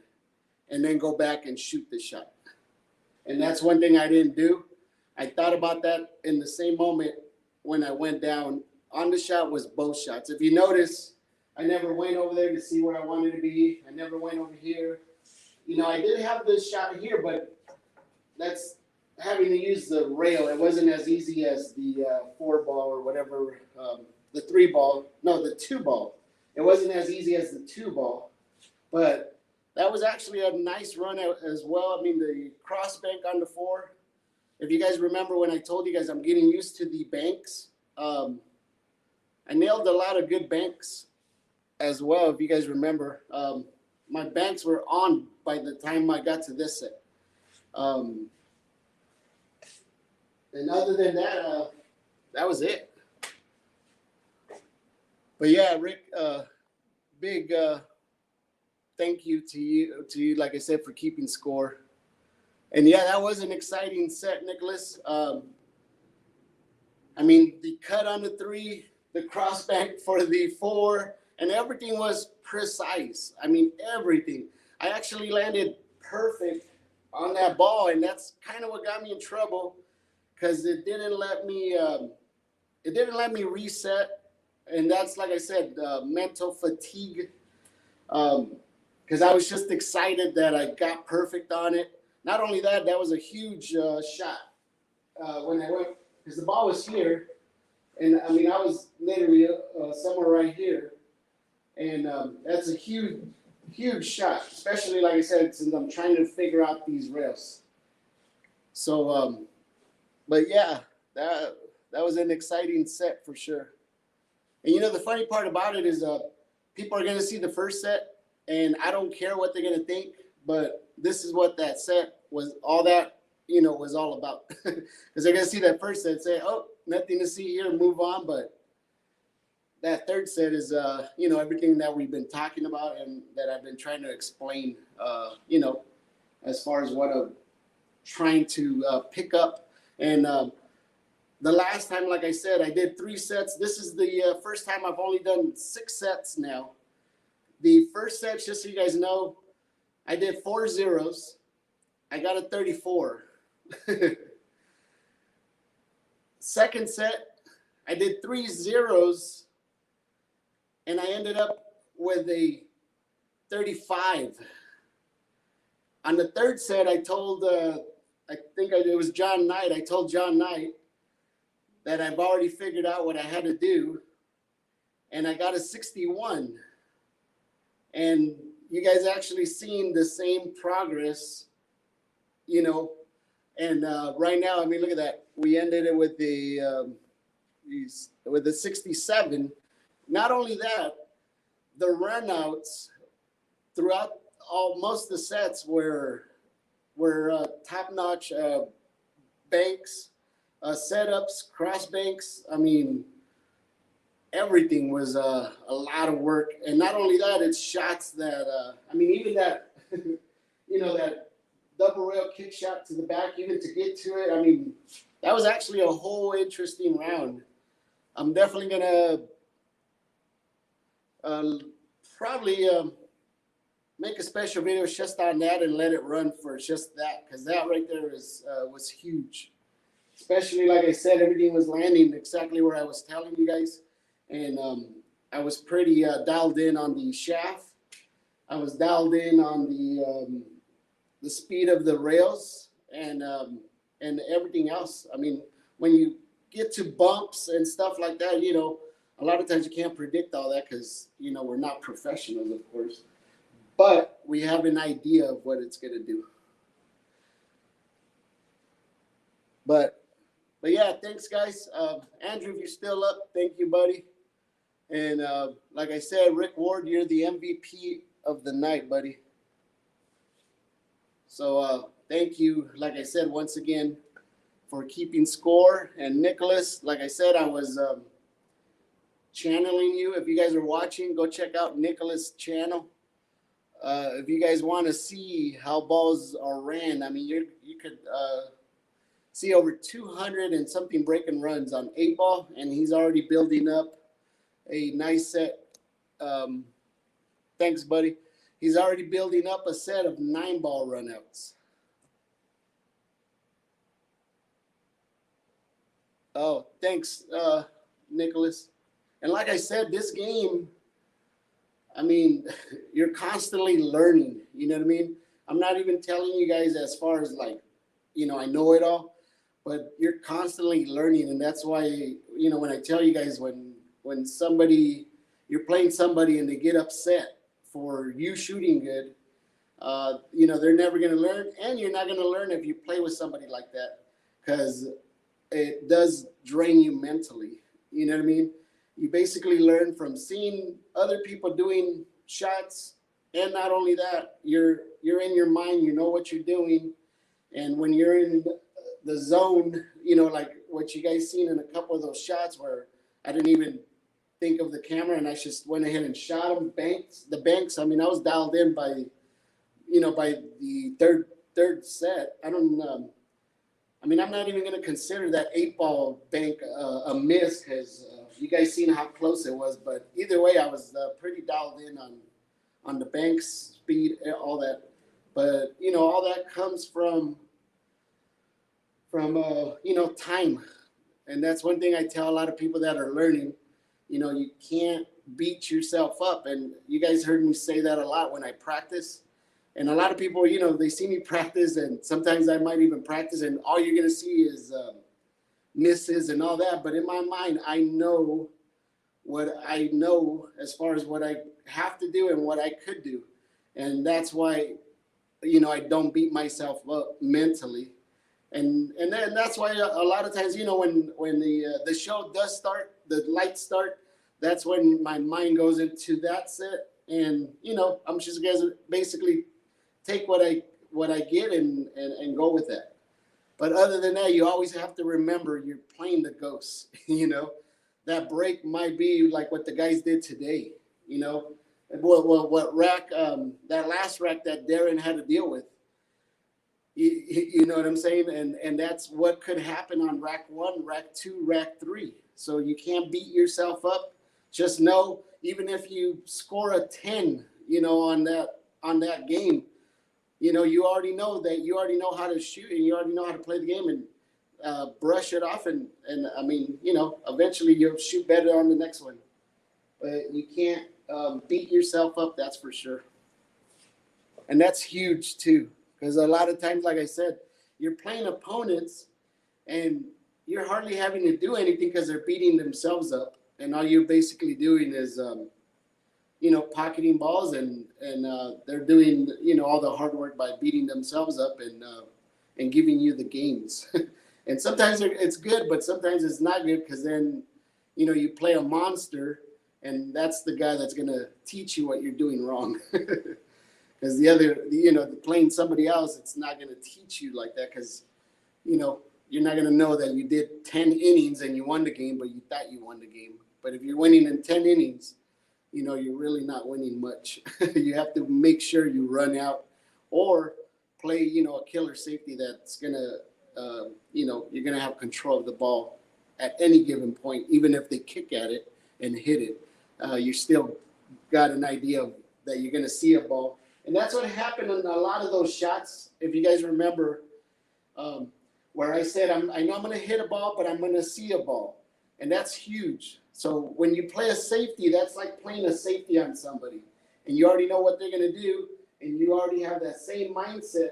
And then go back and shoot the shot. And that's one thing I didn't do. I thought about that in the same moment when I went down. On the shot was both shots. If you notice, I never went over there to see where I wanted to be. I never went over here. I did have this shot here, but that's having to use the rail. It wasn't as easy as the 4-ball or whatever, the 3-ball. No, the 2-ball. It wasn't as easy as the 2-ball. But that was actually a nice run as well. I mean, the cross bank on the 4. If you guys remember when I told you guys I'm getting used to the banks, I nailed a lot of good banks as well, if you guys remember. My banks were on by the time I got to this set. And other than that, that was it. But yeah, Rick, big thank you to you, like I said, for keeping score. And yeah, that was an exciting set, Nicholas. I mean, the cut on the 3, the cross bank for the 4, and everything was precise. I mean, everything. I actually landed perfect on that ball, and that's kind of what got me in trouble, because it didn't let me reset. And that's, like I said, mental fatigue, because I was just excited that I got perfect on it. Not only that, that was a huge shot when I went, because the ball was here, and I mean, I was literally somewhere right here. And that's a huge, huge shot, especially, like I said, since I'm trying to figure out these rails. So, but yeah, that was an exciting set for sure. And the funny part about it is people are going to see the first set, and I don't care what they're going to think, but this is what that set was, all that, was all about. Because they're going to see that first set and say, oh, nothing to see here, move on. But that third set is, everything that we've been talking about and that I've been trying to explain, as far as what I'm trying to pick up. And the last time, like I said, I did 3 sets. This is the first time I've only done 6 sets now. The first set, just so you guys know, I did 4 zeros. I got a 34. Second set, I did 3 zeros. And I ended up with a 35. On the third set, I told, it was John Knight. I told John Knight that I've already figured out what I had to do. And I got a 61. And you guys actually seen the same progress, And right now, I mean, look at that. We ended it with the 67. Not only that, the runouts throughout most of the sets were top-notch banks, setups, cross banks. I mean, everything was a lot of work. And not only that, it's shots that, I mean, even that, that double rail kick shot to the back, even to get to it. I mean, that was actually a whole interesting round. I'm definitely going to probably make a special video just on that and let it run for just that, because that right there was huge. Especially, like I said, everything was landing exactly where I was telling you guys. And I was pretty dialed in on the shaft. I was dialed in on the speed of the rails and everything else. I mean, when you get to bumps and stuff like that, a lot of times you can't predict all that because, we're not professionals, of course. But we have an idea of what it's going to do. But yeah, thanks, guys. Andrew, if you're still up, thank you, buddy. And like I said, Rick Ward, you're the MVP of the night, buddy. So thank you, like I said, once again, for keeping score. And Nicholas, like I said, I was channeling you. If you guys are watching, go check out Nicholas' channel. If you guys want to see how balls are ran, I mean, you could see over 200 and something breaking runs on 8-ball, and he's already building up a nice set. Thanks, buddy. He's already building up a set of 9-ball runouts. Oh, thanks, Nicholas. And like I said, this game, I mean, you're constantly learning. You know what I mean? I'm not even telling you guys as far as like, I know it all, but you're constantly learning. And that's why, when I tell you guys, when somebody, you're playing somebody and they get upset for you shooting good, they're never going to learn. And you're not going to learn if you play with somebody like that, because it does drain you mentally. You know what I mean? You basically learn from seeing other people doing shots. And not only that, you're in your mind, you know what you're doing. And when you're in the zone, like what you guys seen in a couple of those shots where I didn't even think of the camera and I just went ahead and shot them, the banks. I mean, I was dialed in by the third set. I'm not even going to consider that 8-ball bank a miss, because you guys seen how close it was. But either way, I was pretty dialed in on the bank speed, all that. But, all that comes from time. And that's one thing I tell a lot of people that are learning. You can't beat yourself up. And you guys heard me say that a lot when I practice. And a lot of people, they see me practice, and sometimes I might even practice, and all you're going to see is misses and all that. But in my mind, I know what I know as far as what I have to do and what I could do. And that's why, I don't beat myself up mentally. And then that's why a lot of times, when the show does start, the lights start, that's when my mind goes into that set. And, I'm just going to basically take what I get and go with that. But other than that, you always have to remember you're playing the ghosts. That break might be like what the guys did today. What rack, that last rack that Darren had to deal with. You know what I'm saying? And that's what could happen on rack 1, rack 2, rack 3. So you can't beat yourself up. Just know, even if you score a 10, on that game, you already know that you already know how to shoot, and you already know how to play the game, and brush it off. And I mean, eventually you'll shoot better on the next one. But you can't beat yourself up, that's for sure. And that's huge too, because a lot of times, like I said, you're playing opponents and you're hardly having to do anything because they're beating themselves up. And all you're basically doing is, pocketing balls, and they're doing, all the hard work by beating themselves up and giving you the games. And sometimes it's good, but sometimes it's not good, because then, you play a monster, and that's the guy that's going to teach you what you're doing wrong. Because the other, playing somebody else, it's not going to teach you like that, because, you're not going to know that you did 10 innings and you won the game, but you thought you won the game. But if you're winning in 10 innings, you're really not winning much. You have to make sure you run out or play, a killer safety that's going to, you're going to have control of the ball at any given point. Even if they kick at it and hit it, you still got an idea of that you're going to see a ball. And that's what happened in a lot of those shots. If you guys remember, where I said, I know I'm going to hit a ball, but I'm going to see a ball. And that's huge. So when you play a safety, that's like playing a safety on somebody. And you already know what they're going to do. And you already have that same mindset.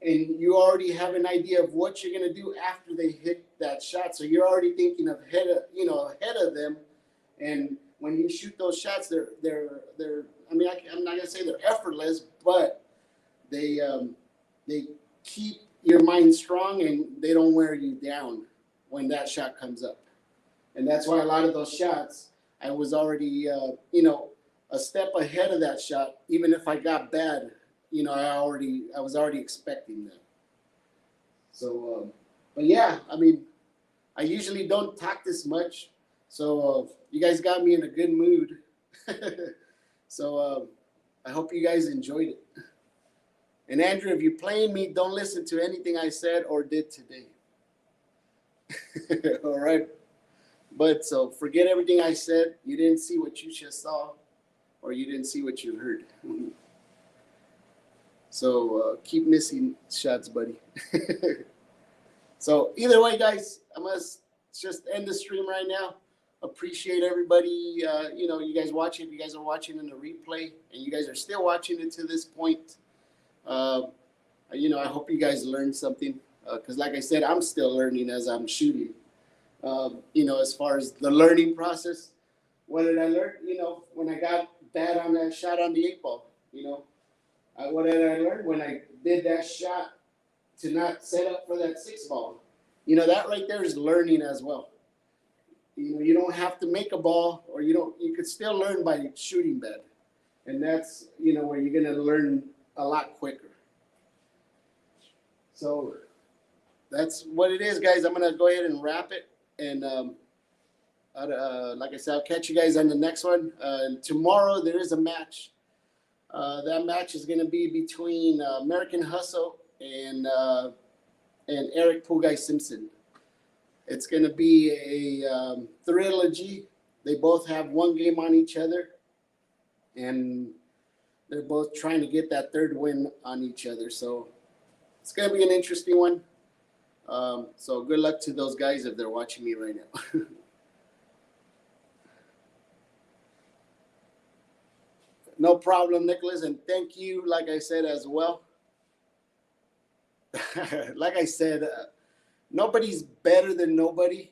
And you already have an idea of what you're going to do after they hit that shot. So you're already thinking ahead of them. And when you shoot those shots, they're I'm not going to say they're effortless, but they keep your mind strong and they don't wear you down when that shot comes up. And that's why a lot of those shots, I was already, a step ahead of that shot. Even if I got bad, I was already expecting that. So, but yeah, I usually don't talk this much. So you guys got me in a good mood. So I hope you guys enjoyed it. And Andrew, if you're playing me, don't listen to anything I said or did today. All right. But so forget everything I said. You didn't see what you just saw, or you didn't see what you heard. So keep missing shots, buddy. So either way, guys, I must just end the stream right now. Appreciate everybody, you guys watching. If you guys are watching in the replay and you guys are still watching it to this point, I hope you guys learned something. Because like I said, I'm still learning as I'm shooting. As far as the learning process, what did I learn? When I got bad on that shot on the 8-ball, what did I learn? When I did that shot to not set up for that 6-ball, that right there is learning as well. You don't have to make a ball, or you could still learn by shooting bad. And that's, where you're going to learn a lot quicker. So that's what it is, guys. I'm going to go ahead and wrap it. And like I said, I'll catch you guys on the next one. Tomorrow there is a match. That match is going to be between American Hustle and Eric Pugay Simpson. It's going to be a trilogy. They both have one game on each other, and they're both trying to get that third win on each other. So it's going to be an interesting one. So good luck to those guys if they're watching me right now. No problem, Nicholas, and thank you, like I said, as well. Like I said, nobody's better than nobody.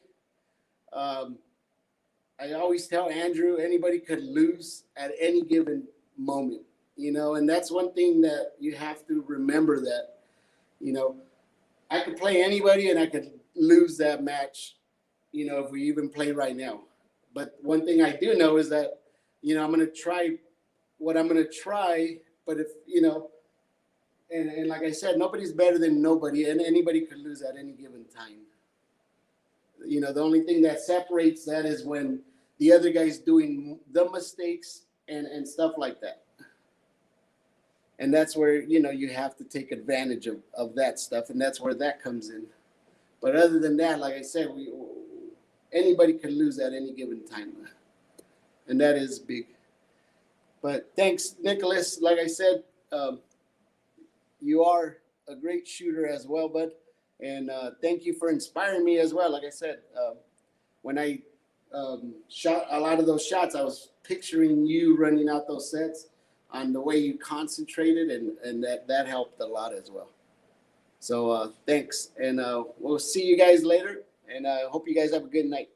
I always tell Andrew, anybody could lose at any given moment, and that's one thing that you have to remember, that, I could play anybody and I could lose that match, if we even play right now. But one thing I do know is that, I'm going to try what I'm going to try. But if, and like I said, nobody's better than nobody, and anybody could lose at any given time. The only thing that separates that is when the other guy's doing the mistakes and stuff like that. And that's where, you have to take advantage of that stuff. And that's where that comes in. But other than that, like I said, anybody can lose at any given time. And that is big. But thanks, Nicholas. Like I said, you are a great shooter as well, bud. And thank you for inspiring me as well. Like I said, when I shot a lot of those shots, I was picturing you running out those sets on the way you concentrated, and that helped a lot as well. So thanks, and we'll see you guys later, and I hope you guys have a good night.